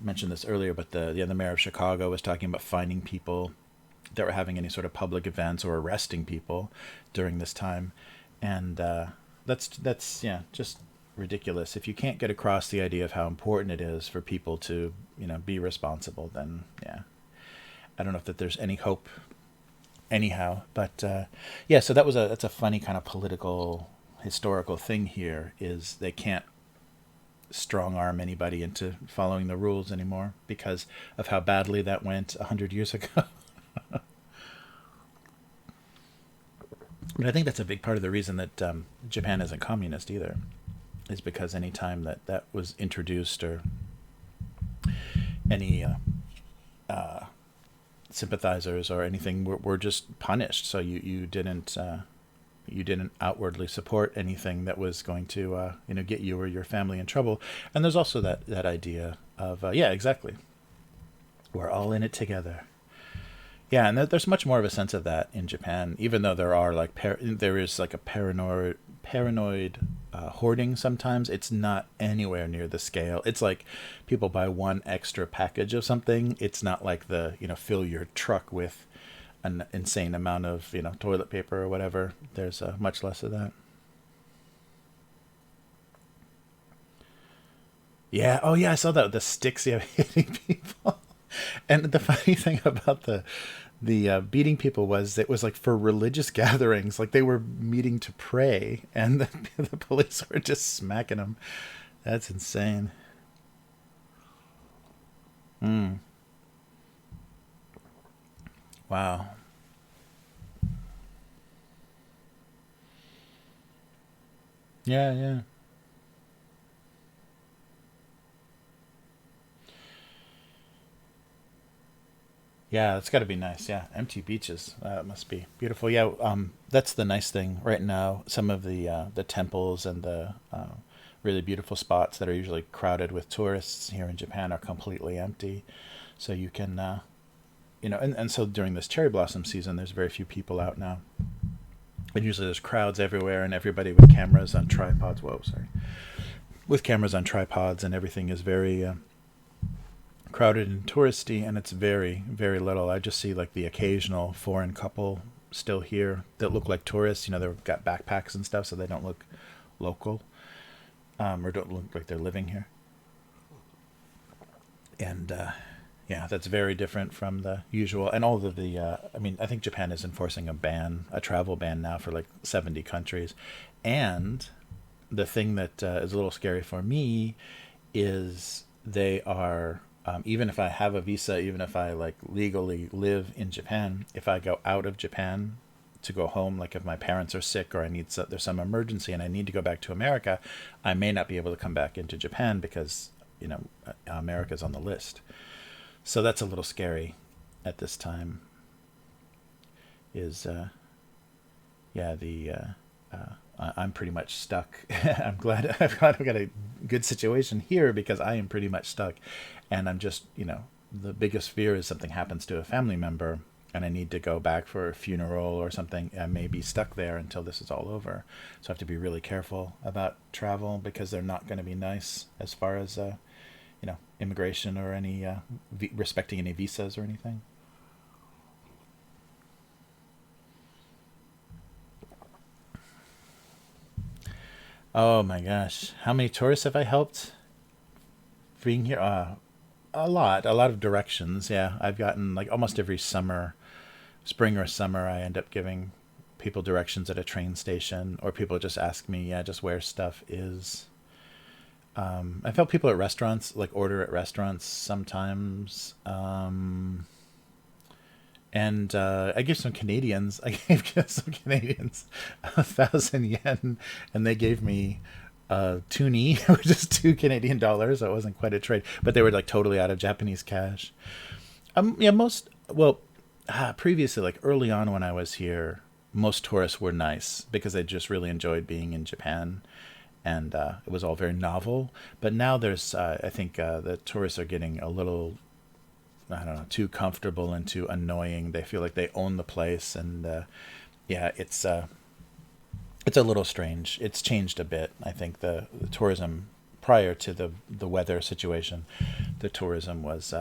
mentioned this earlier, but the mayor of Chicago was talking about finding people that were having any sort of public events or arresting people during this time, and that's yeah, just ridiculous. If you can't get across the idea of how important it is for people to be responsible, then yeah, I don't know if there's any hope anyhow. But yeah, so that's a funny kind of political historical thing here, is they can't strong arm anybody into following the rules anymore because of how badly that went 100 years ago. But I think that's a big part of the reason that Japan isn't communist either, is because any time that was introduced, or any sympathizers or anything were just punished. So you didn't outwardly support anything that was going to get you or your family in trouble. And there's also that idea of yeah, exactly, we're all in it together. Yeah, and there's much more of a sense of that in Japan, even though there are there is like a paranoid hoarding sometimes. It's not anywhere near the scale. It's like people buy one extra package of something. It's not like fill your truck with an insane amount of toilet paper or whatever. There's much less of that. Yeah. Oh yeah, I saw that with the sticks. Yeah, hitting people. And the funny thing about the beating people was it was like for religious gatherings, like they were meeting to pray, and the police were just smacking them. That's insane. Mm. Wow. Yeah, yeah. Yeah, it's got to be nice. Yeah, empty beaches. It must be beautiful. Yeah, that's the nice thing right now. Some of the temples and the really beautiful spots that are usually crowded with tourists here in Japan are completely empty. So you can, and so during this cherry blossom season, there's very few people out now. And usually there's crowds everywhere, and everybody with cameras on tripods. Whoa, sorry. With cameras on tripods, and everything is very crowded and touristy, and it's very, very little. I just see like the occasional foreign couple still here that look like tourists. They've got backpacks and stuff, so they don't look local, or don't look like they're living here. And yeah, that's very different from the usual. And all of I mean, I think Japan is enforcing a travel ban now for like 70 countries. And the thing that is a little scary for me is they are, even if I have a visa, even if I like legally live in Japan, if I go out of Japan to go home, like if my parents are sick or there's some emergency and I need to go back to America, I may not be able to come back into Japan because America's on the list. So that's a little scary at this time. Is yeah, I'm pretty much stuck. I've got a good situation here because I am pretty much stuck, and I'm just the biggest fear is something happens to a family member and I need to go back for a funeral or something. I may be stuck there until this is all over. So I have to be really careful about travel because they're not going to be nice as far as immigration or any respecting any visas or anything. Oh my gosh, how many tourists have I helped being here? A lot of directions. Yeah, I've gotten like almost every summer, spring or summer, I end up giving people directions at a train station, or people just ask me, yeah, just where stuff is. I've helped people at restaurants, like order at restaurants sometimes. And I gave some Canadians, I gave some Canadians 1,000 yen, and they gave me toonie, which is $2 Canadian. So it wasn't quite a trade, but they were like totally out of Japanese cash. Yeah, previously, like early on when I was here, most tourists were nice because they just really enjoyed being in Japan, and it was all very novel. But now there's, I think, the tourists are getting a little, I don't know, too comfortable and too annoying. They feel like they own the place, and yeah, it's a little strange. It's changed a bit. I think the tourism prior to the weather situation, the tourism was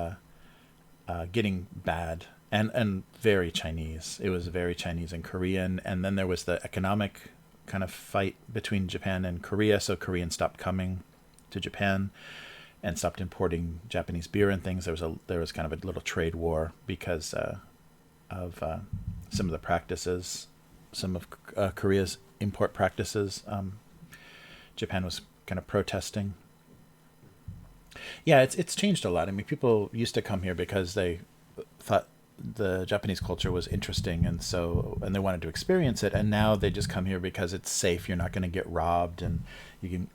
getting bad and very Chinese. It was very Chinese and Korean, and then there was the economic kind of fight between Japan and Korea. So Koreans stopped coming to Japan and stopped importing Japanese beer and things. There was kind of a little trade war because of some of the practices, some of Korea's import practices. Japan was kind of protesting. Yeah, it's changed a lot. I mean, people used to come here because they thought the Japanese culture was interesting, and they wanted to experience it. And now they just come here because it's safe. You're not going to get robbed, and you can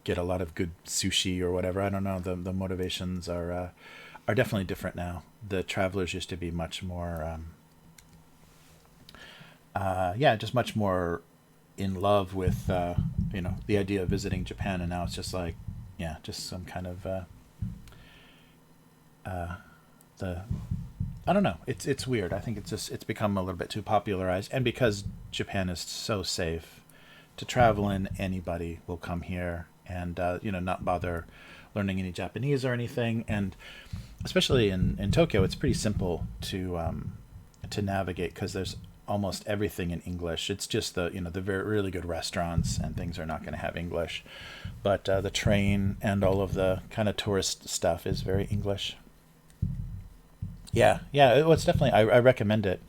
get a lot of good sushi or whatever. I don't know. The motivations are definitely different now. The travelers used to be much more, just much more in love with the idea of visiting Japan, and now it's just like, yeah, just some kind of I don't know. It's weird. I think it's become a little bit too popularized, and because Japan is so safe to travel in, anybody will come here and not bother learning any Japanese or anything. And especially in Tokyo, it's pretty simple to navigate because there's almost everything in English. It's just the very really good restaurants and things are not going to have English, but the train and all of the kind of tourist stuff is very English. Yeah, it's definitely, I recommend it,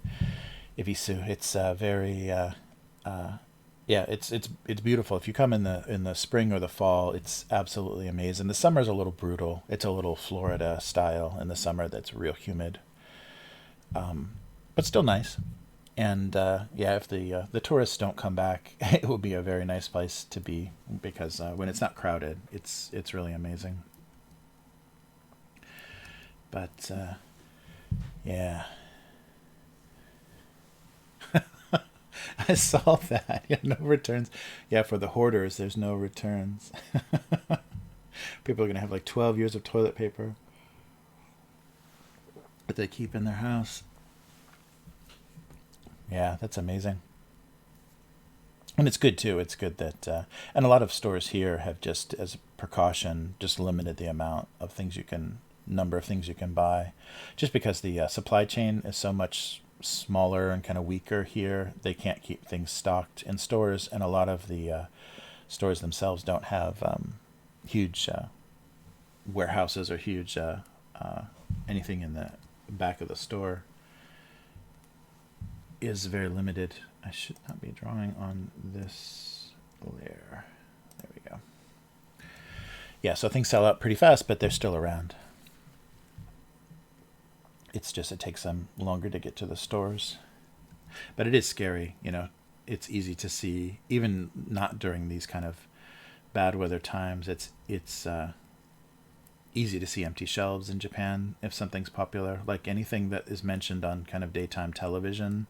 Ibisu. It's very yeah, it's beautiful. If you come in the spring or the fall, it's absolutely amazing. The summer is a little brutal. It's a little Florida style in the summer. That's real humid, but still nice. And yeah, if the tourists don't come back, it will be a very nice place to be because when it's not crowded, it's really amazing. But yeah, I saw that. Yeah, no returns. Yeah, for the hoarders, there's no returns. People are gonna have like 12 years of toilet paper that they keep in their house. Yeah, that's amazing. And it's good too. It's good that, and a lot of stores here have just, as a precaution, just limited the number of things you can buy, just because the supply chain is so much smaller and kind of weaker here. They can't keep things stocked in stores, and a lot of the stores themselves don't have huge warehouses or huge anything in the back of the store is very limited. I should not be drawing on this layer. There we go. Yeah, so things sell out pretty fast, but they're still around. It's just it takes them longer to get to the stores. But it is scary, It's easy to see, even not during these kind of bad weather times. It's easy to see empty shelves in Japan if something's popular, like anything that is mentioned on kind of daytime television.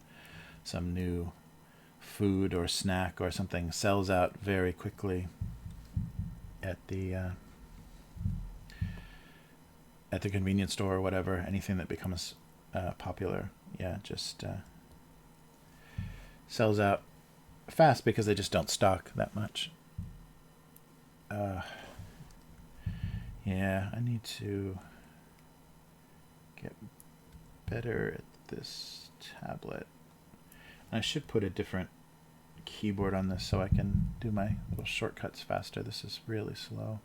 Some new food or snack or something sells out very quickly at the convenience store or whatever. Anything that becomes popular, yeah, just sells out fast because they just don't stock that much. Yeah, I need to get better at this tablet. I should put a different keyboard on this so I can do my little shortcuts faster. This is really slow.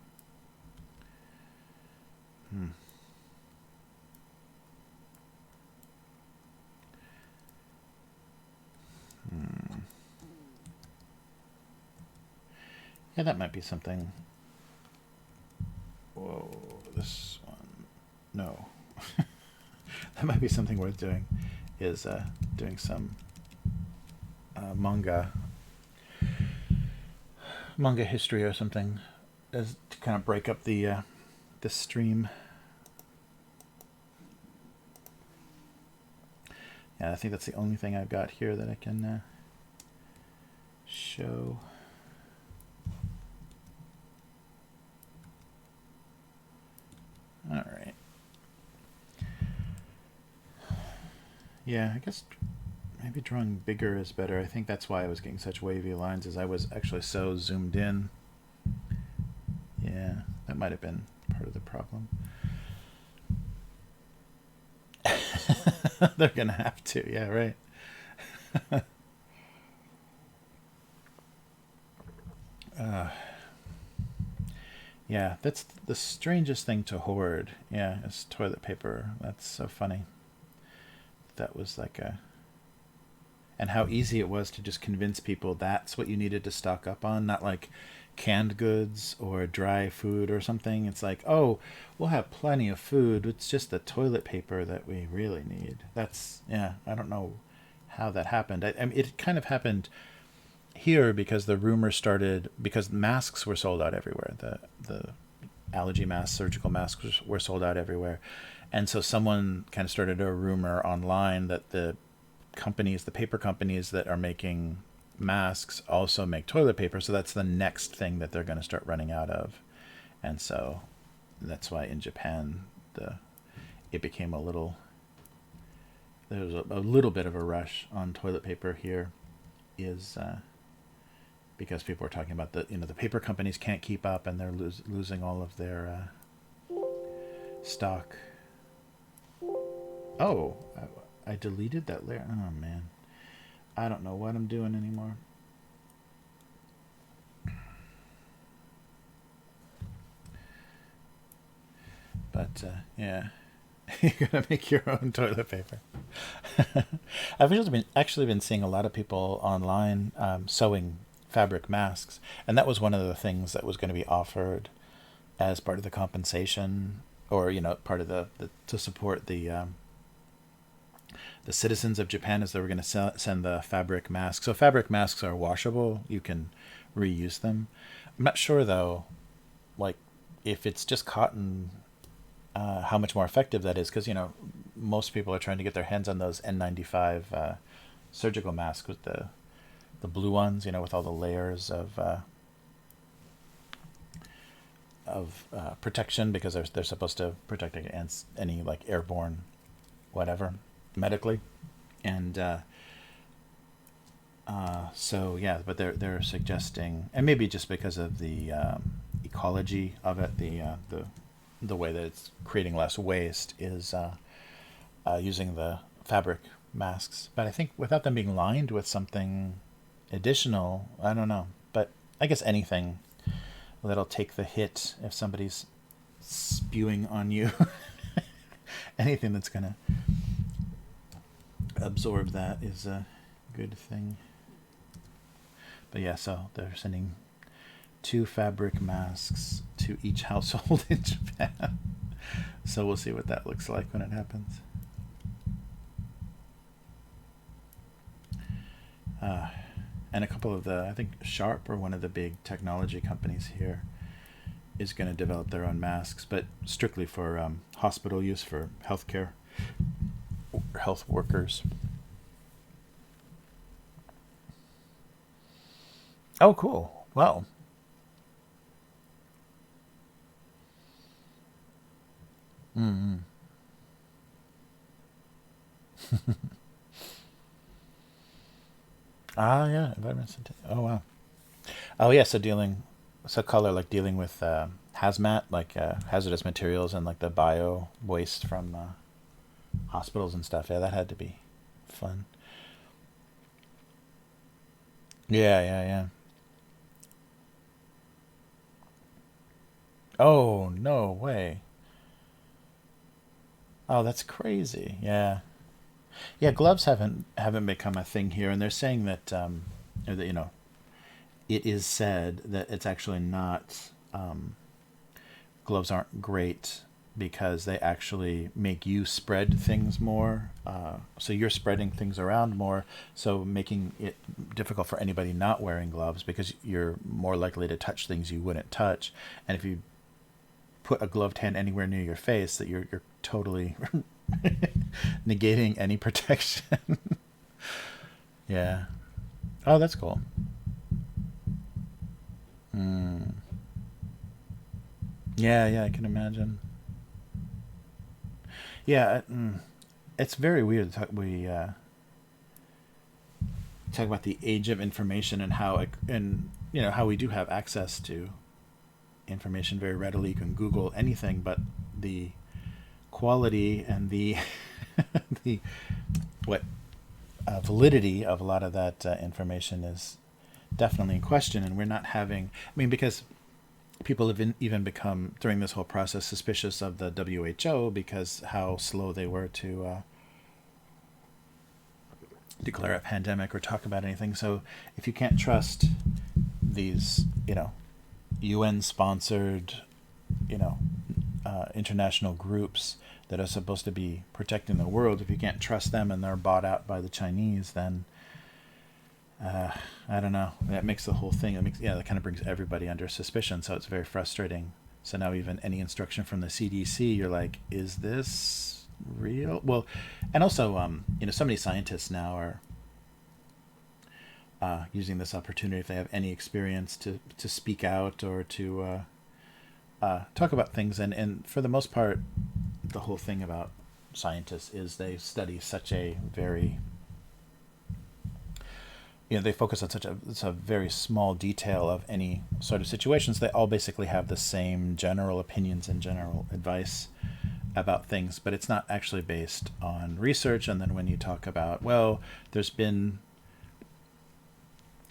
Yeah, that might be something. Whoa, this one. No. That might be something worth doing, is doing some manga manga history or something, as to kind of break up the stream. Yeah, I think that's the only thing I've got here that I can show. All right. Yeah, I guess maybe drawing bigger is better. I think that's why I was getting such wavy lines, is I was actually so zoomed in. Yeah, that might have been part of the problem. They're gonna have to, yeah, right. Yeah, that's the strangest thing to hoard. Yeah, it's toilet paper. That's so funny. That was like a... And how easy it was to just convince people that's what you needed to stock up on, not like canned goods or dry food or something. It's like, oh, we'll have plenty of food. It's just the toilet paper that we really need. That's, yeah, I don't know how that happened. I mean, it kind of happened here because the rumor started, because masks were sold out everywhere. The allergy masks, surgical masks were sold out everywhere. And so someone kind of started a rumor online that the companies, the paper companies that are making masks also make toilet paper, so that's the next thing that they're going to start running out of. And so that's why in Japan it became a little, there was a little bit of a rush on toilet paper here, is because people are talking about the paper companies can't keep up and they're losing all of their stock. Oh, I deleted that layer. Oh man, I don't know what I'm doing anymore. But yeah, you gotta make your own toilet paper. I've actually been seeing a lot of people online sewing fabric masks, and that was one of the things that was going to be offered as part of the compensation, or part of the to support the citizens of Japan, as they were going to send the fabric masks. So fabric masks are washable. You can reuse them. I'm not sure, though, like, if it's just cotton, how much more effective that is. Because, most people are trying to get their hands on those N95 surgical masks with the blue ones, with all the layers of protection, because they're supposed to protect against any, like, airborne whatever medically. And so yeah, but they're suggesting, and maybe just because of the ecology of it, the way that it's creating less waste, is using the fabric masks. But I think without them being lined with something additional, I don't know. But I guess anything that'll take the hit if somebody's spewing on you, anything that's gonna absorb that is a good thing. But yeah, so they're sending 2 fabric masks to each household in Japan. So we'll see what that looks like when it happens. And a couple of I think Sharp, or one of the big technology companies here, is going to develop their own masks, but strictly for hospital use, for healthcare, health workers. Oh, cool. Wow. Mm-hmm. Ah, yeah. Oh, wow. Oh, yeah. So color, like dealing with hazmat, like hazardous materials, and like the bio waste from hospitals and stuff. Yeah, that had to be fun. Yeah, yeah, yeah. Oh, no way. Oh, that's crazy. Yeah. Yeah, gloves haven't become a thing here, and they're saying that that it is said that it's actually not, gloves aren't great because they actually make you spread things more. So you're spreading things around more, so making it difficult for anybody not wearing gloves because you're more likely to touch things you wouldn't touch. And if you put a gloved hand anywhere near your face, that you're totally negating any protection. Yeah. Oh, that's cool. Mm. Yeah, yeah, I can imagine. Yeah, it's very weird. We talk about the age of information and how and how we do have access to information very readily. You can Google anything, but the quality and the the what validity of a lot of that information is definitely in question. And we're not having. I mean, because people have even become during this whole process suspicious of the WHO because how slow they were to declare a pandemic or talk about anything. So if you can't trust these, UN-sponsored, international groups that are supposed to be protecting the world, if you can't trust them and they're bought out by the Chinese, then I don't know. That makes the whole thing. That kind of brings everybody under suspicion. So it's very frustrating. So now even any instruction from the CDC, you're like, is this real? Well, and also, so many scientists now are using this opportunity, if they have any experience, to speak out or to talk about things. And for the most part, the whole thing about scientists is they study such a very they focus on such a very small detail of any sort of situations. They all basically have the same general opinions and general advice about things, but it's not actually based on research. And then when you talk about, well, there's been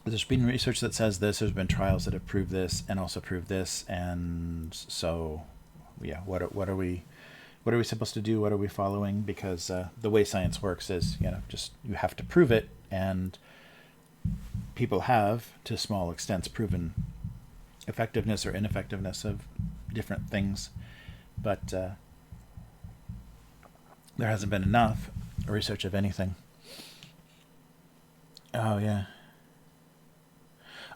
research that says this, there's been trials that have proved this and also proved this, and so what are we supposed to do? What are we following? Because the way science works is just you have to prove it, and people have, to small extents, proven effectiveness or ineffectiveness of different things, but there hasn't been enough research of anything. Oh yeah.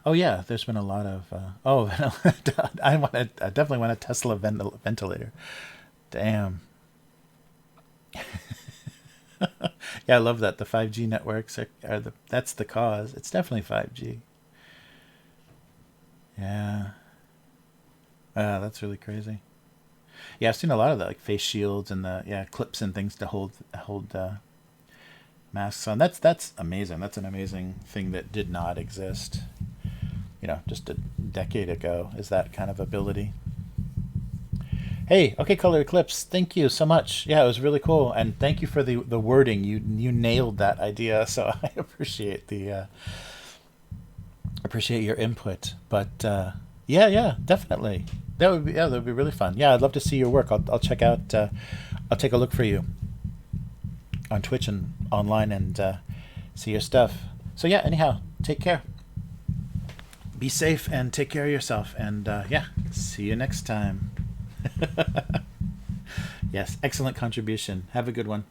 Oh yeah. There's been a lot of. I definitely want a Tesla ventilator. Damn. Yeah, I love that. The 5G networks that's the cause. It's definitely 5G. Yeah. That's really crazy. Yeah, I've seen a lot of that, like face shields and the clips and things to hold masks on. That's amazing. That's an amazing thing that did not exist, just a decade ago. Is that kind of ability? Hey, okay, Color Eclipse, thank you so much. Yeah, it was really cool, and thank you for the wording. You nailed that idea, so I appreciate your input. But yeah, definitely. That would be really fun. Yeah, I'd love to see your work. I'll check out. I'll take a look for you on Twitch and online and see your stuff. So yeah, anyhow, take care. Be safe and take care of yourself. And see you next time. Yes, excellent contribution. Have a good one.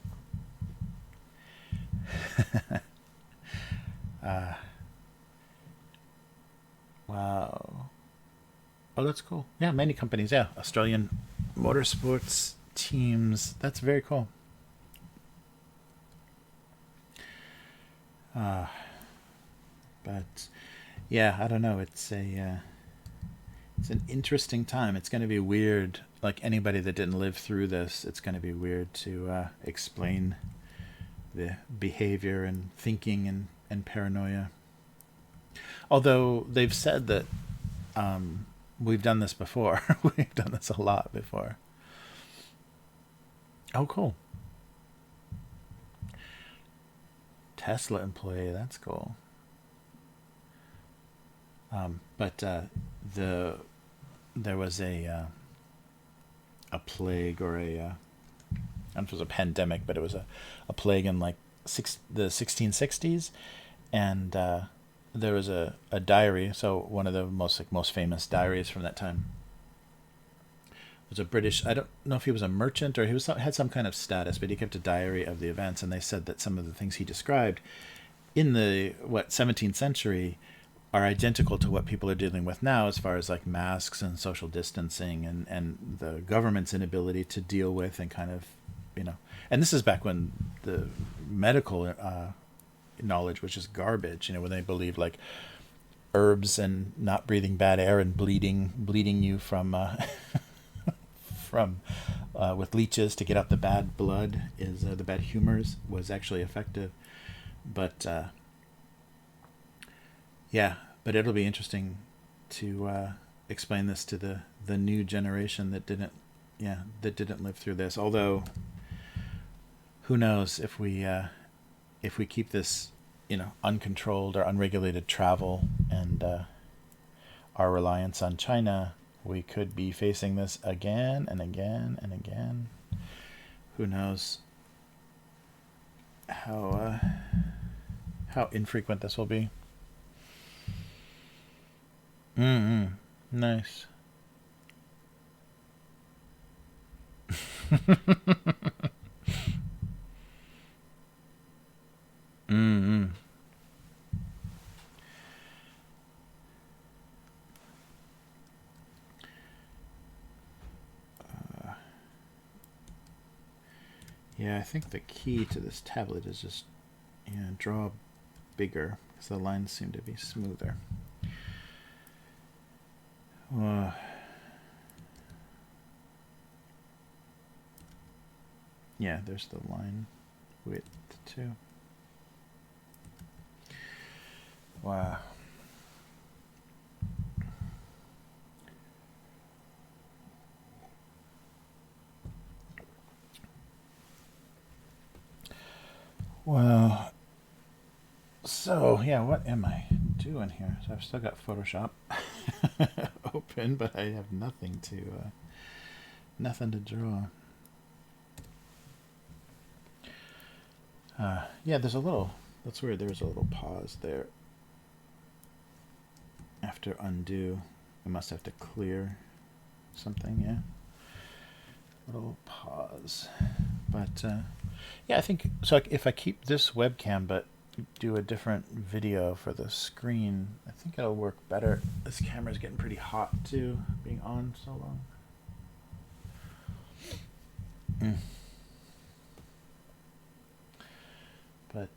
Wow. Oh, that's cool. Yeah, many companies. Yeah, Australian motorsports teams. That's very cool. But yeah, I don't know. It's an interesting time. It's going to be weird. Like anybody that didn't live through this, it's going to be weird to explain the behavior and thinking and paranoia. Although they've said that we've done this before. We've done this a lot before. Oh, cool. Tesla employee. That's cool. But there was a plague or I don't know if it was a pandemic, but it was a plague in like the 1660s, and there was a diary. So one of the most famous diaries from that time was a British. I don't know if he was a merchant or he was had some kind of status, but he kept a diary of the events, and they said that some of the things he described in the 17th century are identical to what people are dealing with now, as far as like masks and social distancing and the government's inability to deal with and kind of, and this is back when the medical knowledge was just garbage, when they believed like herbs and not breathing bad air and bleeding you from from with leeches to get out the bad blood is the bad humors was actually effective. But but it'll be interesting to explain this to the new generation that didn't live through this. Although, who knows if we keep this, uncontrolled or unregulated travel and our reliance on China, we could be facing this again and again and again. Who knows how infrequent this will be. Nice. Yeah, I think the key to this tablet is just draw bigger, because the lines seem to be smoother. Yeah, there's the line width too. Wow. Well, so yeah, what am I doing here? So I've still got Photoshop open, but I have nothing to draw. Yeah, there's a little. That's weird. There was a little pause there. After undo, I must have to clear something. Yeah, little pause. But yeah, I think so. If I keep this webcam, but do a different video for the screen, I think it'll work better. This camera's getting pretty hot too, being on so long. But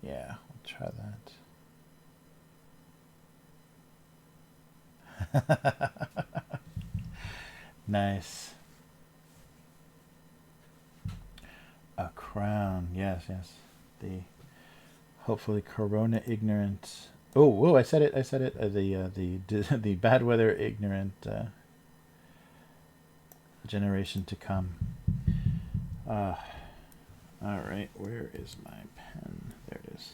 yeah, we'll try that. Nice. A crown, yes. The hopefully corona ignorant. Oh, whoa! I said it. The bad weather ignorant generation to come. All right, where is my pen? There it is.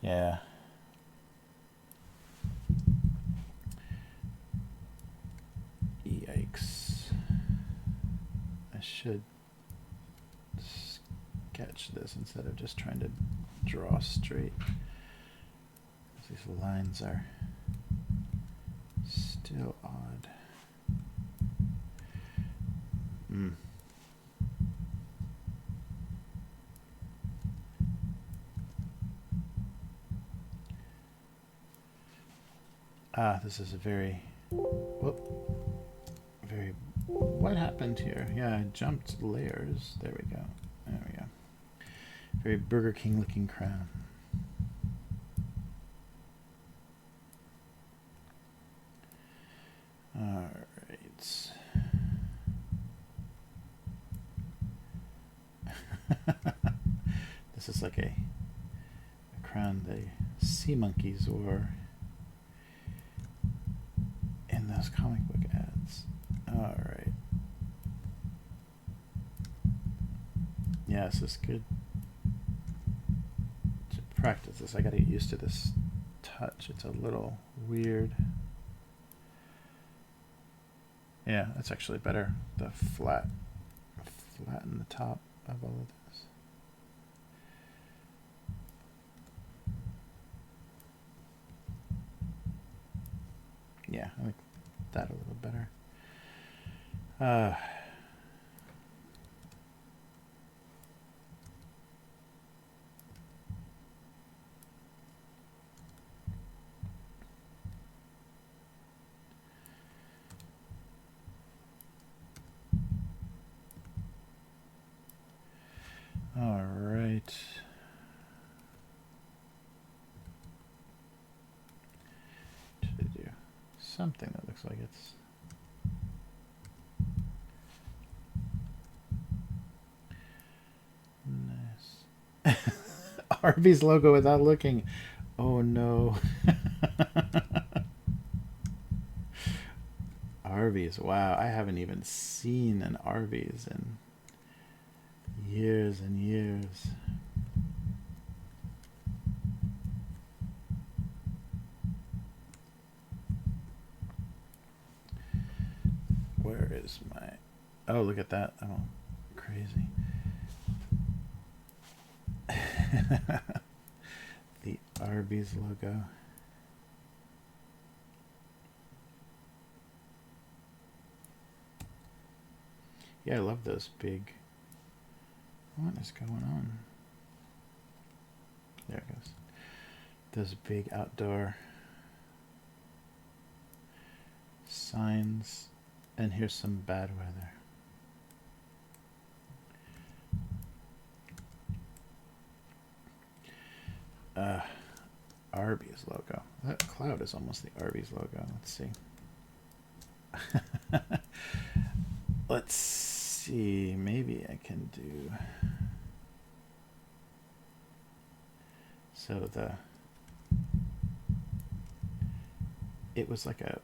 Yeah. Yikes. I should sketch this instead of just trying to draw straight. These lines are still odd. This is a very, what happened here? Yeah, I jumped layers. There we go. Very Burger King looking crown. All right. This is like a crown the sea monkeys wore in those comic book ads. All right. Yeah, this is good to practice this. I got to get used to this touch. It's a little weird. Yeah, that's actually better. The flatten the top of all of this. Yeah, I like that a little better. Uh, all right. Should I do something that looks like it's... Nice. Arby's logo without looking. Oh no. Arby's. Wow, I haven't even seen an Arby's in years and years. Where is my... Oh, look at that. I'm all crazy. The Arby's logo. Yeah, I love those big... What is going on? There it goes. Those big outdoor signs. And here's some bad weather. Arby's logo. That cloud is almost the Arby's logo. Let's see. Let's see. Maybe I can do... So it was like a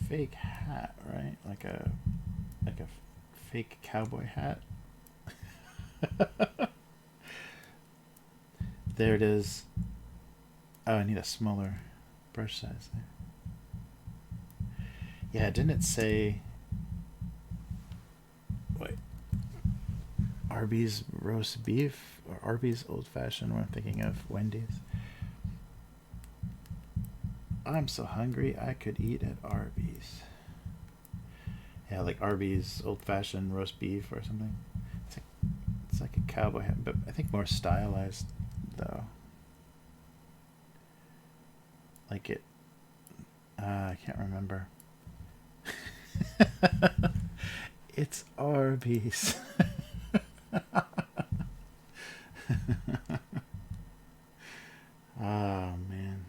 fake hat, right? Like a fake cowboy hat. There it is. Oh, I need a smaller brush size there. Yeah, didn't it say... Wait. Arby's roast beef? Or Arby's old fashioned? When I'm thinking of Wendy's. I'm so hungry I could eat at Arby's. Yeah, like Arby's old fashioned roast beef or something. It's like a cowboy hat, but I think more stylized though. Like it... I can't remember. It's Arby's. Oh man.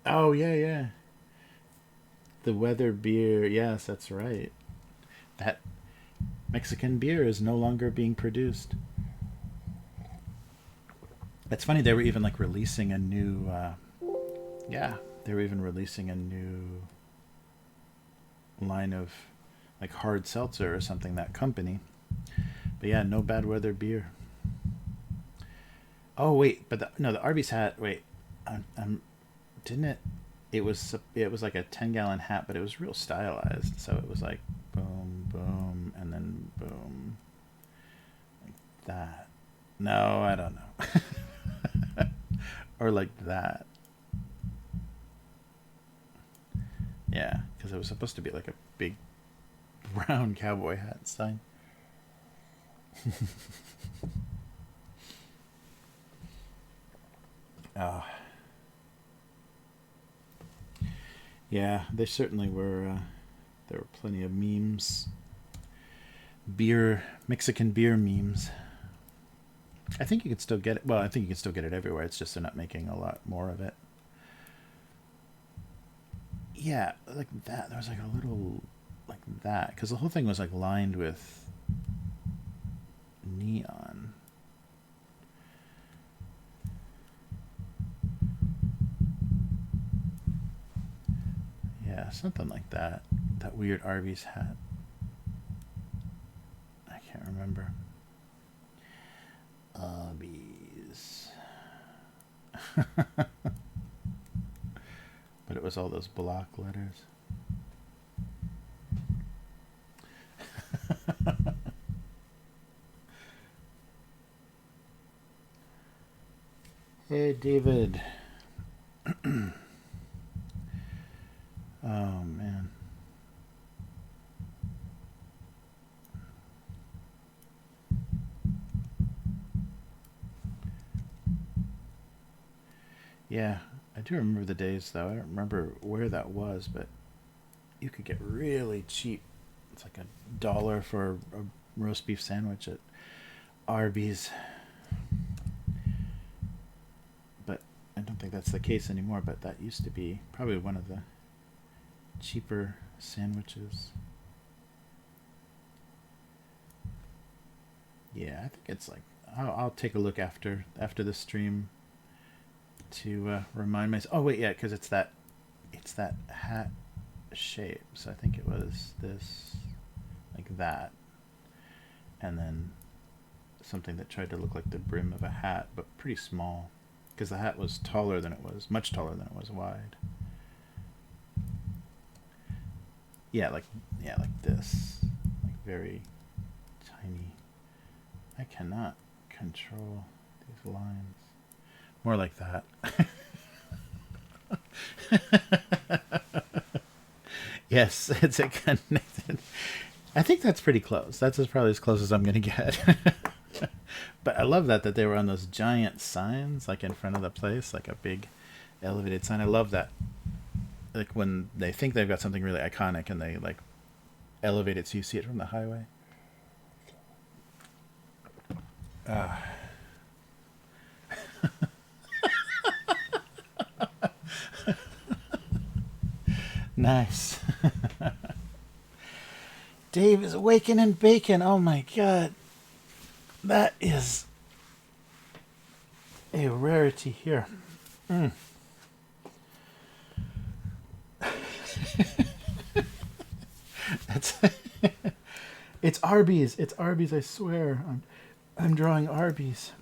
Oh yeah, yeah. The weather beer. Yes, that's right. That Mexican beer is no longer being produced. It's funny, they were even like releasing a new yeah, they were even releasing a new line of like hard seltzer or something, that company. But yeah, no bad weather beer. Oh wait, but the Arby's hat, wait. Didn't it... It was like a 10-gallon hat, but it was real stylized. So it was like boom, boom, and then boom, like that. No, I don't know. Or like that. Yeah, because it was supposed to be like a big brown cowboy hat sign. Oh. Yeah, they certainly were. There were plenty of memes. Mexican beer memes. I think you can still get it. Well, I think you can still get it everywhere. It's just they're not making a lot more of it. Yeah, like that. There was like a little like that, because the whole thing was like lined with neon. Yeah, something like that. That weird Arby's hat. I can't remember. Arby's. But it was all those block letters. Hey, David. Oh, man. Yeah, I do remember the days, though. I don't remember where that was, but you could get really cheap. It's like $1 for a roast beef sandwich at Arby's. But I don't think that's the case anymore, but that used to be probably one of the cheaper sandwiches. Yeah, I think it's like I'll take a look after the stream to remind myself. Oh wait, yeah, because it's that hat shape. So I think it was this, like that, and then something that tried to look like the brim of a hat, but pretty small, because the hat was taller than it was, much taller than it was wide. Yeah, like this, like very tiny. I cannot control these lines. More like that. Yes, it's a connected. I think that's pretty close. That's probably as close as I'm going to get. But I love that they were on those giant signs, like in front of the place, like a big elevated sign. I love that. Like when they think they've got something really iconic and they like elevate it so you see it from the highway. Nice. Dave is awaken and bacon. Oh my god. That is a rarity here. That's it's Arby's. It's Arby's, I swear. I'm drawing Arby's.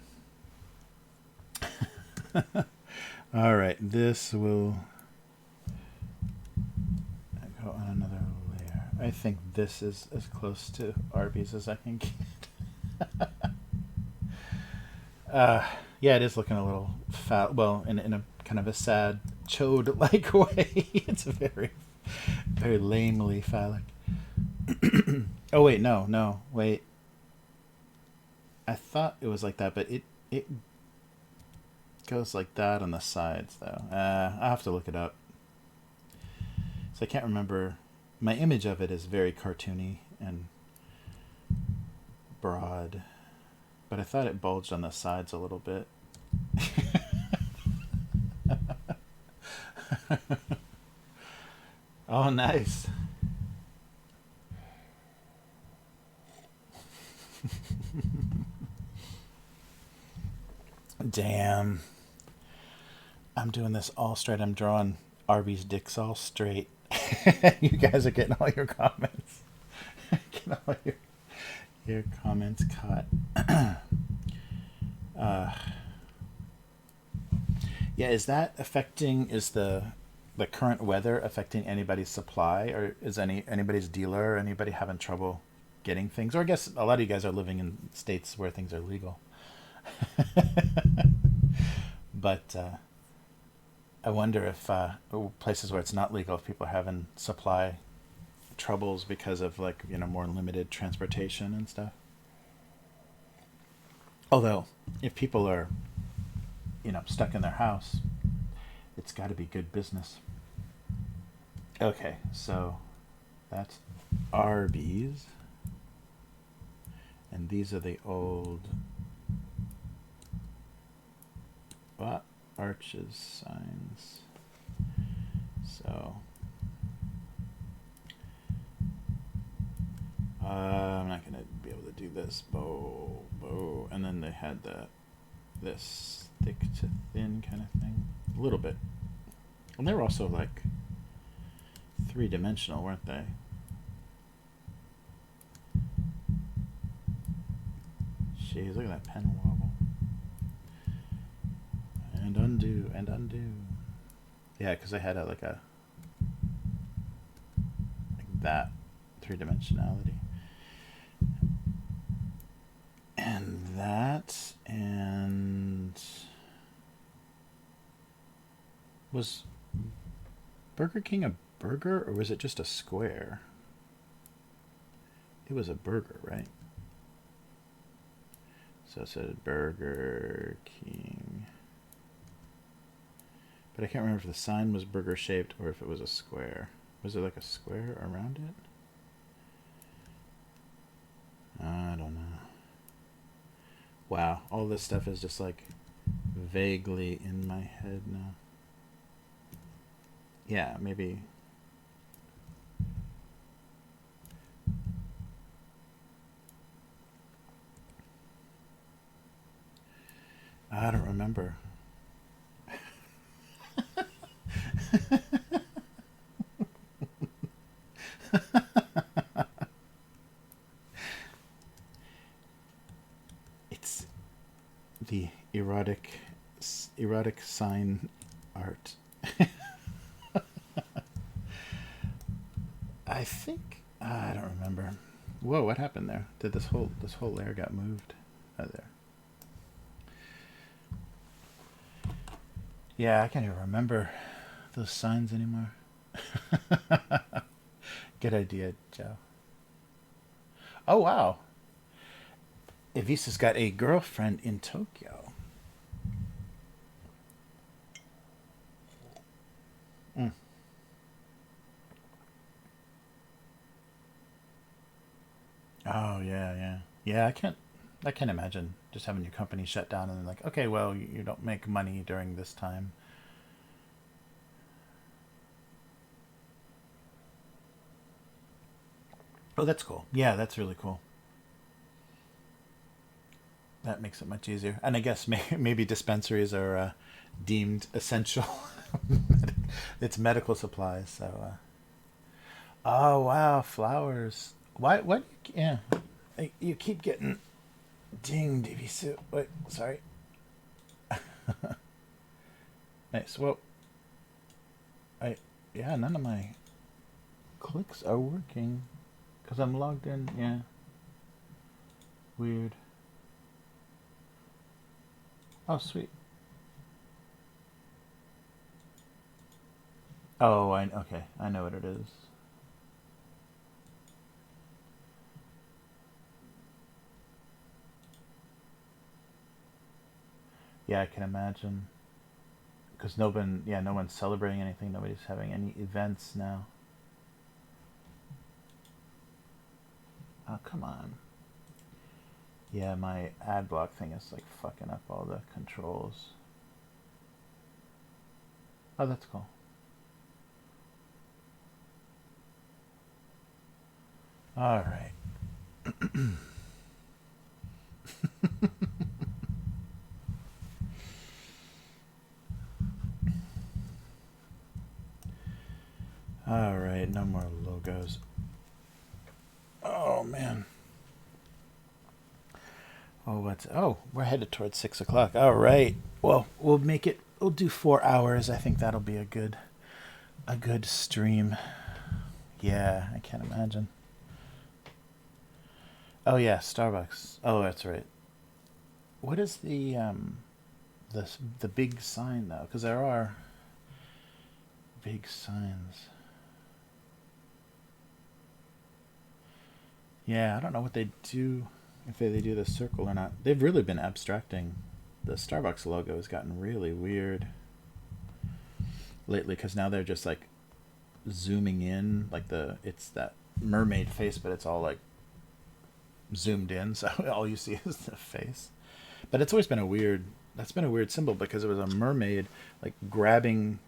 All right, this will go on another layer. I think this is as close to Arby's as I can get. Yeah, it is looking a little fat. Well, in a kind of a sad chode-like way. It's very, very lamely phallic. Oh wait, no, wait. I thought it was like that, but it goes like that on the sides, though. I'll have to look it up. So I can't remember. My image of it is very cartoony and broad, but I thought it bulged on the sides a little bit. Oh, nice. Damn. I'm doing this all straight. I'm drawing Arby's dicks all straight. You guys are getting all your comments. Getting all your comments caught. Yeah, is that affecting, is the current weather affecting anybody's supply, or is anybody's dealer or anybody having trouble getting things? Or I guess a lot of you guys are living in states where things are legal. But I wonder if places where it's not legal, if people are having supply troubles because of like, more limited transportation and stuff. Although, if people are, stuck in their house, it's got to be good business. Okay, so that's Arby's. And these are the old arches signs. So I'm not gonna be able to do this bow, and then they had this thick to thin kind of thing, a little bit, and they were also like 3-dimensional, weren't they? Jeez, look at that pen wobble. And undo, and undo. Yeah, because I had like that 3-dimensionality. And that, and Was Burger King a burger, or was it just a square? It was a burger, right? So it said Burger King. But I can't remember if the sign was burger shaped or if it was a square. Was there like a square around it? I don't know. Wow, all this stuff is just like vaguely in my head now. Yeah, maybe. I don't remember. It's the erotic sign art. I think I don't remember. Whoa, what happened there? Did this whole layer got moved? Oh, there. Yeah, I can't even remember those signs anymore. Good idea, Joe. Oh wow, Evisa's got a girlfriend in Tokyo. Mm. Oh yeah. I can't imagine just having your company shut down and then like, okay, well, you don't make money during this time. Oh, that's cool. Yeah, that's really cool. That makes it much easier. And I guess maybe dispensaries are deemed essential. It's medical supplies, so. Oh wow, flowers. Why? What? Yeah, you keep getting dinged if you sit. Wait, sorry. Nice. Well, I yeah, none of my clicks are working because I'm logged in. Yeah, weird. Oh sweet. Oh, I okay. I know what it is. Yeah, I can imagine. Because no one's celebrating anything. Nobody's having any events now. Oh, come on. Yeah, my ad block thing is like fucking up all the controls. Oh, that's cool. All right. All right, no more logos. Oh man. We're headed towards 6 o'clock. All right. Well, we'll make it. We'll do 4 hours. I think that'll be a good stream. Yeah, I can't imagine. Oh yeah, Starbucks. Oh, that's right. What is the big sign though? Because there are big signs. Yeah, I don't know what they do, if they do the circle or not. They've really been abstracting. The Starbucks logo has gotten really weird lately because now they're just like zooming in, like it's that mermaid face, but it's all like zoomed in, so all you see is the face. But it's always been a weird. That's been a weird symbol because it was a mermaid like grabbing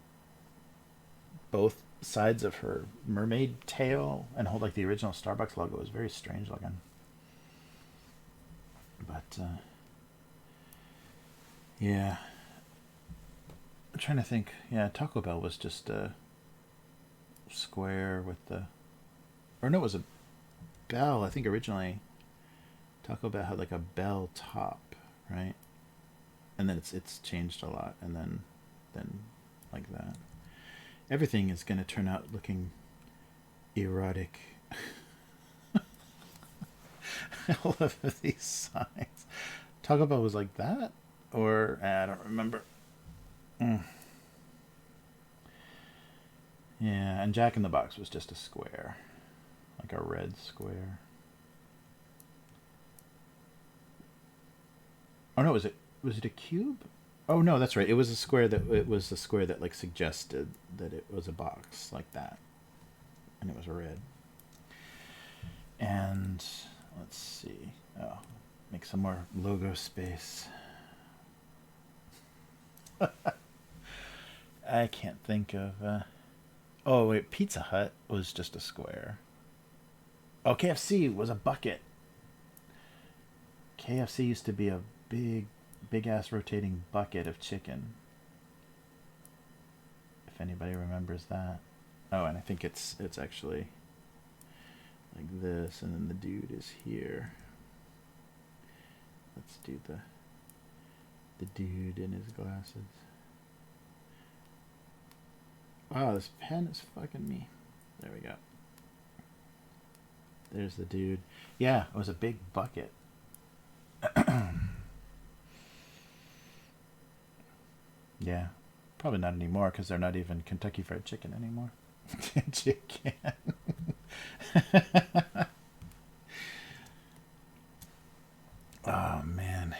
both sides of her mermaid tail and hold like the original Starbucks logo. Was very strange looking. But yeah, I'm trying to think. Yeah, Taco Bell was just a square with the, or no, it was a bell. I think originally Taco Bell had like a bell top, right? And then it's changed a lot, and then like that. Everything is going to turn out looking erotic. All of these signs. Taco Bell was like that, or I don't remember. Mm. Yeah, and Jack in the Box was just a square. Like a red square. Oh no, was it a cube? Oh no, that's right. It was a square that like suggested that it was a box like that. And it was red. And let's see. Oh, make some more logo space. I can't think of oh wait, Pizza Hut was just a square. Oh, KFC was a bucket. KFC used to be a big ass rotating bucket of chicken. If anybody remembers that. Oh, and I think it's actually like this, and then the dude is here. Let's do the dude in his glasses. Wow, this pen is fucking me. There we go. There's the dude. Yeah, it was a big bucket. Yeah, probably not anymore because they're not even Kentucky Fried Chicken anymore. Chicken. Oh man.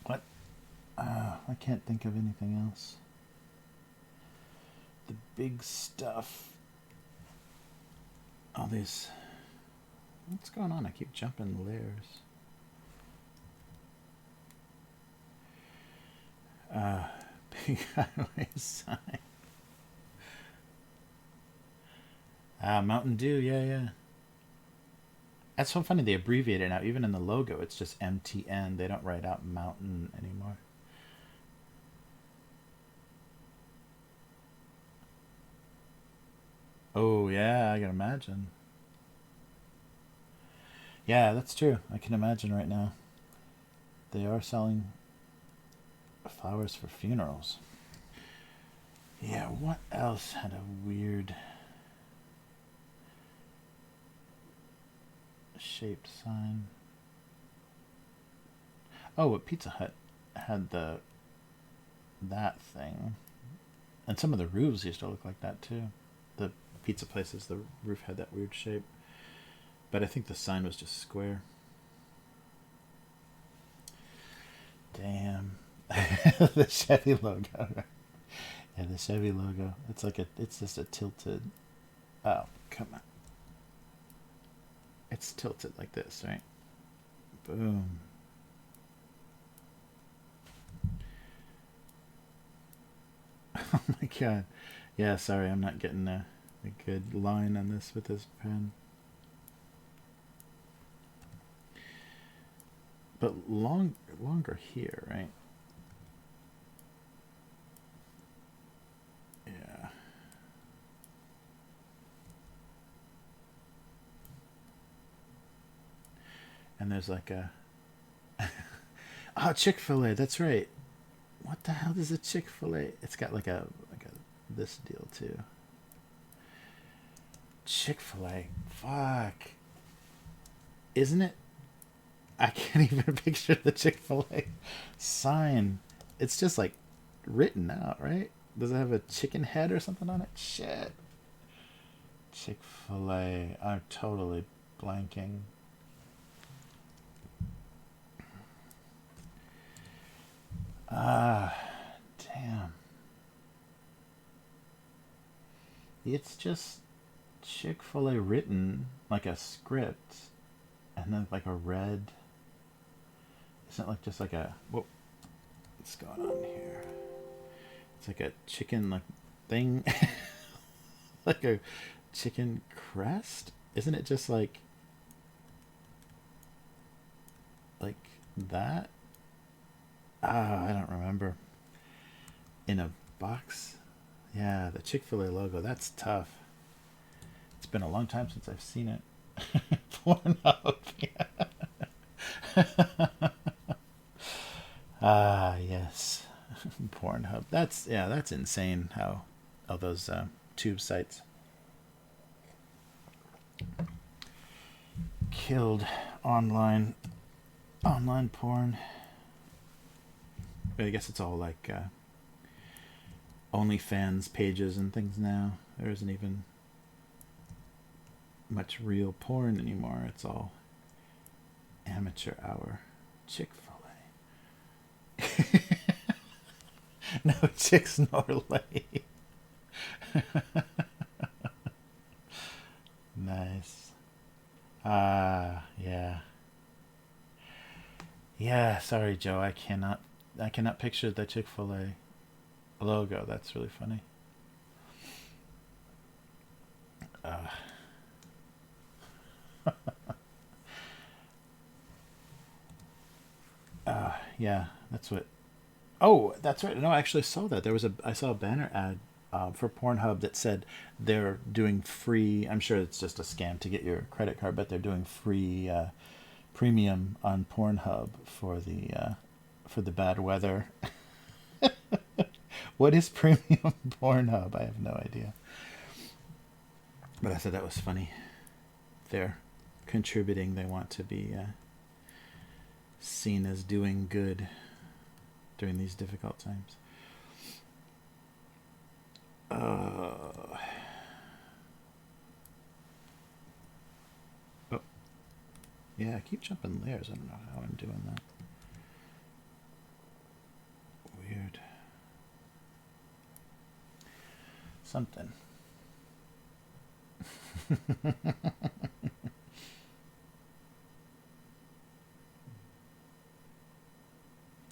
What? I can't think of anything else. The big stuff. All these. What's going on? I keep jumping layers. Big highway sign. Mountain Dew, yeah. That's so funny. They abbreviate it now. Even in the logo, it's just MTN. They don't write out Mountain anymore. Oh, yeah, I can imagine. Yeah, that's true. I can imagine right now. They are selling flowers for funerals. Yeah, what else had a weird shaped sign? Oh, but Pizza Hut had that thing. And some of the roofs used to look like that too. The pizza places, the roof had that weird shape. But I think the sign was just square. Damn. The Chevy logo. Yeah, the Chevy logo. It's just a tilted. Oh, come on. It's tilted like this, right? Boom. Oh my god. Yeah, sorry, I'm not getting a good line on this with this pen. But longer here, right? Yeah. And there's like a oh, Chick-fil-A, that's right. What the hell is a Chick-fil-A? It's got like a this deal too. Chick-fil-A. Fuck. Isn't it? I can't even picture the Chick-fil-A sign. It's just like written out, right? Does it have a chicken head or something on it? Shit. Chick-fil-A. I'm totally blanking. Damn. It's just Chick-fil-A written like a script, and then like a red. Isn't it like just like a whoa? What's going on here? It's like a chicken like thing, like a chicken crest. Isn't it just like that? I don't remember. In a box. Yeah, the Chick-fil-A logo. That's tough. It's been a long time since I've seen it. Pornhub. Yes. Pornhub. That's insane how all those tube sites killed online porn. I guess it's all like OnlyFans pages and things now. There isn't even much real porn anymore. It's all amateur hour. Chick-fil-A. No chicks nor lay. Nice. Yeah. Yeah, sorry Joe, I cannot picture the Chick-fil-A logo. That's really funny. Yeah, that's what. Oh, that's right. No, I actually saw that. I saw a banner ad for Pornhub that said they're doing free. I'm sure it's just a scam to get your credit card, but they're doing free premium on Pornhub for the bad weather. What is premium Pornhub? I have no idea. But I thought that was funny. They're contributing. They want to be seen as doing good during these difficult times. Oh, yeah, I keep jumping layers. I don't know how I'm doing that. Weird. Something.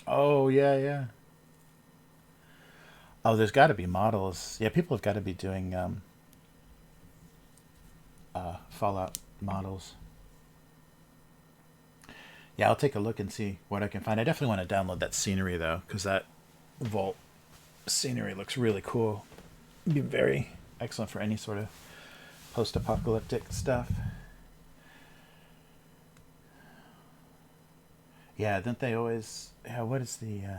Oh, yeah, yeah. Oh, there's got to be models. Yeah, people have got to be doing Fallout models. Yeah, I'll take a look and see what I can find. I definitely want to download that scenery, though, because that vault scenery looks really cool. It'd be very excellent for any sort of post-apocalyptic stuff. Yeah, don't they always... Yeah, what is the... It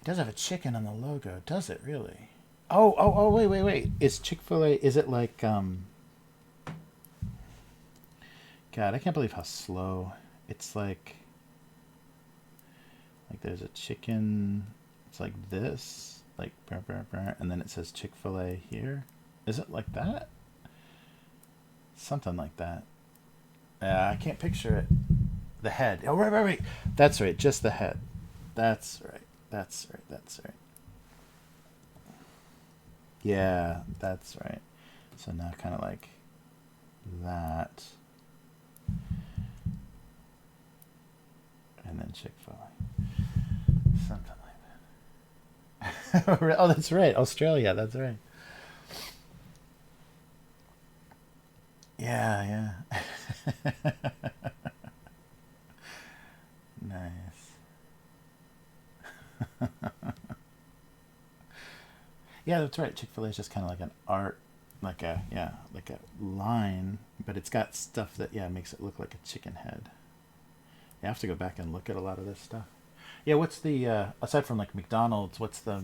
does have a chicken on the logo, does it really? Oh, wait. Is Chick-fil-A... Is it like... God, I can't believe how slow... It's like there's a chicken... It's like this. Like... And then it says Chick-fil-A here. Is it like that? Something like that. I can't picture it. The head. Oh, right. That's right. Just the head. That's right. Yeah, that's right. So now kind of like that. And then Chick-fil-A. Something like that. Oh, that's right. Australia. That's right. Yeah. Nice. Yeah, that's right. Chick-fil-A is just kind of like an art, like a line, but it's got stuff that makes it look like a chicken head. You have to go back and look at a lot of this stuff. Yeah, what's the aside from like McDonald's, what's the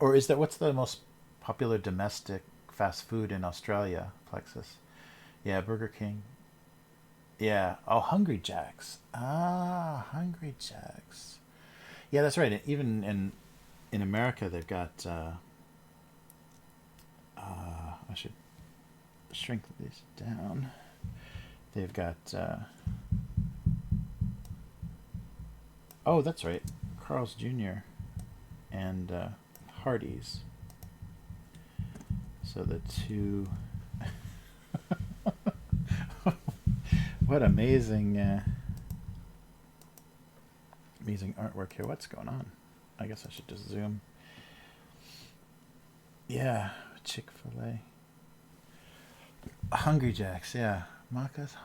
most popular domestic fast food in Australia, Plexus? Yeah, Burger King. Yeah. Oh, Hungry Jack's. Hungry Jack's. Yeah, that's right. Even in America, they've got. I should shrink these down. They've got. Oh, that's right. Carl's Jr. and Hardee's. So the two. What amazing artwork here. What's going on? I guess I should just zoom. Yeah, Chick-fil-A. Hungry Jack's, yeah. Macca's,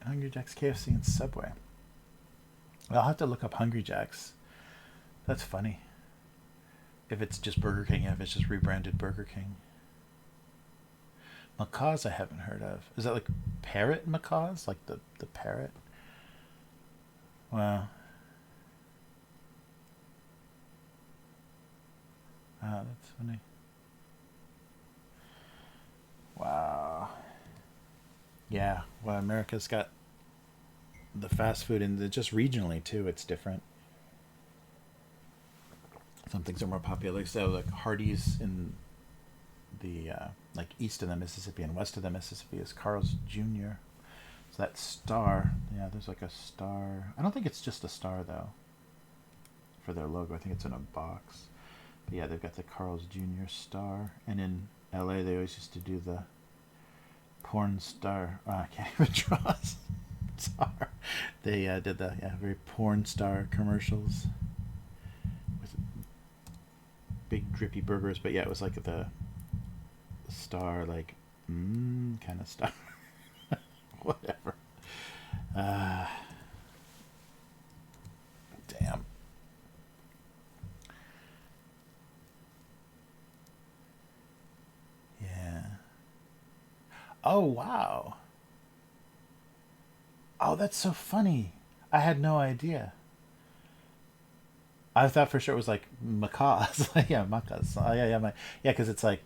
Hungry Jack's, KFC, and Subway. I'll have to look up Hungry Jack's. That's funny. If it's just Burger King, if it's just rebranded Burger King. Macaws I haven't heard of. Is that like parrot macaws? Like the parrot? Wow. Wow, that's funny. Wow. Yeah, well, America's got the fast food, and just regionally too, it's different. some things are more popular. So like Hardee's in the like east of the Mississippi and west of the Mississippi is Carl's Jr. So that star, yeah, there's like a star. I don't think it's just a star though for their logo. I think it's in a box. But yeah, they've got the Carl's Jr. star. And in LA, they always used to do the porn star. Oh, I can't even draw a star. They did the very porn star commercials with big drippy burgers. But yeah, it was like the star, like kind of star. Whatever. Damn. Yeah. Oh, wow. Oh, that's so funny. I had no idea. I thought for sure it was like macaws. Yeah, macaws. Oh, yeah, yeah, yeah, because it's like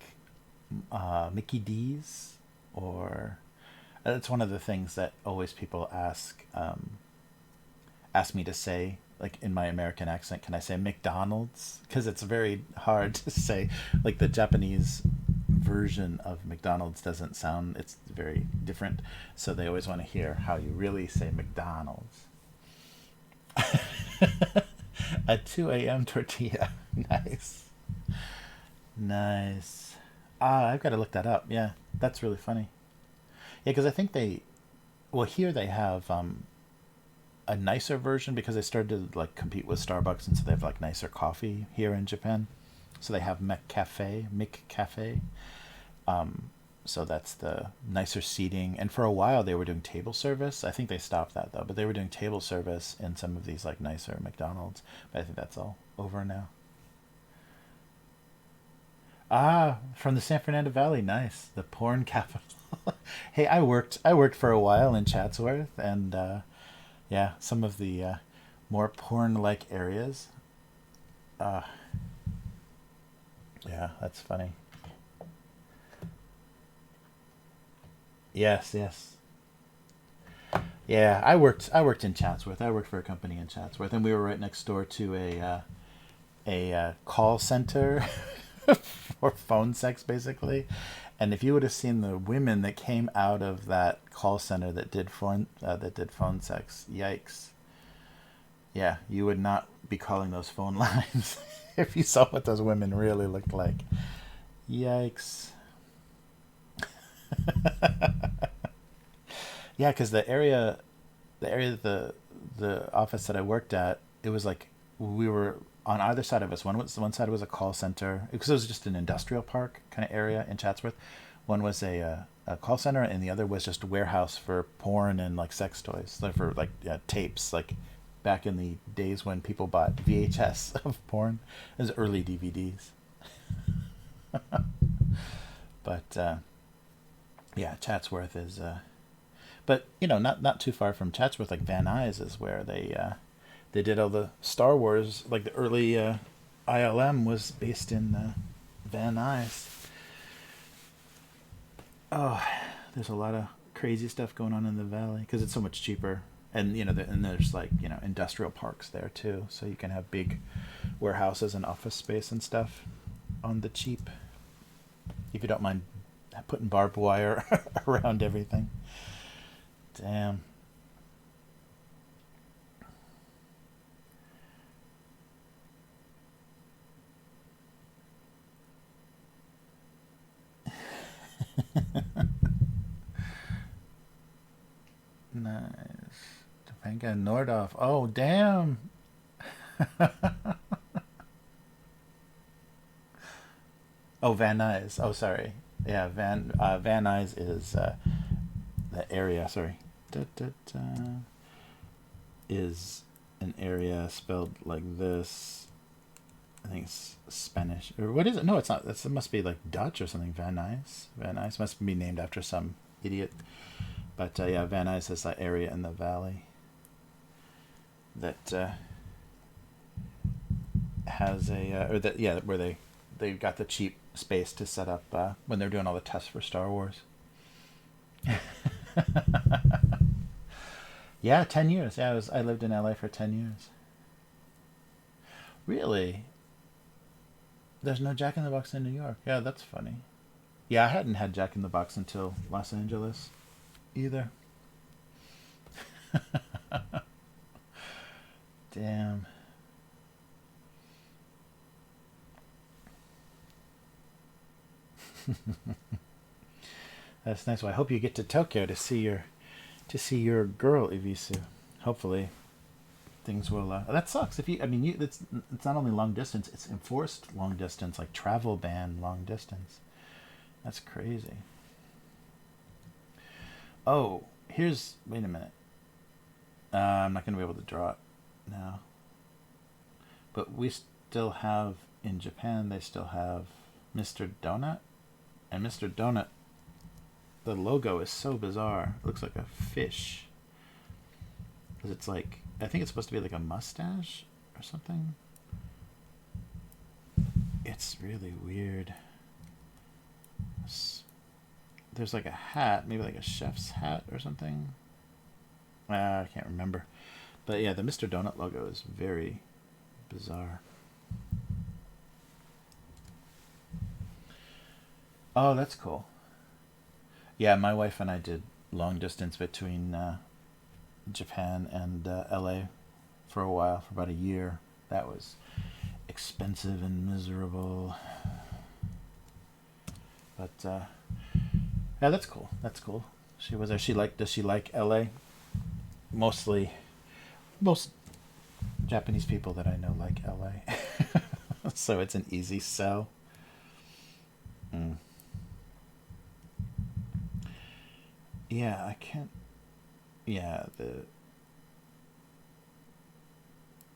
Mickey D's, or it's one of the things that always people ask me to say, like in my American accent. Can I say McDonald's? Because it's very hard to say. Like the Japanese version of McDonald's doesn't sound. It's very different. So they always want to hear how you really say McDonald's. A 2 a.m. tortilla. Nice. Nice. I've got to look that up. Yeah, that's really funny. Yeah, because I think well, here they have a nicer version because they started to like compete with Starbucks, and so they have like nicer coffee here in Japan. So they have McCafe. So that's the nicer seating. And for a while they were doing table service. I think they stopped that though, but they were doing table service in some of these like nicer McDonald's. But I think that's all over now. From the San Fernando Valley, nice. The porn capital. Hey, I worked for a while in Chatsworth, and yeah, some of the more porn-like areas. Uh, yeah, that's funny. Yes, yes. Yeah, I worked in Chatsworth. I worked for a company in Chatsworth, and we were right next door to a call center for phone sex, basically. And if you would have seen the women that came out of that call center that did phone sex, yikes! Yeah, you would not be calling those phone lines if you saw what those women really looked like. Yikes! Yeah, because the area the office that I worked at, it was like we were on either side of us. One side was a call center because it was just an industrial park kind of area in Chatsworth. One was a call center, and the other was just a warehouse for porn and like sex toys, like for like tapes, like back in the days when people bought VHS of porn. It was early DVDs. But yeah, Chatsworth is but not too far from Chatsworth, like Van Nuys is where they did all the Star Wars, like the early ILM was based in Van Nuys. Oh, there's a lot of crazy stuff going on in the valley because it's so much cheaper, and and there's like industrial parks there too, so you can have big warehouses and office space and stuff on the cheap if you don't mind putting barbed wire around everything. Damn. Nice. Topanga Nordhoff. Oh, damn. Oh, Van Nuys. Oh, sorry. Yeah, Van Nuys is the area. Sorry, da, da, da, is an area spelled like this. I think it's Spanish, or what is it? No, it's not. It must be like Dutch or something. Van Nuys. Van Nuys must be named after some idiot. But yeah, Van Nuys is that area in the valley that has or that yeah, where they got the cheap space to set up when they're doing all the tests for Star Wars. Yeah, 10 years. Yeah, I lived in LA for 10 years. Really? There's no Jack in the Box in New York. Yeah, that's funny. Yeah, I hadn't had Jack in the Box until Los Angeles either. Damn. That's nice. Well, I hope you get to Tokyo to see your girl Ivisu. Hopefully, things will. That sucks. If you, I mean, it's not only long distance; it's enforced long distance, like travel ban long distance. That's crazy. Oh, here's. Wait a minute. I'm not going to be able to draw it now. But we still have in Japan. They still have Mr. Donut, and Mr. Donut. The logo is so bizarre. It looks like a fish. Because it's like, I think it's supposed to be like a mustache or something. It's really weird. There's like a hat, maybe like a chef's hat or something. I can't remember. But yeah, the Mr. Donut logo is very bizarre. Oh, that's cool. Yeah, my wife and I did long distance between Japan and LA for a while, for about a year. That was expensive and miserable. But yeah, that's cool. That's cool. She was there. Does she like LA? Mostly, most Japanese people that I know like LA. So it's an easy sell. Mm. Yeah, I can't. Yeah, the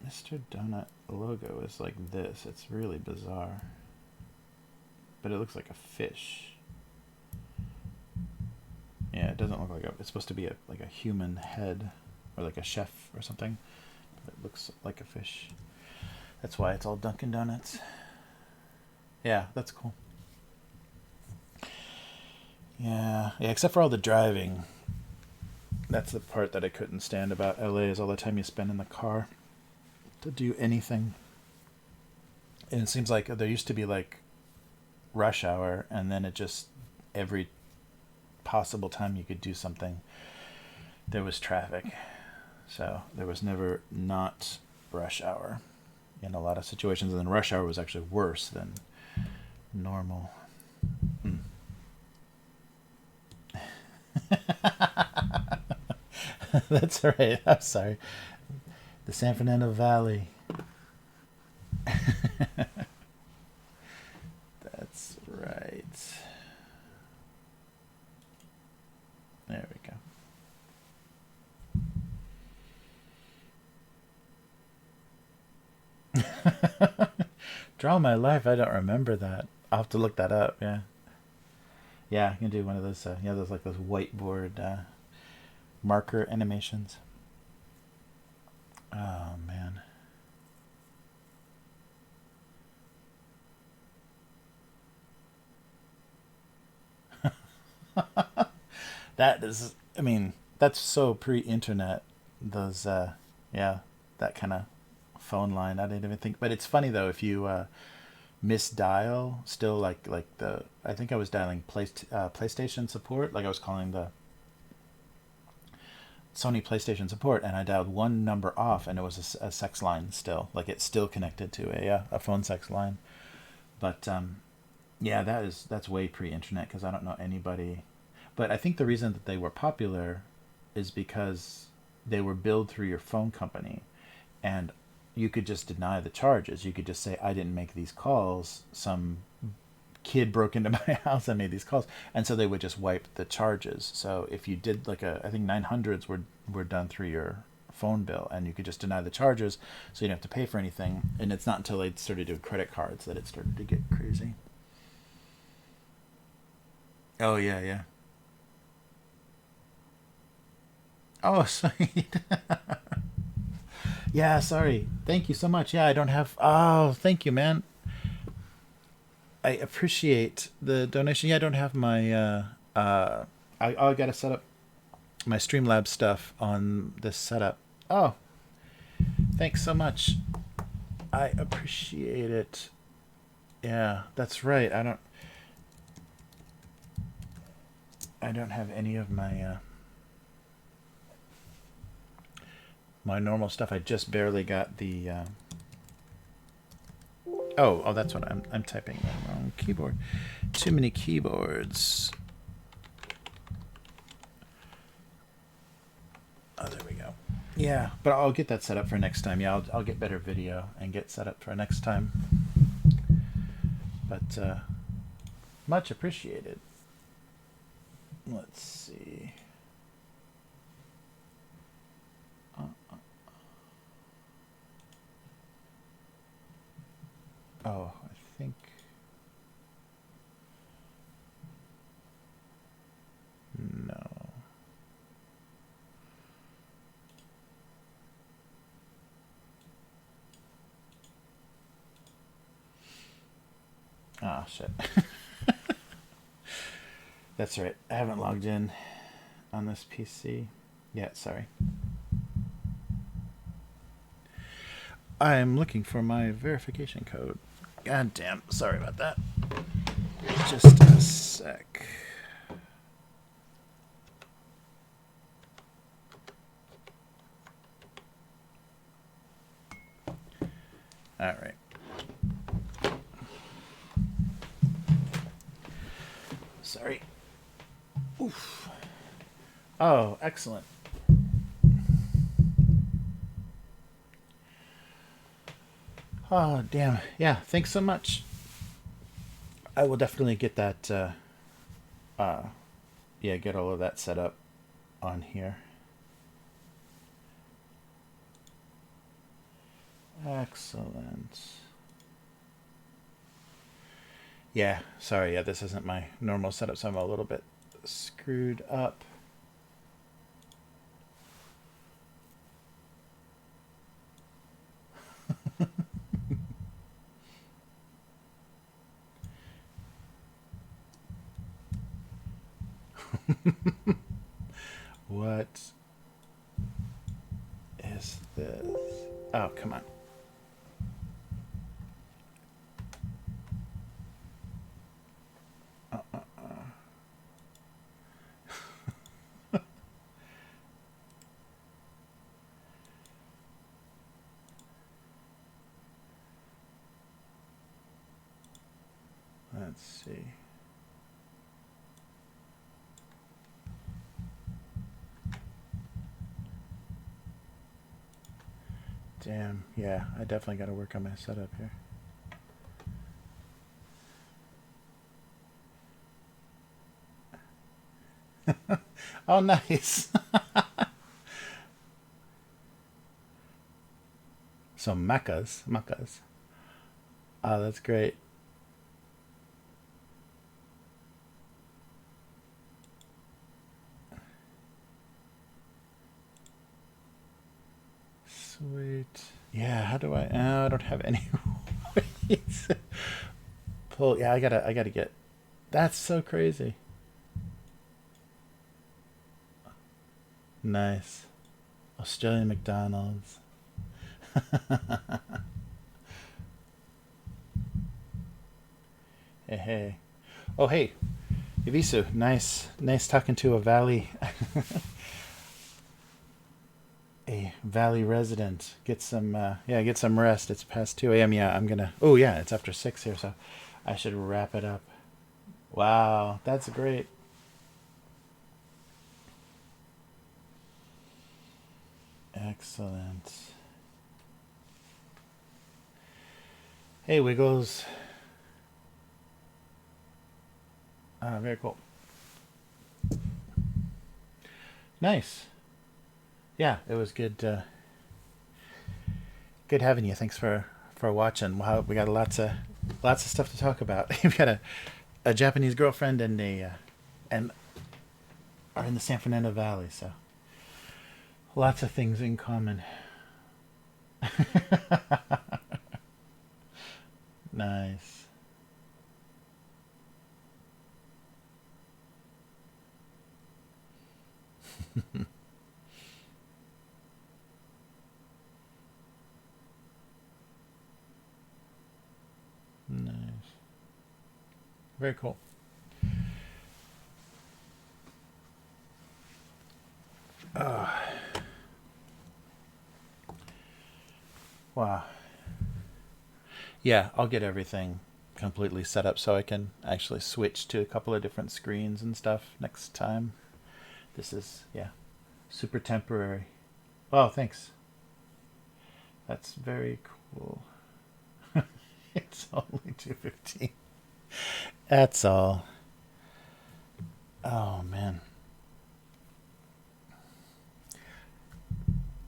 Mr. Donut logo is like this. It's really bizarre. But it looks like a fish. Yeah, it doesn't look like it's supposed to be like a human head or like a chef or something. But it looks like a fish. That's why it's all Dunkin' Donuts. Yeah, that's cool. Yeah, except for all the driving. That's the part that I couldn't stand about LA is all the time you spend in the car to do anything. And it seems like there used to be like rush hour, and then it just every possible time you could do something, there was traffic. So there was never not rush hour in a lot of situations, and then rush hour was actually worse than normal. That's right. I'm sorry. The San Fernando Valley. That's right. There we go. Draw My Life. I don't remember that. I'll have to look that up. Yeah. Yeah, I can do one of those. Those like those whiteboard marker animations. Oh man. That is. I mean, that's so pre-internet. Those. Yeah, that kind of phone line. I didn't even think. But it's funny though if you misdial still like the I think I was dialing PlayStation support, like I was calling the Sony PlayStation support, and I dialed one number off, and it was a sex line still, like it's still connected to a phone sex line. But yeah, that's way pre-internet because I don't know anybody. But I think the reason that they were popular is because they were billed through your phone company, and you could just deny the charges. You could just say, I didn't make these calls. Some kid broke into my house and made these calls. And so they would just wipe the charges. So if you did I think 900s were done through your phone bill, and you could just deny the charges so you didn't have to pay for anything. And it's not until they started doing credit cards that it started to get crazy. Oh, yeah, yeah. Oh, sweet. Yeah, sorry. Thank you so much. Yeah, I don't have. Oh, thank you, man. I appreciate the donation. Yeah, I don't have my. I gotta set up my Streamlabs stuff on this setup. Oh, thanks so much. I appreciate it. Yeah, that's right. I don't have any of my my normal stuff. I just barely got the oh, that's what I'm typing the wrong keyboard. Too many keyboards. Oh, there we go. Yeah, but I'll get that set up for next time. Yeah, I'll get better video and get set up for next time. But much appreciated. Let's see. Oh, I think. No. Ah, shit. That's right. I haven't logged in on this PC yet. Sorry. I'm looking for my verification code. God damn. Sorry about that. Just a sec. All right. Sorry. Oof. Oh, excellent. Oh, damn. Yeah, thanks so much. I will definitely get that, yeah, get all of that set up on here. Excellent. Yeah, sorry, yeah, this isn't my normal setup, so I'm a little bit screwed up. What is this? Oh, come on. Let's see. Damn, yeah, I definitely got to work on my setup here. Oh, nice. So mechas. Oh, that's great. Sweet. Yeah, how do I? Oh, I don't have any ways. Pull. Yeah, I gotta get. That's so crazy. Nice. Australian McDonald's. Hey, hey. Oh, hey, Ivisu. Nice talking to a valley, a valley resident. Get some, yeah, get some rest. It's past 2 a.m. Yeah, I'm gonna. Oh, yeah, it's after 6 here, so I should wrap it up. Wow, that's great. Excellent. Hey, Wiggles. Ah, very cool. Nice. Yeah, it was good. Good having you. Thanks for watching. Wow, we got lots of stuff to talk about. We've got a Japanese girlfriend and and are in the San Fernando Valley, so lots of things in common. Nice. Nice. Very cool. Wow. Yeah, I'll get everything completely set up so I can actually switch to a couple of different screens and stuff next time. This is, yeah, super temporary. Oh, thanks. That's very cool. It's only 2:15. That's all. Oh, man.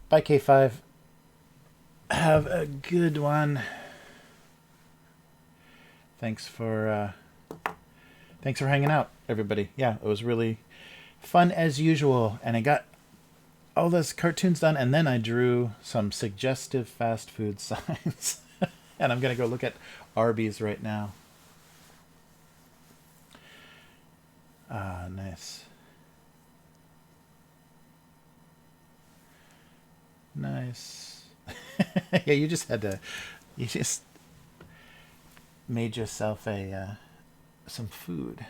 Bye, K5. Have a good one. Thanks for hanging out, everybody. Yeah, it was really fun as usual, and I got all those cartoons done, and then I drew some suggestive fast food signs. And I'm gonna go look at Arby's right now. Ah, nice. Nice. Yeah, you just made yourself some food.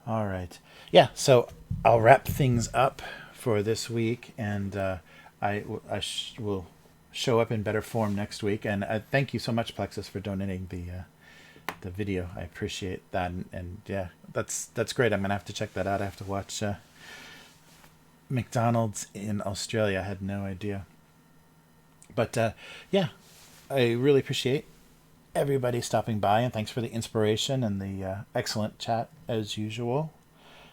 All right. Yeah, so I'll wrap things up for this week, and will show up in better form next week. And thank you so much, Plexus, for donating the video. I appreciate that, and yeah, that's great. I'm gonna have to check that out. I have to watch McDonald's in Australia. I had no idea, but yeah, I really appreciate everybody stopping by, and thanks for the inspiration and the excellent chat as usual.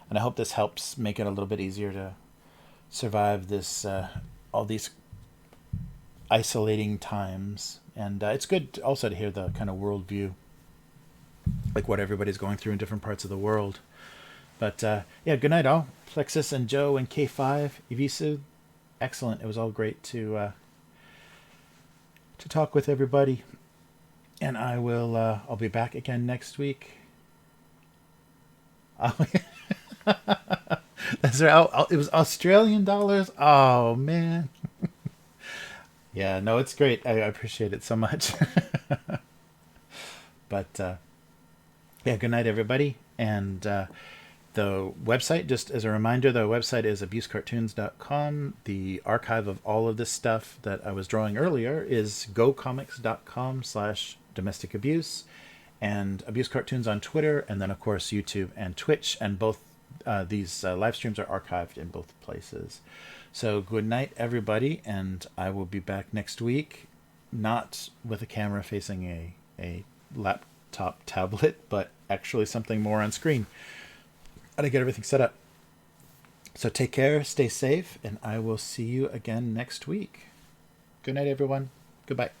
And I hope this helps make it a little bit easier to survive this all these isolating times. And it's good also to hear the kind of worldview, like what everybody's going through in different parts of the world. But yeah, good night all. Plexus and Joe and K5, Ivisu, excellent. It was all great to talk with everybody. And I'll be back again next week. Oh, that's right. It was Australian dollars. Oh man. Yeah, no, it's great. I appreciate it so much. But yeah, good night, everybody. And the website, just as a reminder, the website is abusecartoons.com. The archive of all of this stuff that I was drawing earlier is gocomics.com/domestic abuse, and Abuse Cartoons on Twitter, and then of course YouTube and Twitch, and both these live streams are archived in both places. So good night, everybody, and I will be back next week, not with a camera facing a laptop tablet, but actually something more on screen. How to get everything set up. So take care, stay safe, and I will see you again next week. Good night, everyone. Goodbye.